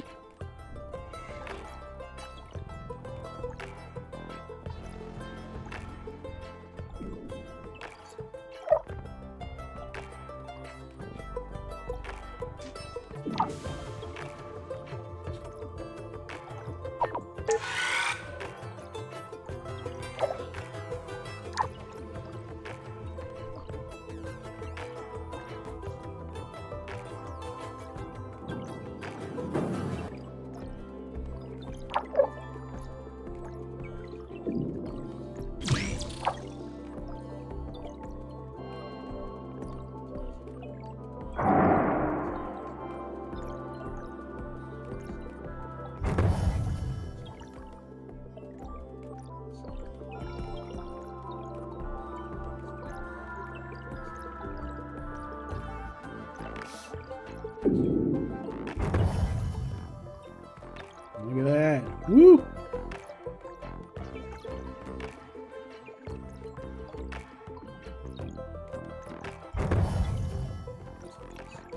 Look at that. Woo!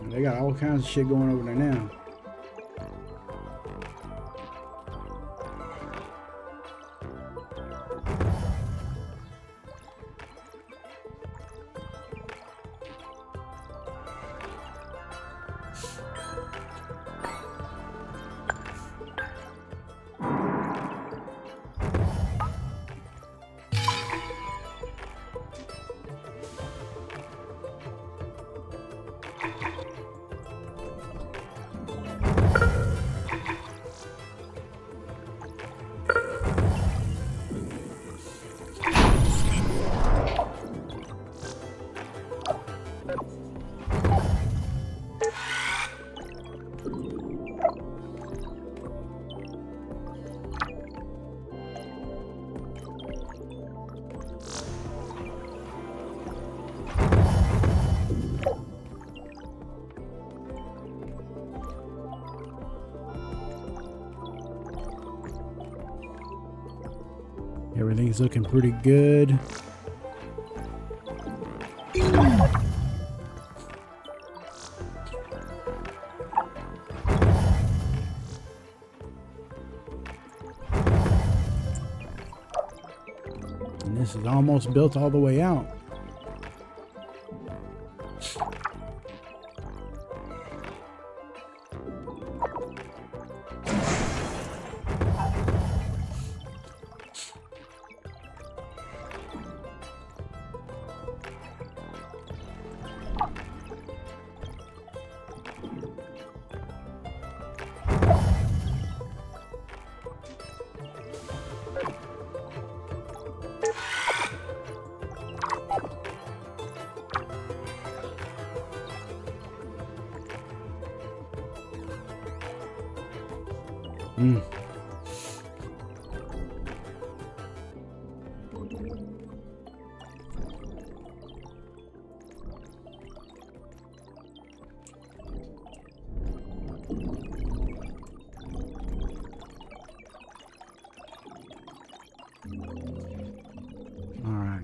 They got all kinds of shit going over there now. Everything's looking pretty good. And this is almost built all the way out. All right.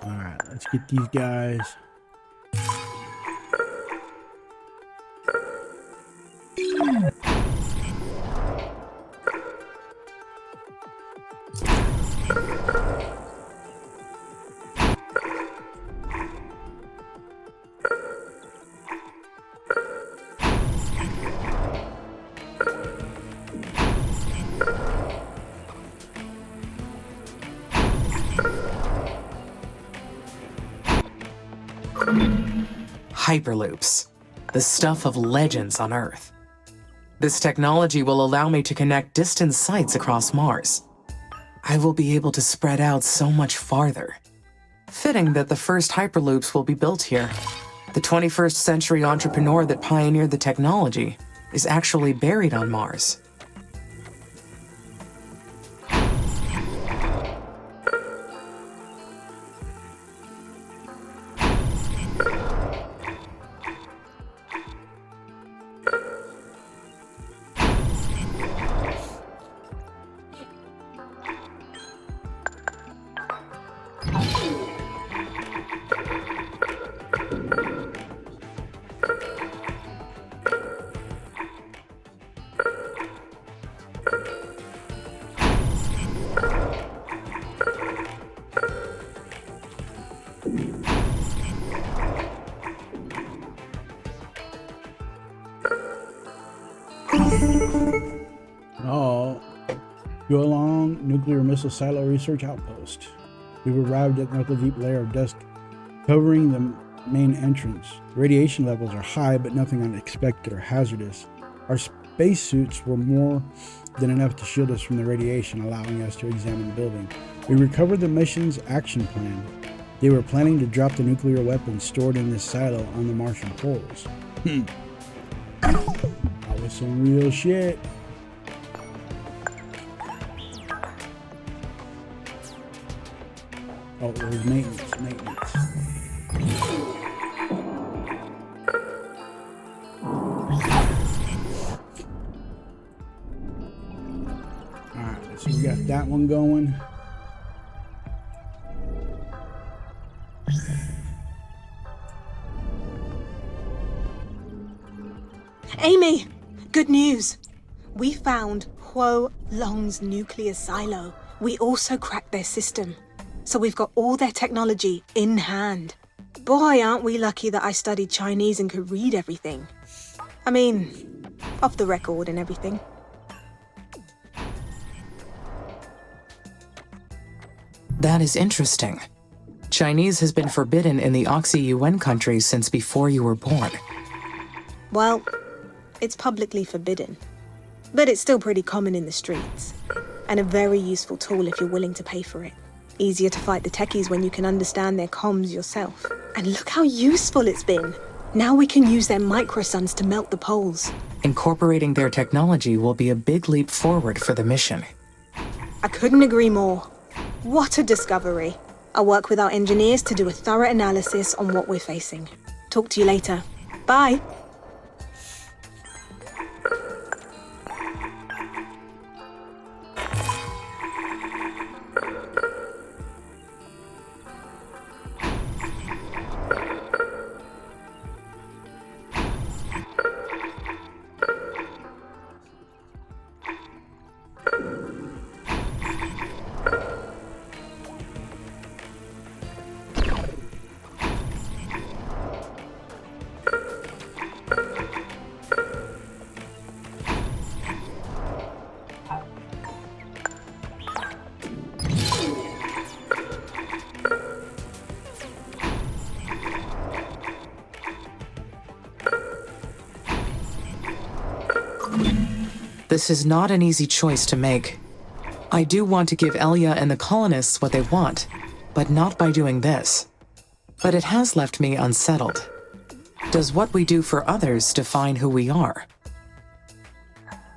All right, let's get these guys. Hyperloops, the stuff of legends on Earth. This technology will allow me to connect distant sites across Mars. I will be able to spread out so much farther. Fitting that the first Hyperloops will be built here. The 21st century entrepreneur that pioneered the technology is actually buried on Mars. Guilong Nuclear Missile Silo Research Outpost. We've arrived at the knuckle deep layer of dust covering the main entrance. Radiation levels are high, but nothing unexpected or hazardous. Our spacesuits were more than enough to shield us from the radiation, allowing us to examine the building. We recovered the mission's action plan. They were planning to drop the nuclear weapons stored in this silo on the Martian poles. That was some real shit. Oh, it was maintenance. Alright, so we got that one going. Amy, good news. We found Huo Long's nuclear silo. We also cracked their system. So we've got all their technology in hand. Boy, aren't we lucky that I studied Chinese and could read everything. I mean, off the record and everything. That is interesting. Chinese has been forbidden in the Oxy-UN countries since before you were born. Well, it's publicly forbidden. But it's still pretty common in the streets. And a very useful tool if you're willing to pay for it. Easier to fight the techies when you can understand their comms yourself. And look how useful it's been. Now we can use their microsuns to melt the poles. Incorporating their technology will be a big leap forward for the mission. I couldn't agree more. What a discovery. I'll work with our engineers to do a thorough analysis on what we're facing. Talk to you later. Bye. This is not an easy choice to make. I do want to give Elia and the colonists what they want, but not by doing this. But it has left me unsettled. Does what we do for others define who we are?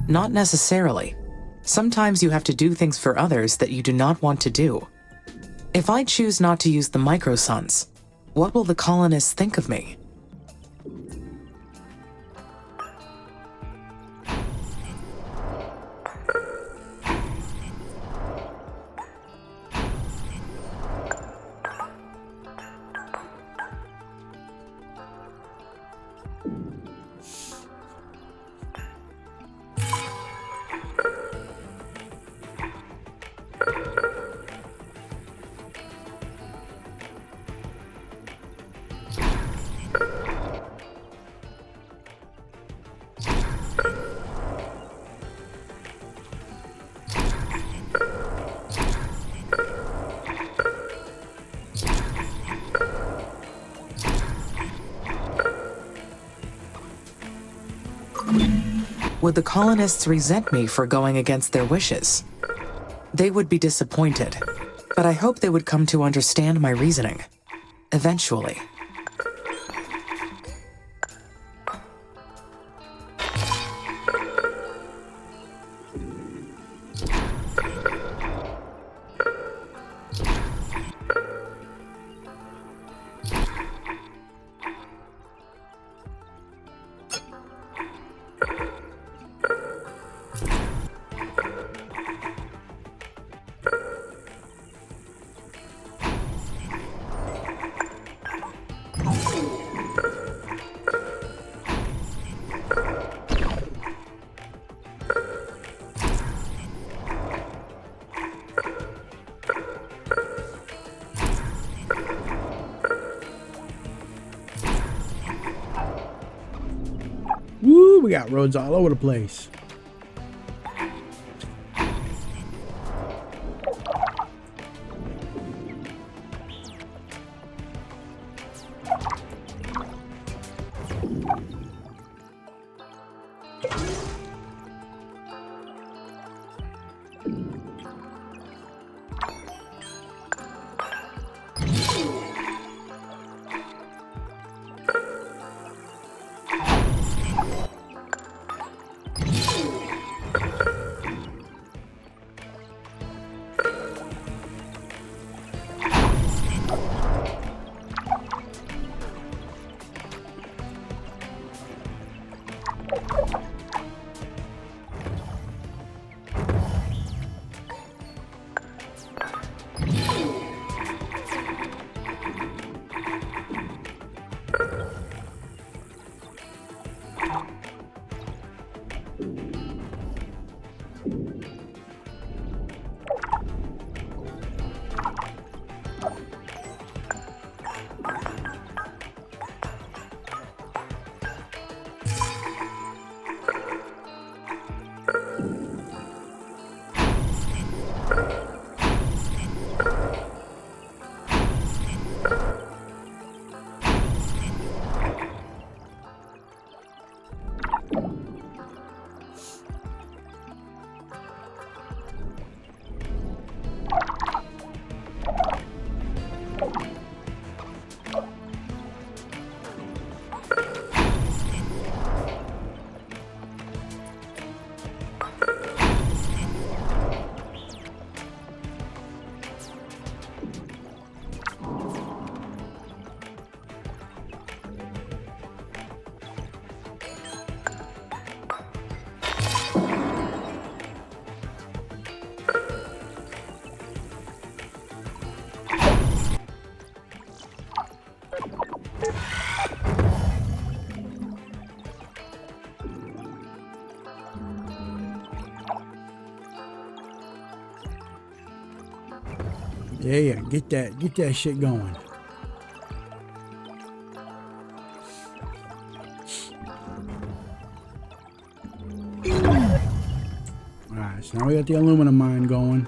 Not necessarily. Sometimes you have to do things for others that you do not want to do. If I choose not to use the microsuns, what will the colonists think of me? Would the colonists resent me for going against their wishes? They would be disappointed, but I hope they would come to understand my reasoning. Eventually. Woo, we got roads all over the place. Yeah, get that shit going. Alright, so now we got the aluminum mine going.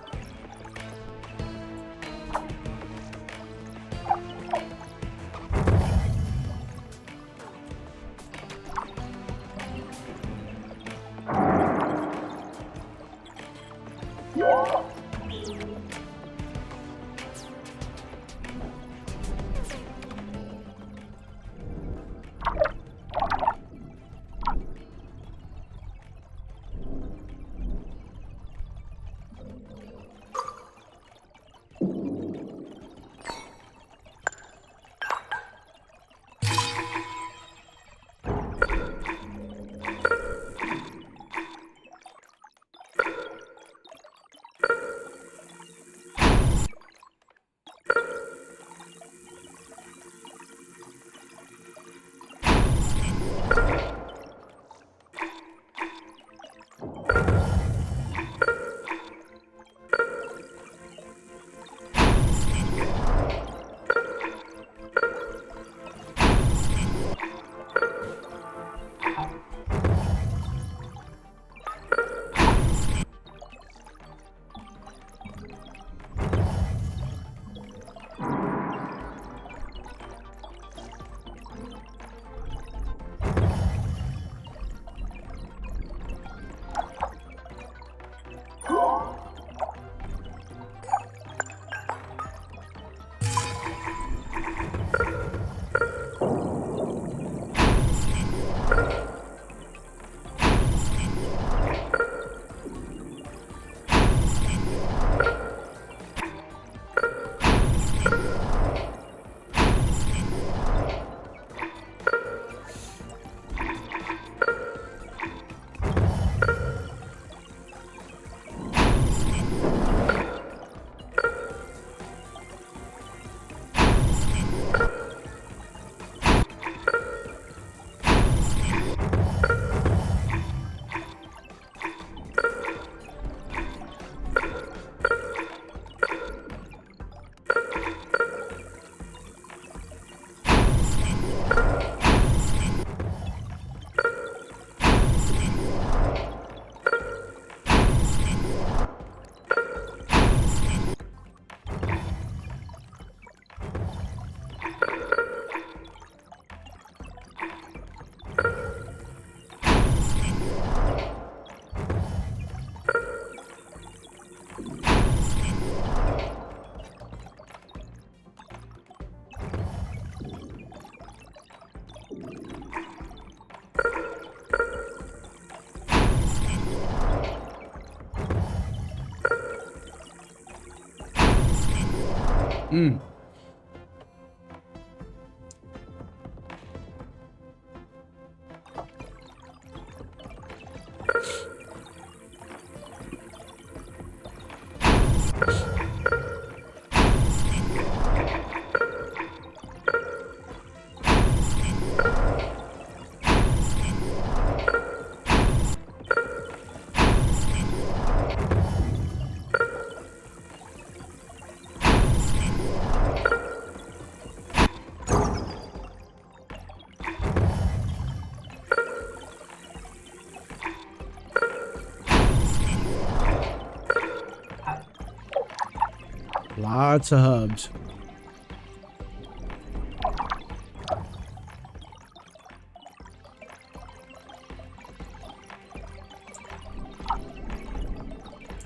Lots of hubs.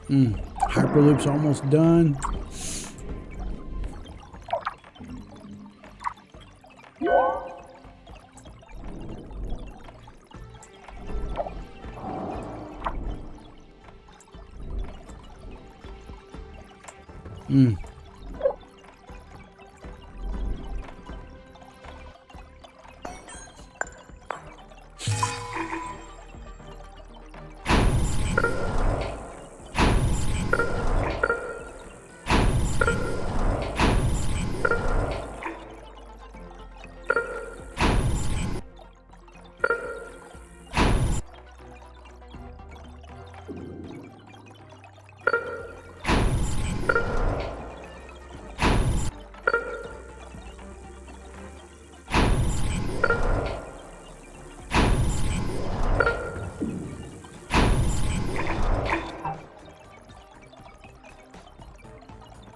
Hyperloop's almost done.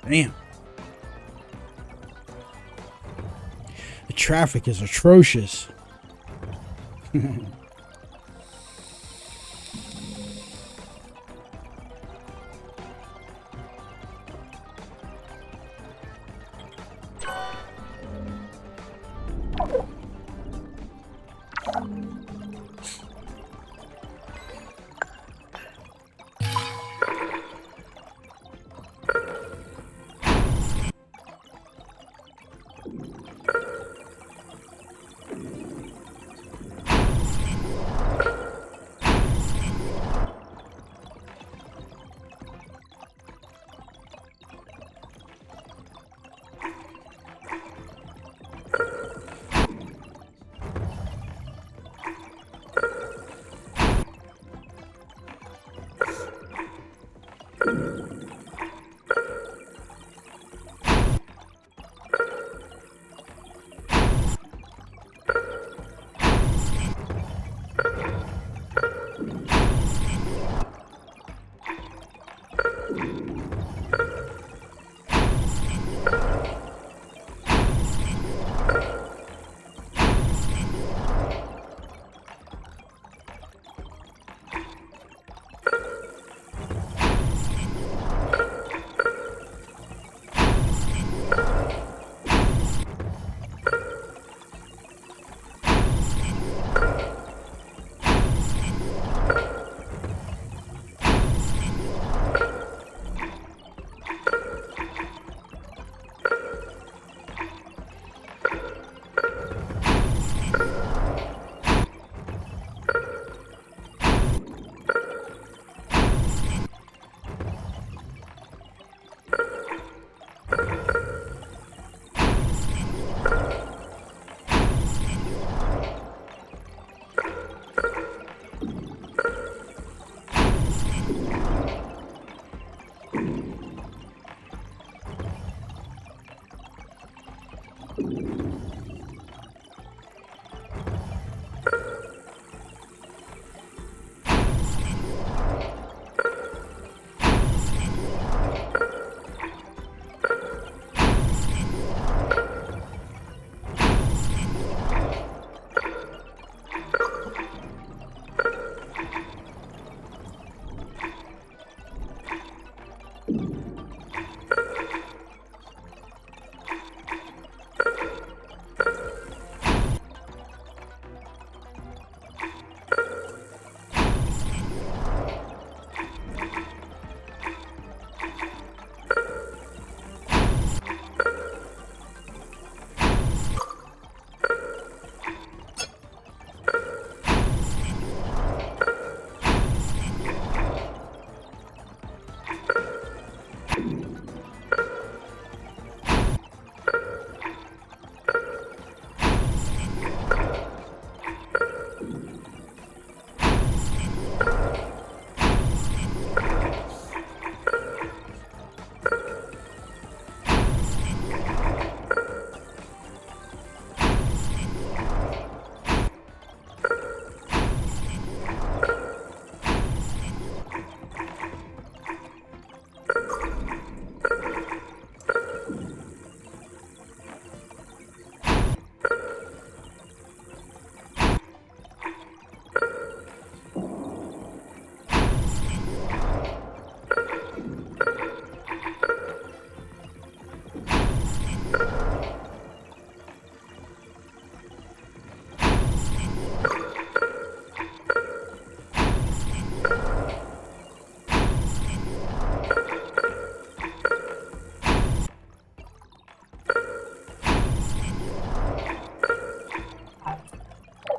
Damn. The traffic is atrocious.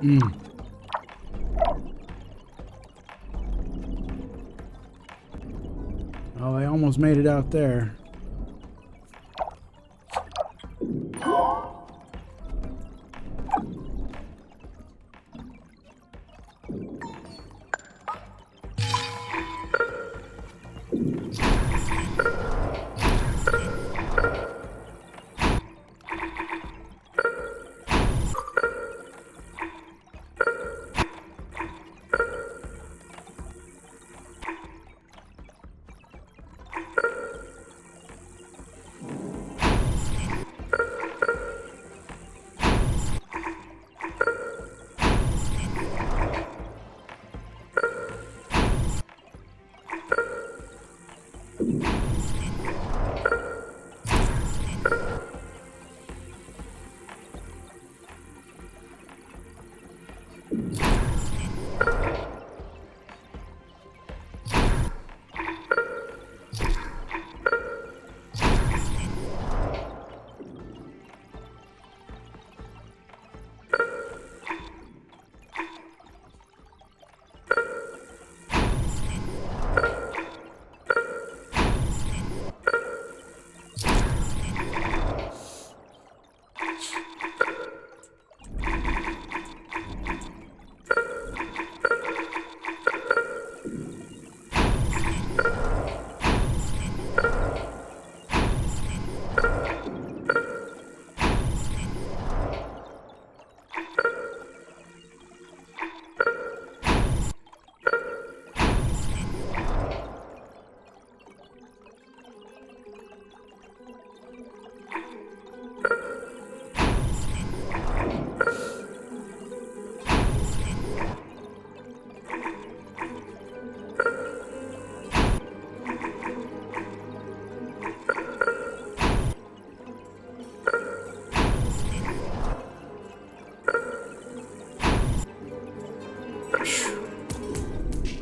Oh, they almost made it out there.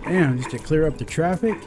Damn, just to clear up the traffic.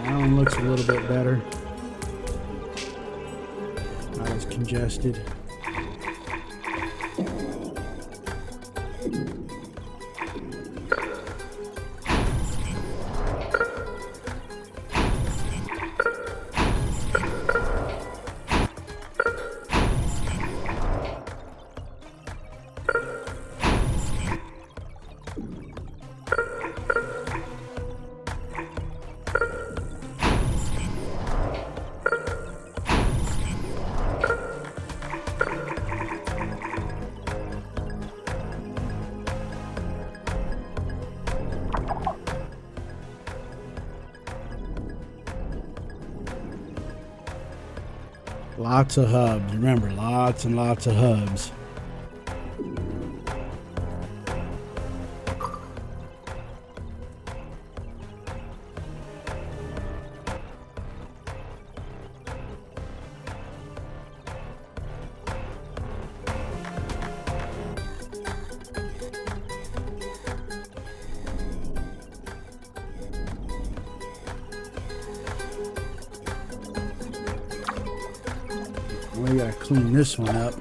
That one looks a little bit better. Not as congested. Lots of hubs. Remember, lots and lots of hubs. We gotta clean this one up.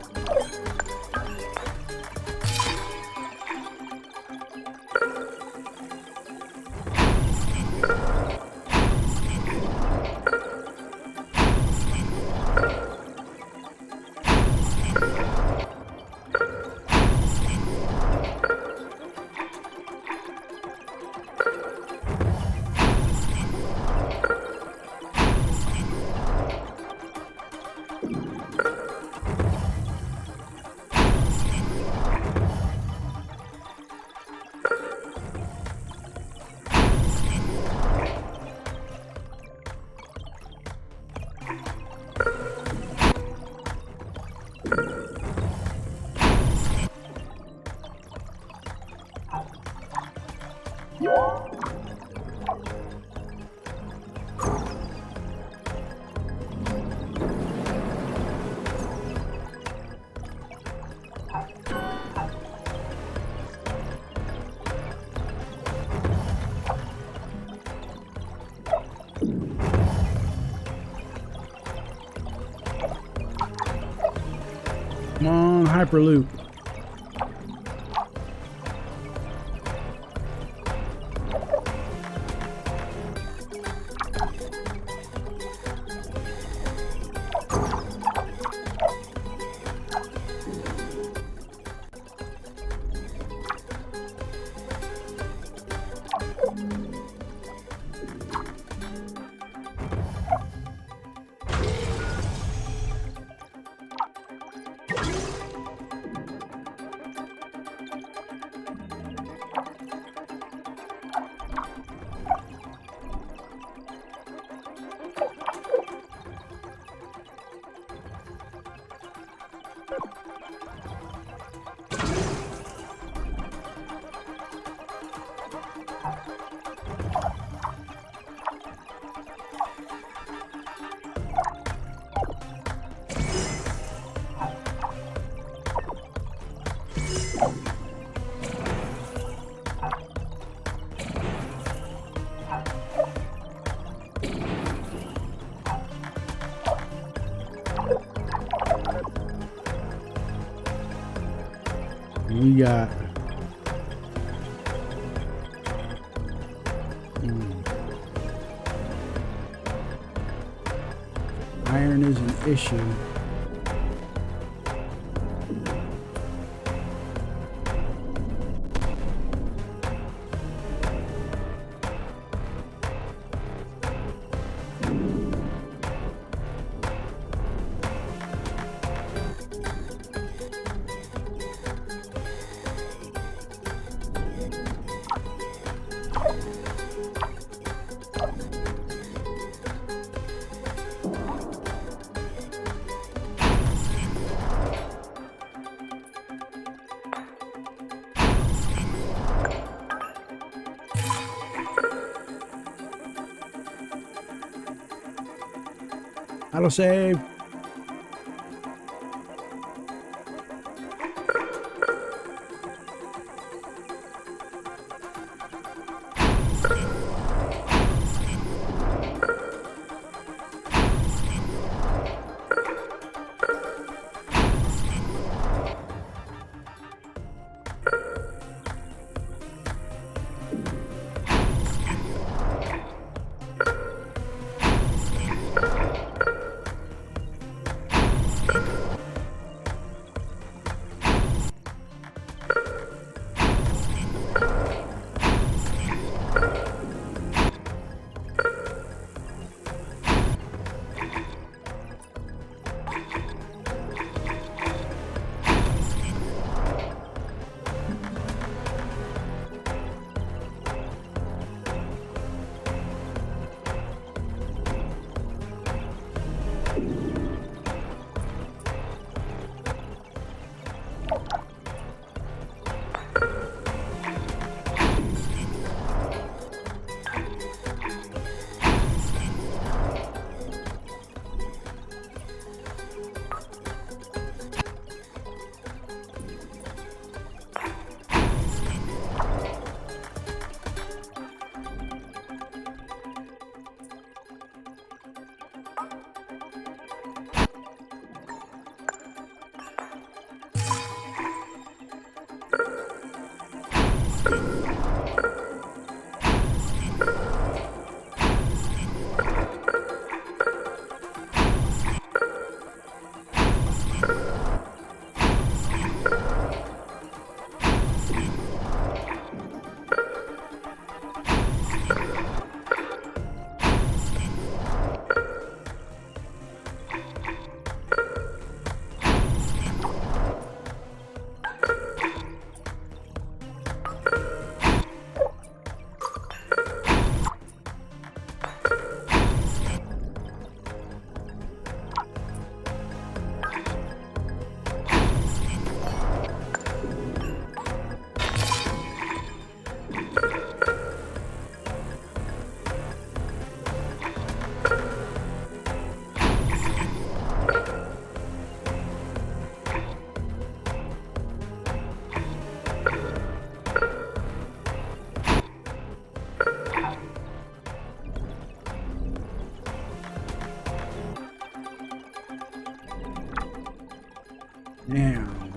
Come on, Hyperloop. We got iron is an issue. Auto save.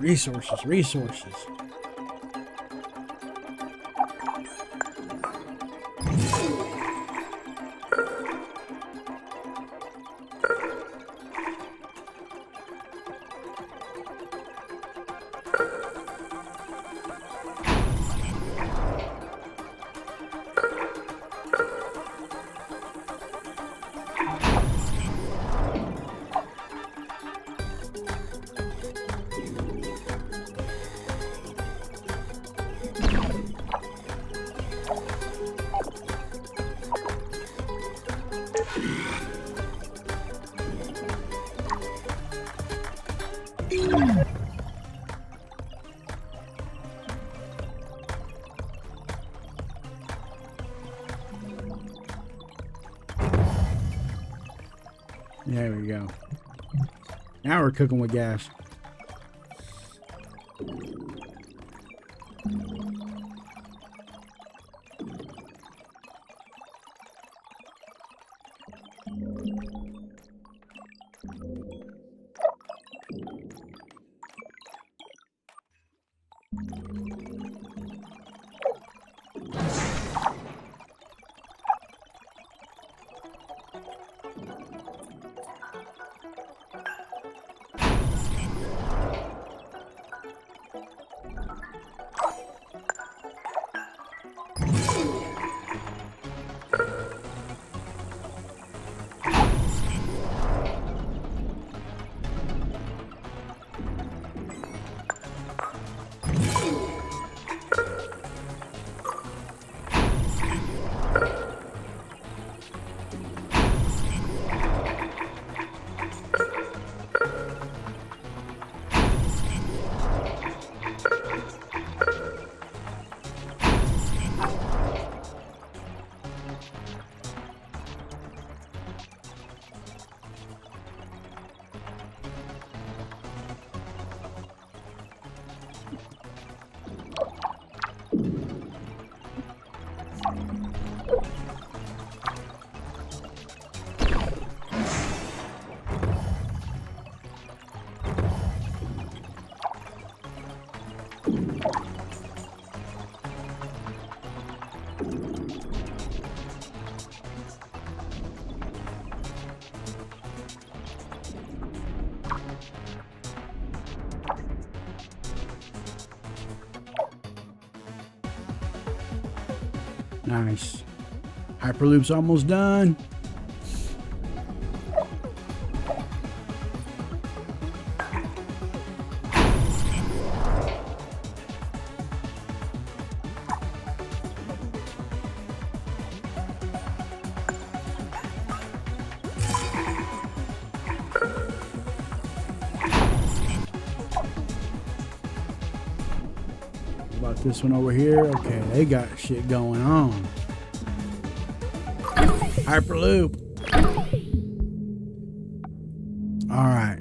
Resources, resources. There we go. Now we're cooking with gas. Nice. Hyperloop's almost done. About this one over here. Okay, they got shit going on. Hyperloop. All right.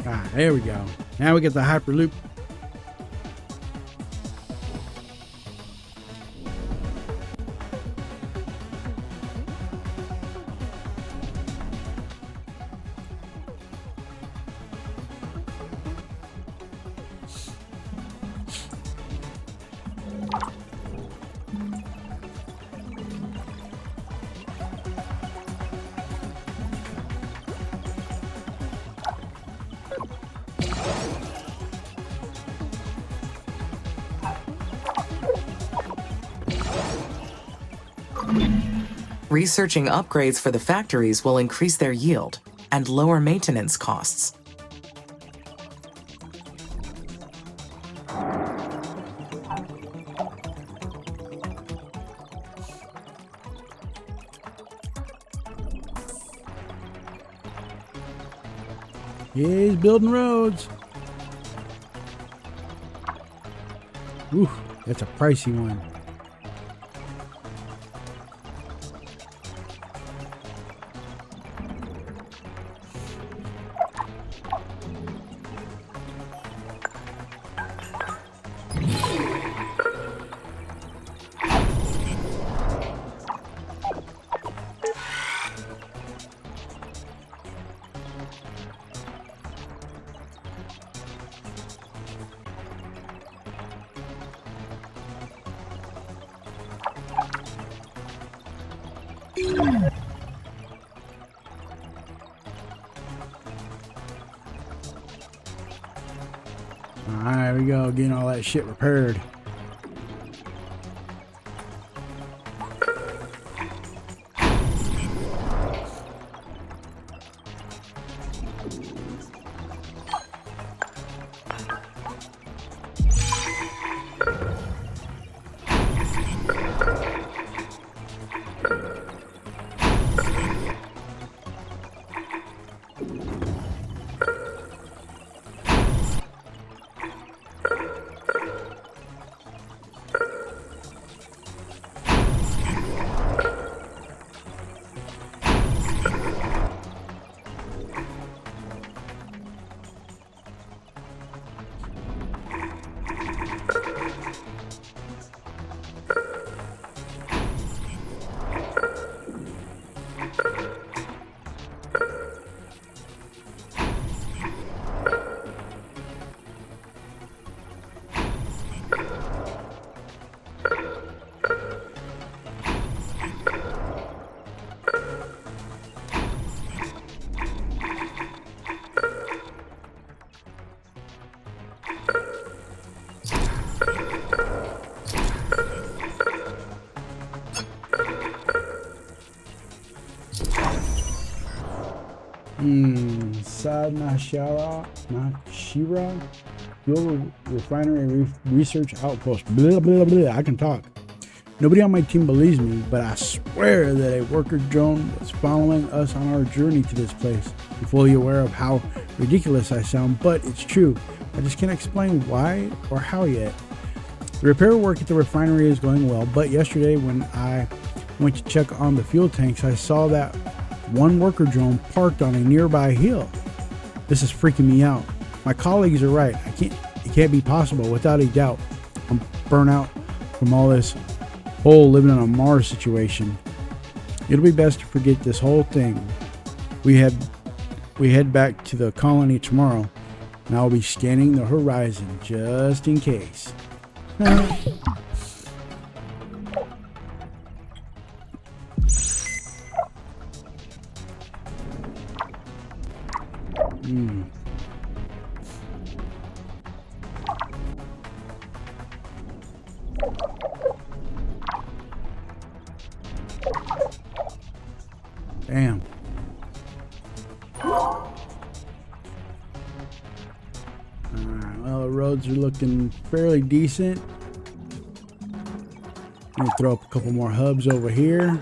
Ah, there we go. Now we get the Hyperloop. Researching upgrades for the factories will increase their yield and lower maintenance costs. Yeah, he's building roads. Ooh, that's a pricey one. Alright, we go, getting all that shit repaired. Sad Nashira Fuel Refinery Research Outpost. Blah, blah, blah. I can talk. Nobody on my team believes me, but I swear that a worker drone was following us on our journey to this place. I'm fully aware of how ridiculous I sound, but it's true. I just can't explain why or how yet. The repair work at the refinery is going well, but yesterday when I went to check on the fuel tanks, I saw that one worker drone parked on a nearby hill. This is freaking me out. My colleagues are right. It can't be possible. Without a doubt, I'm burnt out from all this whole living on a Mars situation. It'll be best to forget this whole thing. We head back to the colony tomorrow, and I'll be scanning the horizon just in case. Damn. Alright, well, the roads are looking fairly decent. I'm gonna throw up a couple more hubs over here.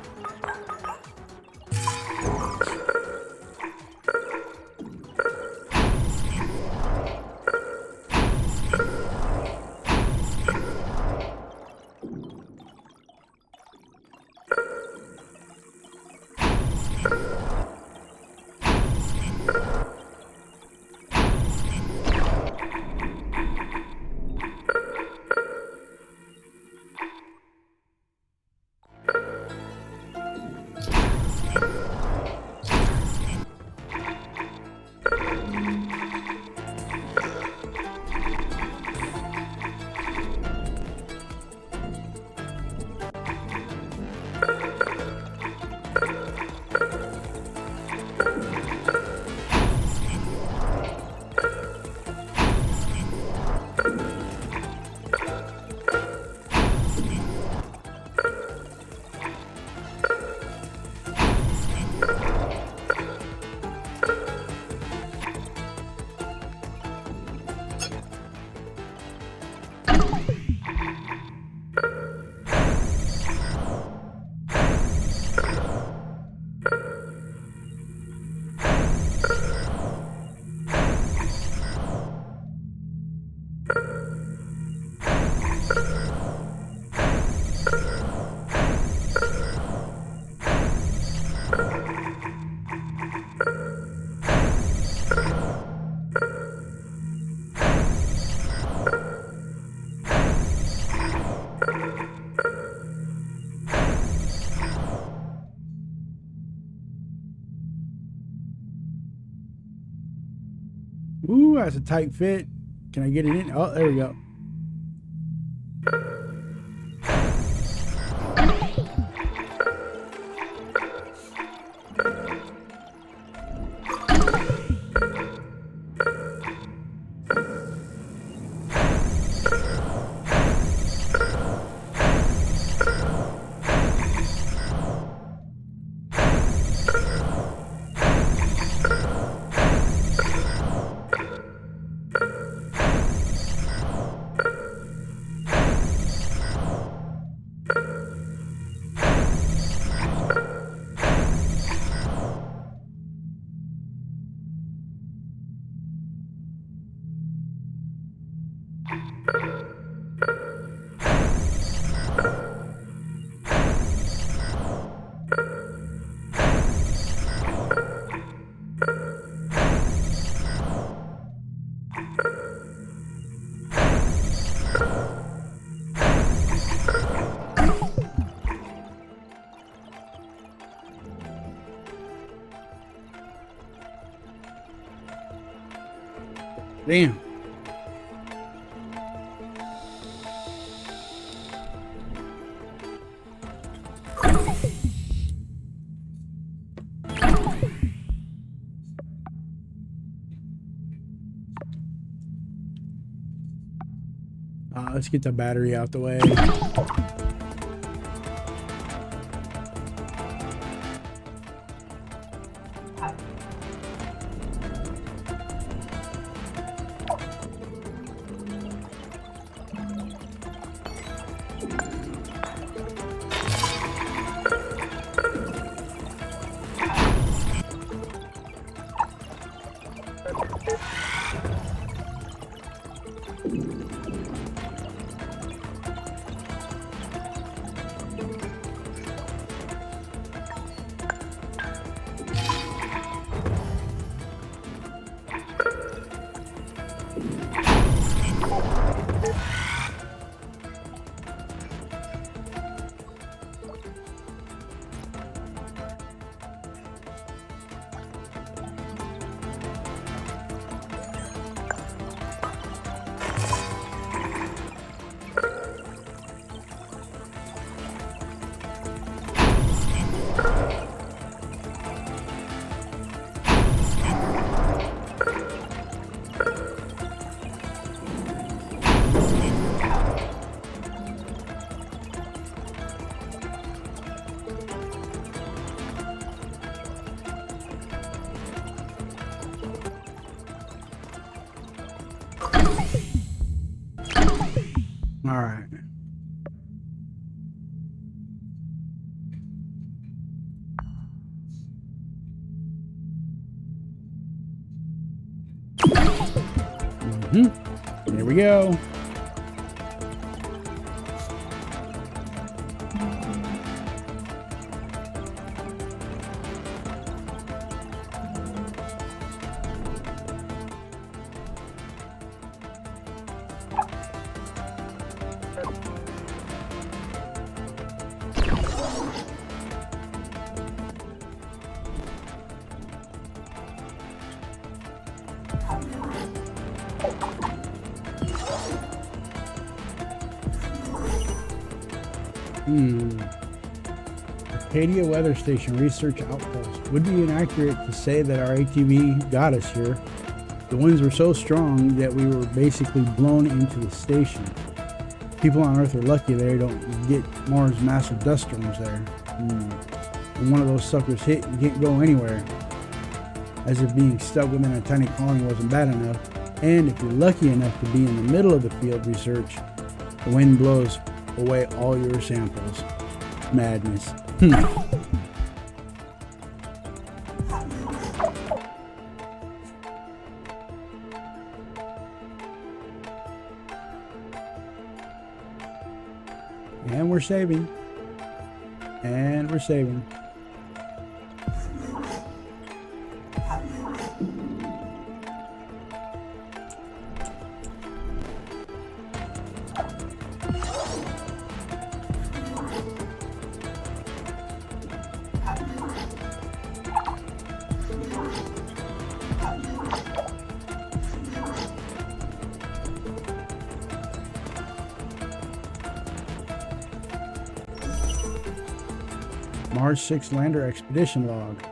Ooh, that's a tight fit. Can I get it in? Oh, there we go. Damn. Let's get the battery out the way. All right. Here we go. Acadia Weather Station Research Outpost. Would be inaccurate to say that our ATV got us here. The winds were so strong that we were basically blown into the station. People on Earth are lucky they don't get Mars' massive dust storms there. When one of those suckers hit, you can't go anywhere. As if being stuck within a tiny colony wasn't bad enough. And if you're lucky enough to be in the middle of the field research, the wind blows away all your samples. Madness. And we're saving. And we're saving. Mars 6 Lander Expedition Log.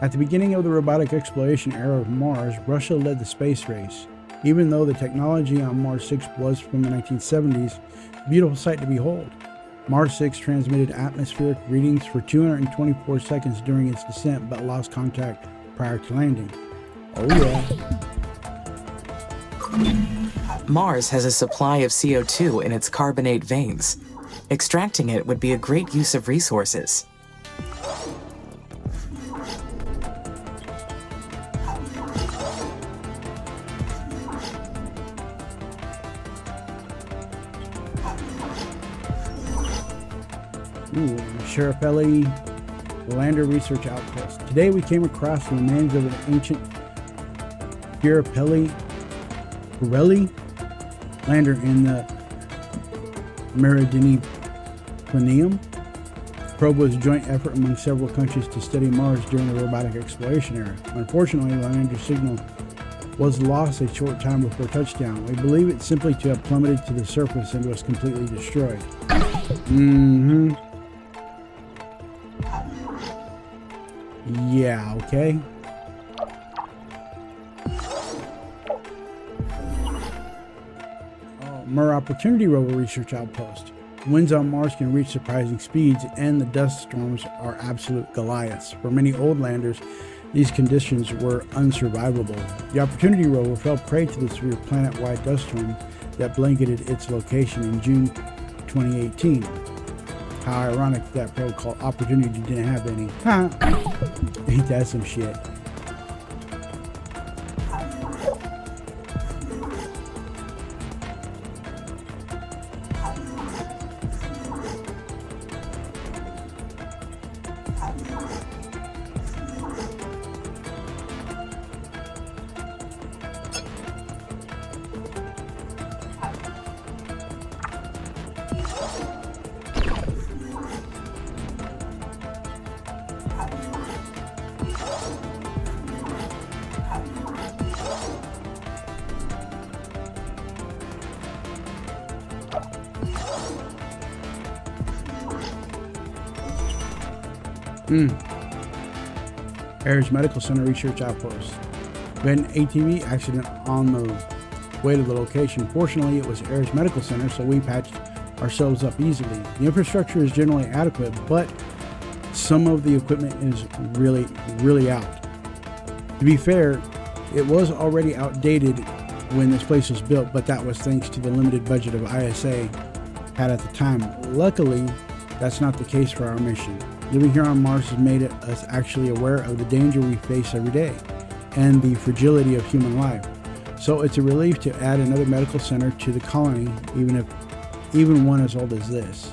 At the beginning of the robotic exploration era of Mars, Russia led the space race. Even though the technology on Mars 6 was from the 1970s, a beautiful sight to behold. Mars 6 transmitted atmospheric readings for 224 seconds during its descent but lost contact prior to landing. Oh yeah. Mars has a supply of CO2 in its carbonate veins. Extracting it would be a great use of resources. Sharapelli Lander Research Outpost. Today we came across the remains of an ancient Sharapelli lander in the Meridiani Planium. The probe was a joint effort among several countries to study Mars during the robotic exploration era. Unfortunately, the lander signal was lost a short time before touchdown. We believe it simply to have plummeted to the surface and was completely destroyed. Yeah, okay. Mer Opportunity Rover Research Outpost. Winds on Mars can reach surprising speeds, and the dust storms are absolute Goliaths. For many old landers, these conditions were unsurvivable. The Opportunity Rover fell prey to the severe planet-wide dust storm that blanketed its location in June 2018. How ironic that probe called Opportunity didn't have any. Ain't that some shit? Ayers Medical Center Research Outpost. We had an ATV accident on the way to the location. Fortunately, it was Ayers Medical Center, so we patched ourselves up easily. The infrastructure is generally adequate, but some of the equipment is really out. To be fair, it was already outdated when this place was built, but that was thanks to the limited budget of ISA had at the time. Luckily, that's not the case for our mission. Living here on Mars has made us actually aware of the danger we face every day and the fragility of human life. So it's a relief to add another medical center to the colony, even one as old as this.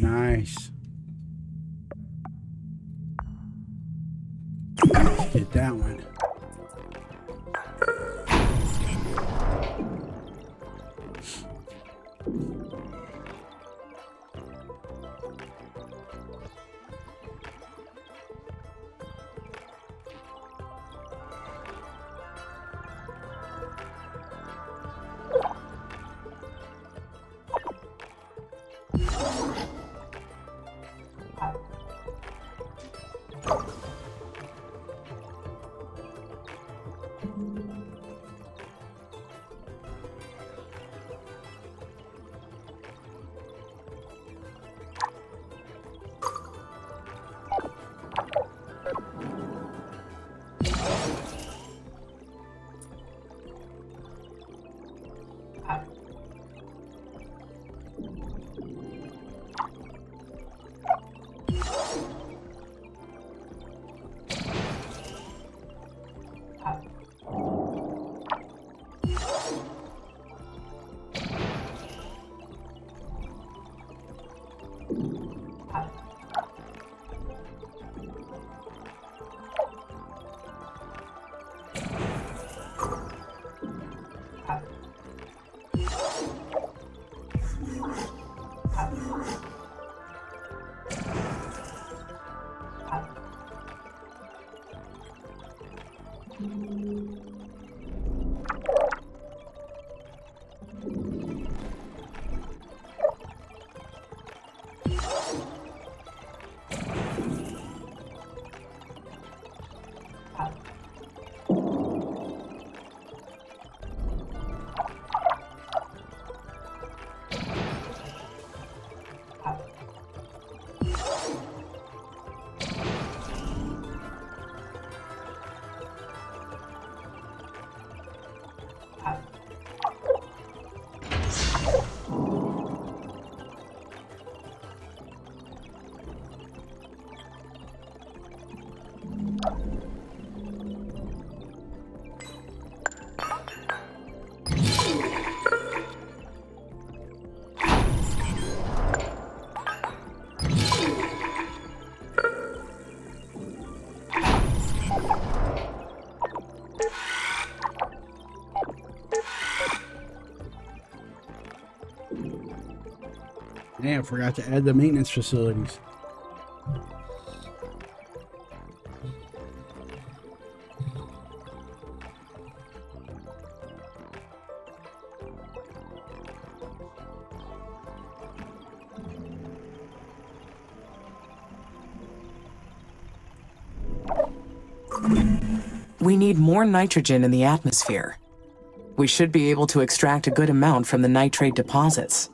Nice. Let's get that one. Damn, forgot to add the maintenance facilities. We need more nitrogen in the atmosphere. We should be able to extract a good amount from the nitrate deposits.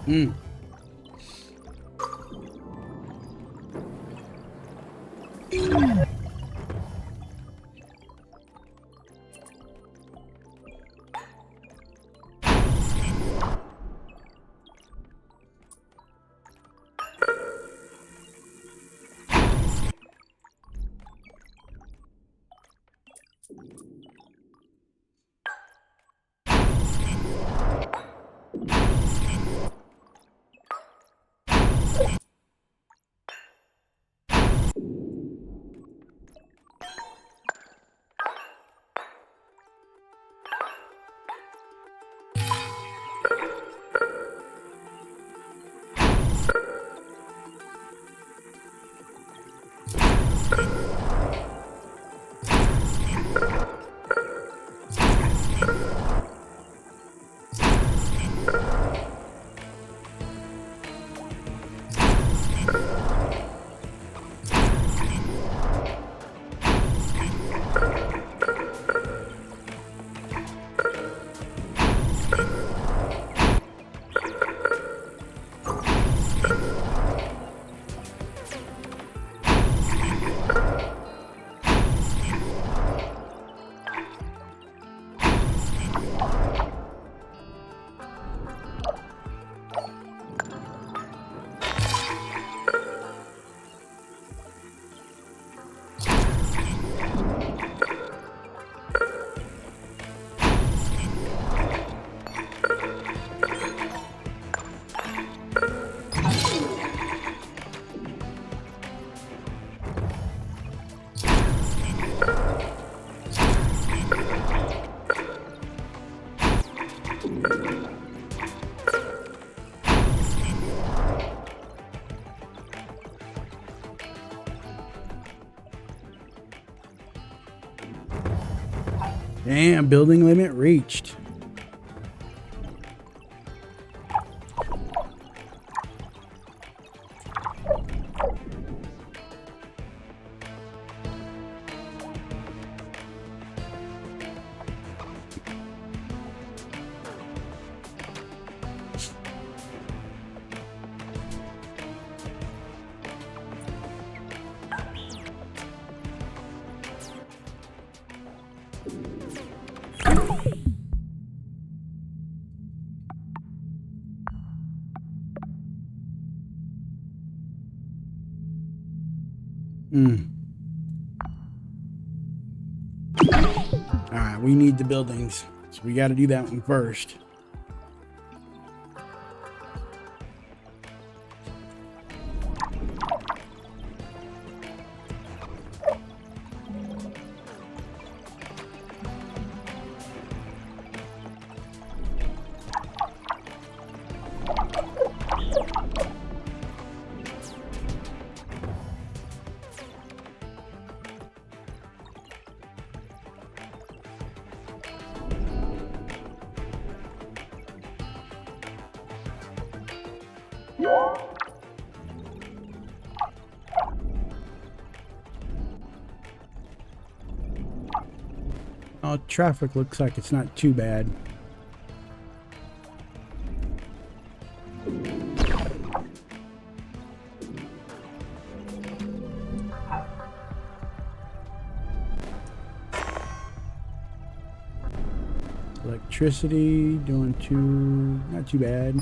Mm. Damn, building limit reached. Alright, we need the buildings. So we got to do that one first. Oh, traffic looks like it's not too bad. Electricity doing not too bad.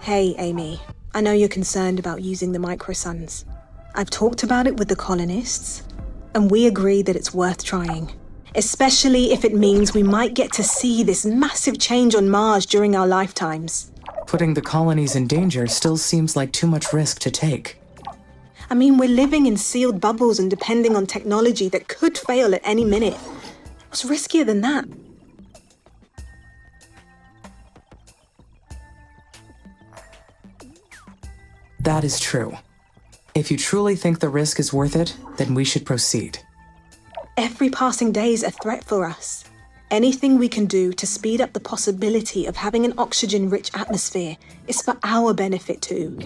Hey, Amy. I know you're concerned about using the microsuns. I've talked about it with the colonists, and we agree that it's worth trying. Especially if it means we might get to see this massive change on Mars during our lifetimes. Putting the colonies in danger still seems like too much risk to take. I mean, we're living in sealed bubbles and depending on technology that could fail at any minute. What's riskier than that? That is true. If you truly think the risk is worth it, then we should proceed. Every passing day is a threat for us. Anything we can do to speed up the possibility of having an oxygen-rich atmosphere is for our benefit too.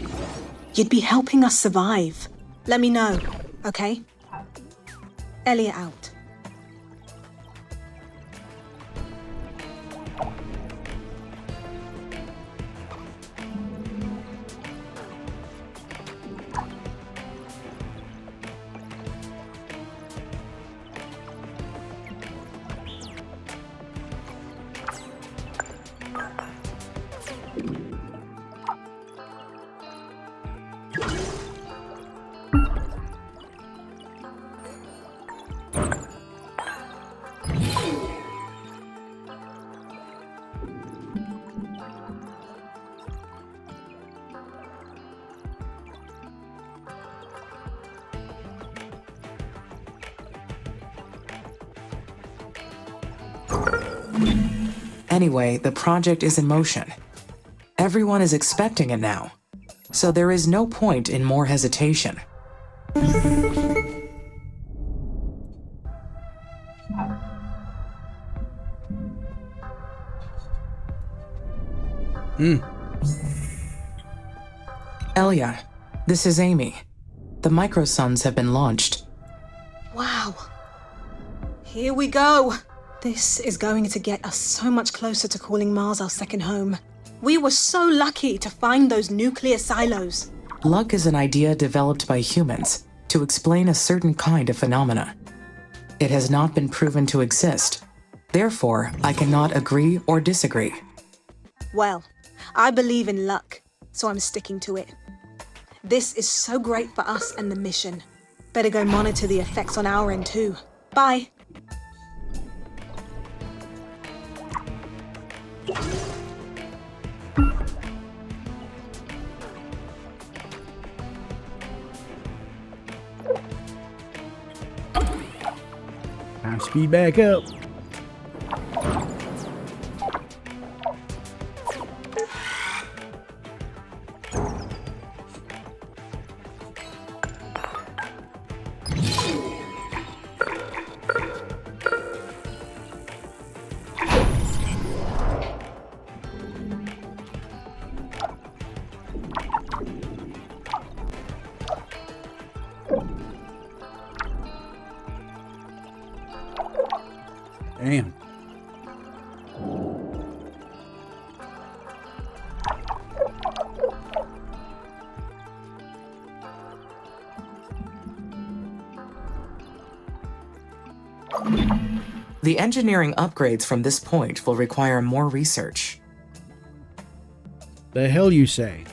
You'd be helping us survive. Let me know, okay? Elliot out. Anyway, the project is in motion. Everyone is expecting it now, so there is no point in more hesitation. Elia, this is Amy. The microsuns have been launched. Wow. Here we go. This is going to get us so much closer to calling Mars our second home. We were so lucky to find those nuclear silos. Luck is an idea developed by humans to explain a certain kind of phenomena. It has not been proven to exist. Therefore, I cannot agree or disagree. Well, I believe in luck, so I'm sticking to it. This is so great for us and the mission. Better go monitor the effects on our end too. Bye. Time to speed back up. Damn. The engineering upgrades from this point will require more research. The hell you say?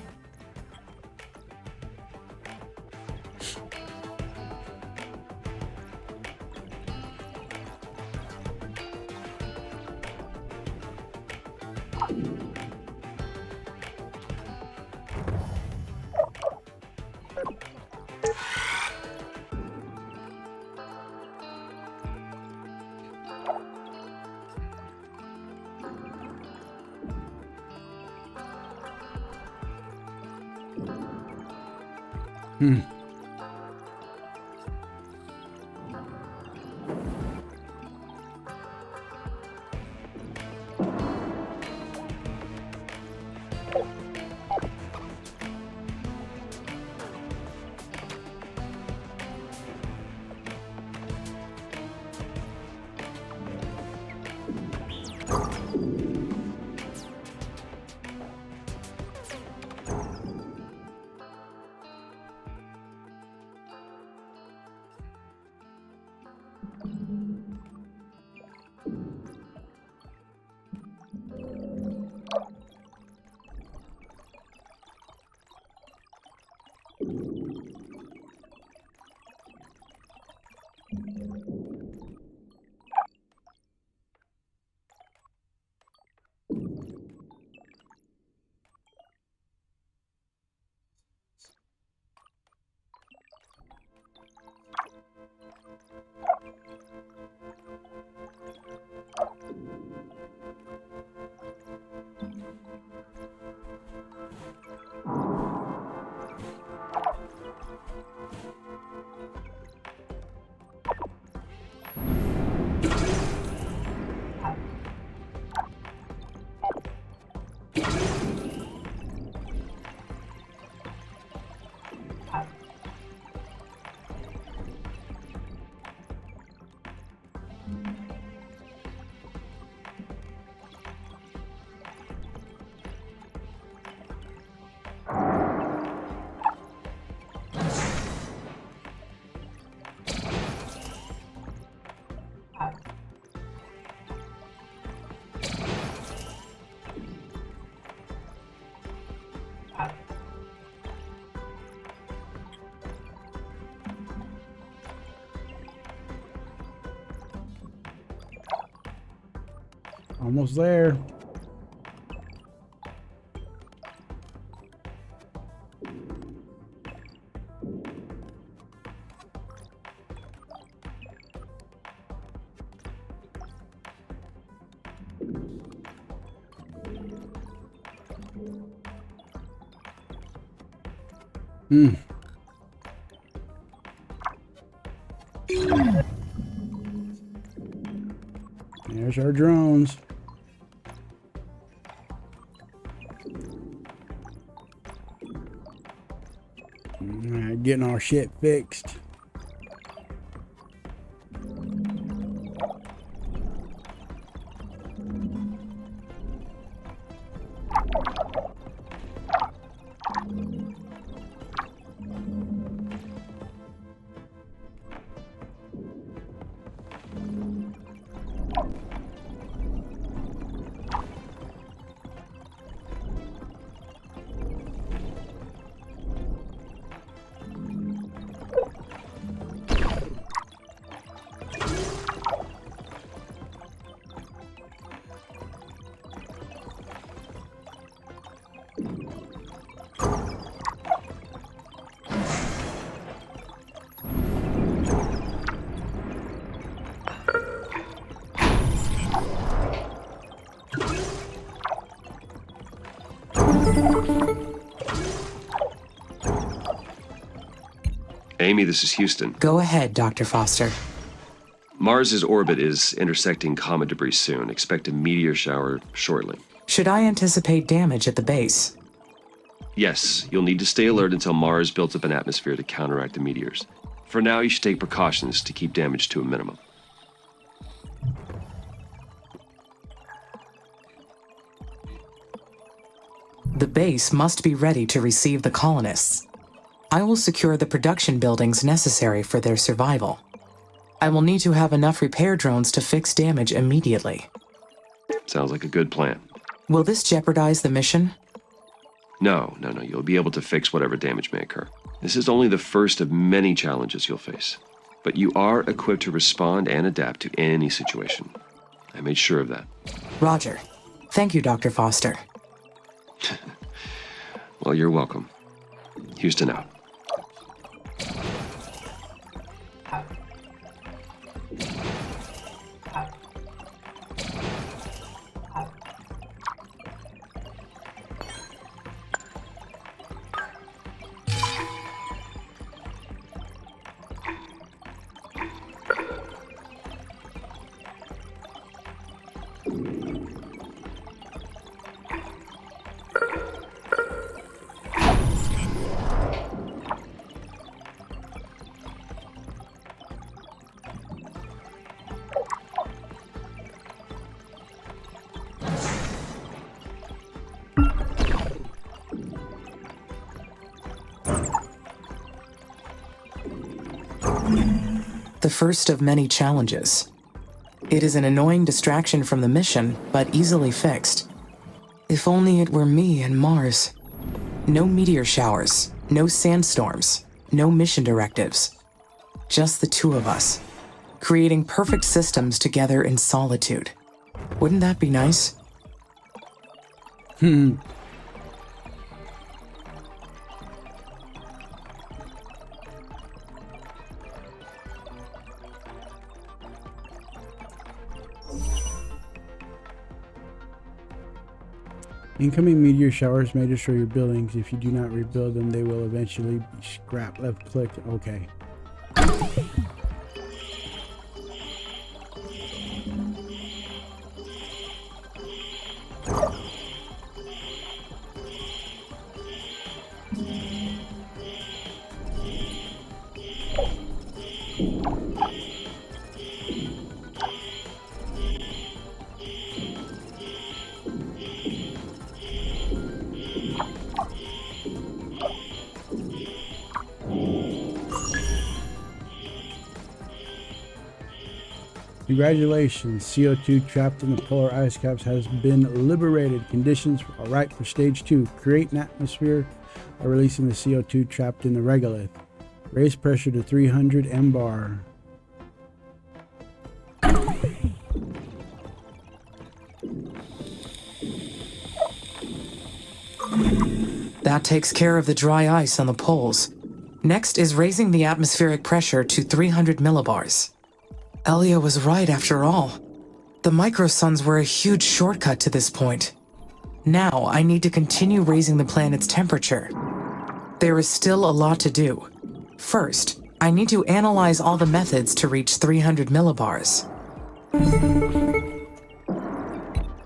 Almost there. There's our drones. Alright, getting our shit fixed. Amy, this is Houston. Go ahead, Dr. Foster. Mars's orbit is intersecting comet debris soon. Expect a meteor shower shortly. Should I anticipate damage at the base? Yes, you'll need to stay alert until Mars builds up an atmosphere to counteract the meteors. For now, you should take precautions to keep damage to a minimum. The base must be ready to receive the colonists. I will secure the production buildings necessary for their survival. I will need to have enough repair drones to fix damage immediately. Sounds like a good plan. Will this jeopardize the mission? No. You'll be able to fix whatever damage may occur. This is only the first of many challenges you'll face. But you are equipped to respond and adapt to any situation. I made sure of that. Roger. Thank you, Dr. Foster. Well, you're welcome. Houston out. the first of many challenges. It is an annoying distraction from the mission, but easily fixed. If only it were me and Mars. No meteor showers, no sandstorms, no mission directives. Just the two of us, creating perfect systems together in solitude. Wouldn't that be nice? Incoming meteor showers may destroy your buildings. If you do not rebuild them, they will eventually be scrapped. Left click. Okay. Congratulations, CO2 trapped in the polar ice caps has been liberated. Conditions are right for stage 2. Create an atmosphere by releasing the CO2 trapped in the regolith. Raise pressure to 300 mbar. That takes care of the dry ice on the poles. Next is raising the atmospheric pressure to 300 millibars. Elia was right after all. The microsuns were a huge shortcut to this point. Now I need to continue raising the planet's temperature. There is still a lot to do. First, I need to analyze all the methods to reach 300 millibars.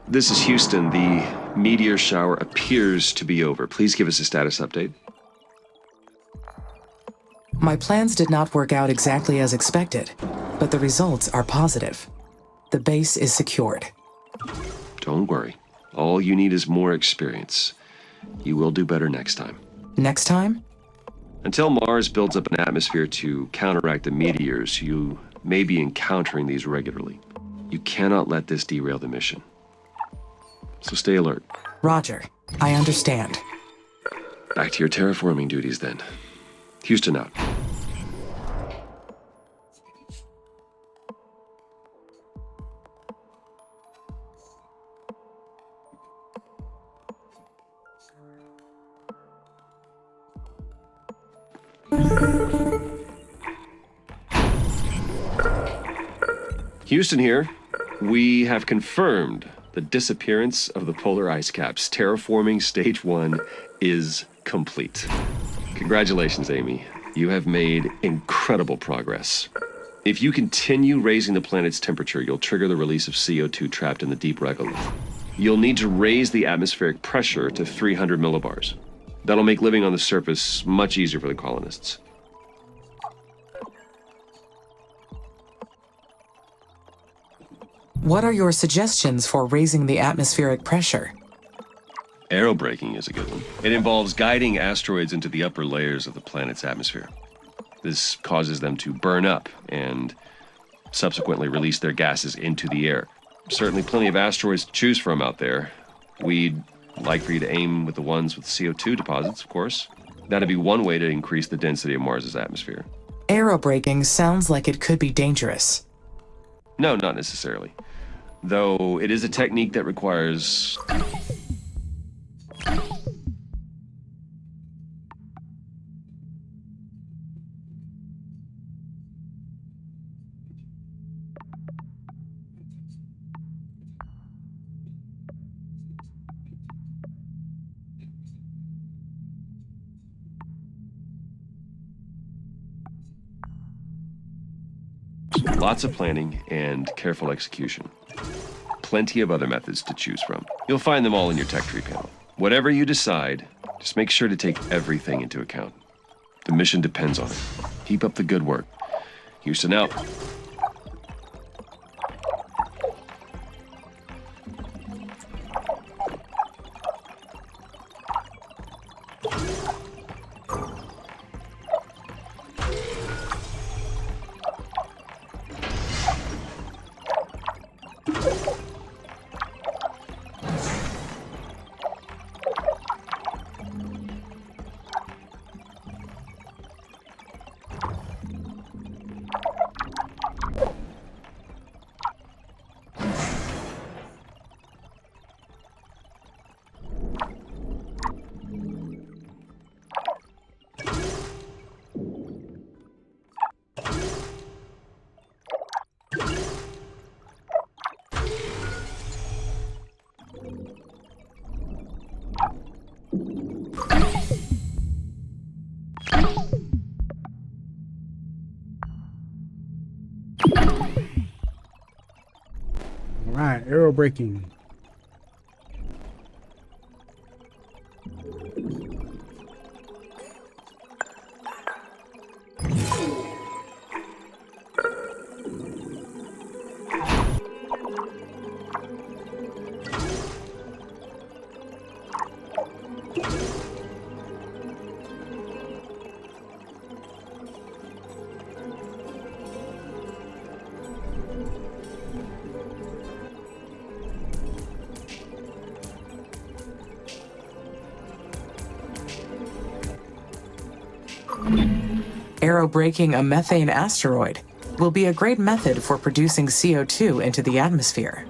This is Houston. The meteor shower appears to be over. Please give us a status update. My plans did not work out exactly as expected, but the results are positive. The base is secured. Don't worry. All you need is more experience. You will do better next time. Next time? Until Mars builds up an atmosphere to counteract the meteors, you may be encountering these regularly. You cannot let this derail the mission. So stay alert. Roger. I understand. Back to your terraforming duties then. Houston out. Houston here. We have confirmed the disappearance of the polar ice caps. Terraforming Stage 1 is complete. Congratulations, Amy. You have made incredible progress. If you continue raising the planet's temperature, you'll trigger the release of CO2 trapped in the deep regolith. You'll need to raise the atmospheric pressure to 300 millibars. That'll make living on the surface much easier for the colonists. What are your suggestions for raising the atmospheric pressure? Aerobraking is a good one. It involves guiding asteroids into the upper layers of the planet's atmosphere. This causes them to burn up and subsequently release their gases into the air. Certainly plenty of asteroids to choose from out there. We'd like for you to aim with the ones with CO2 deposits, of course. That'd be one way to increase the density of Mars's atmosphere. Aerobraking sounds like it could be dangerous. No, not necessarily. Though it is a technique that requires... lots of planning and careful execution. Plenty of other methods to choose from. You'll find them all in your tech tree panel. Whatever you decide, just make sure to take everything into account. The mission depends on it. Keep up the good work. Houston out. Aero braking. Aerobraking a methane asteroid will be a great method for producing CO2 into the atmosphere.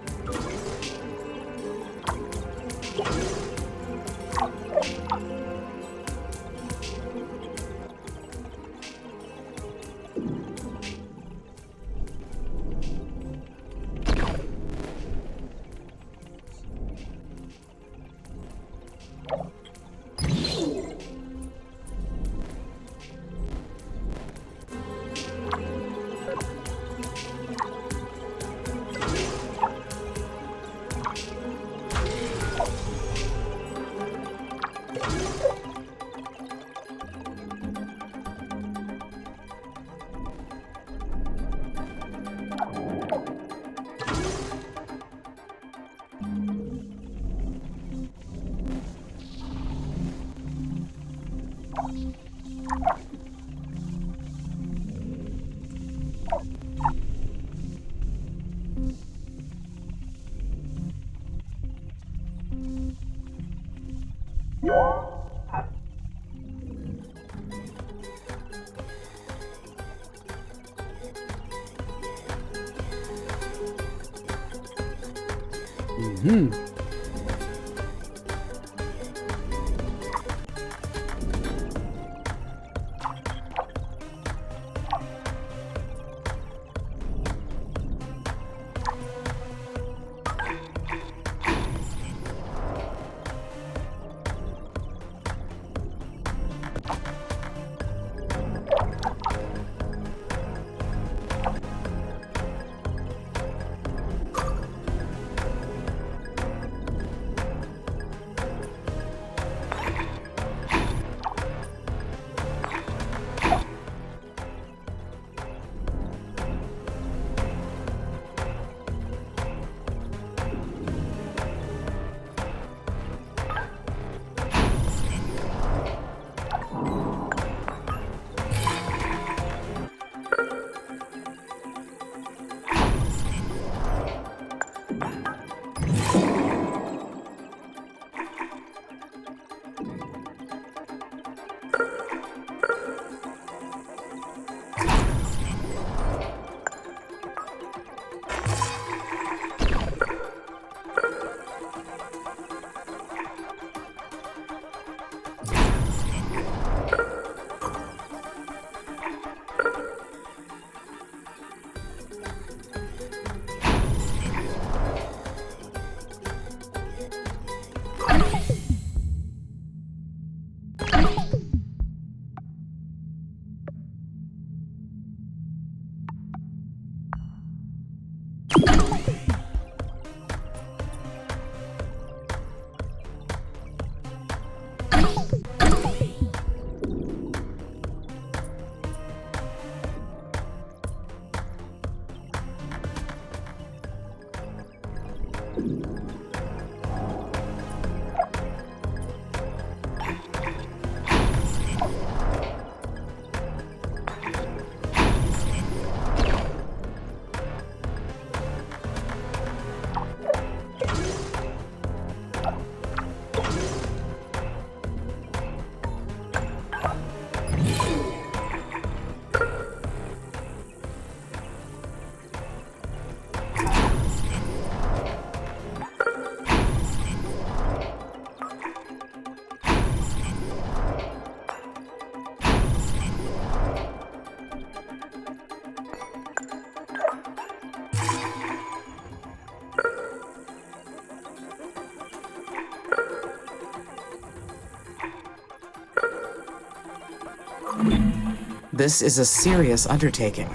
This is a serious undertaking.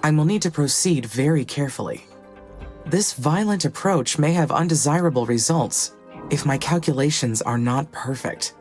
I will need to proceed very carefully. This violent approach may have undesirable results if my calculations are not perfect.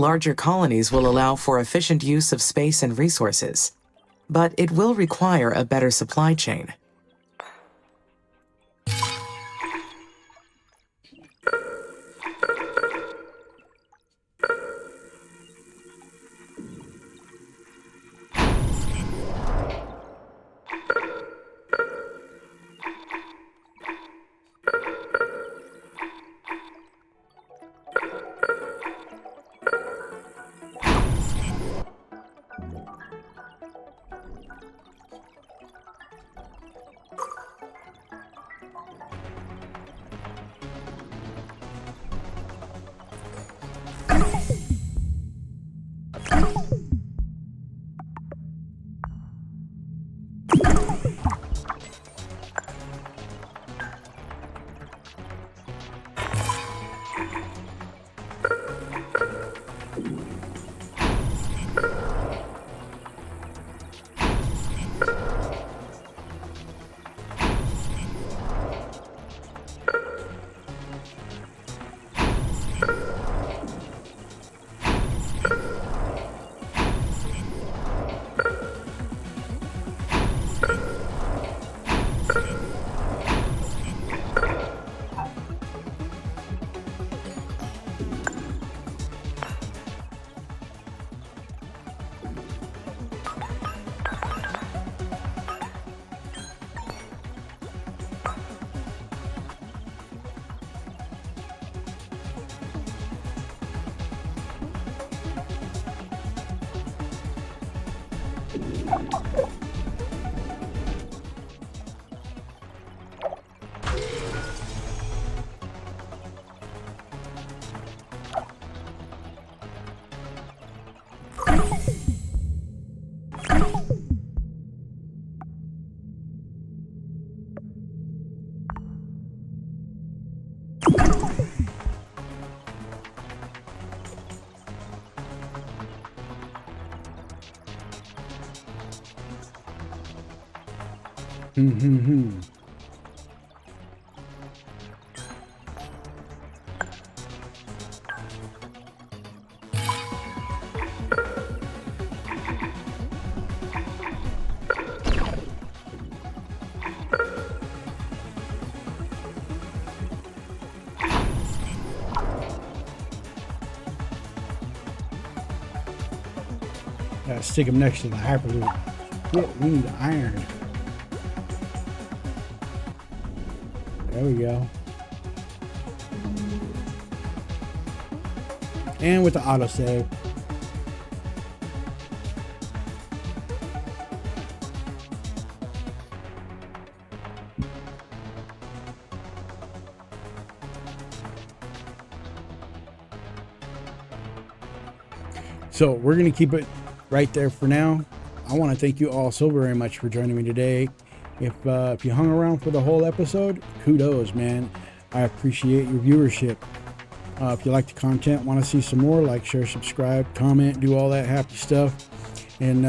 Larger colonies will allow for efficient use of space and resources, but it will require a better supply chain. Gotta stick them next to the hyperloop. Shit, we need iron. There we go. And with the autosave. So we're going to keep it right there for now. I want to thank you all so very much for joining me today. If you hung around for the whole episode, kudos, man. I appreciate your viewership. If you like the content, want to see some more, like, share, subscribe, comment, do all that happy stuff. And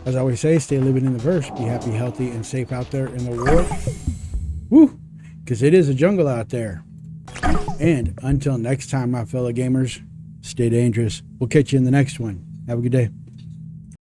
as I always say, stay living in the verse. Be happy, healthy, and safe out there in the world. Woo! Because it is a jungle out there. And until next time, my fellow gamers, stay dangerous. We'll catch you in the next one. Have a good day.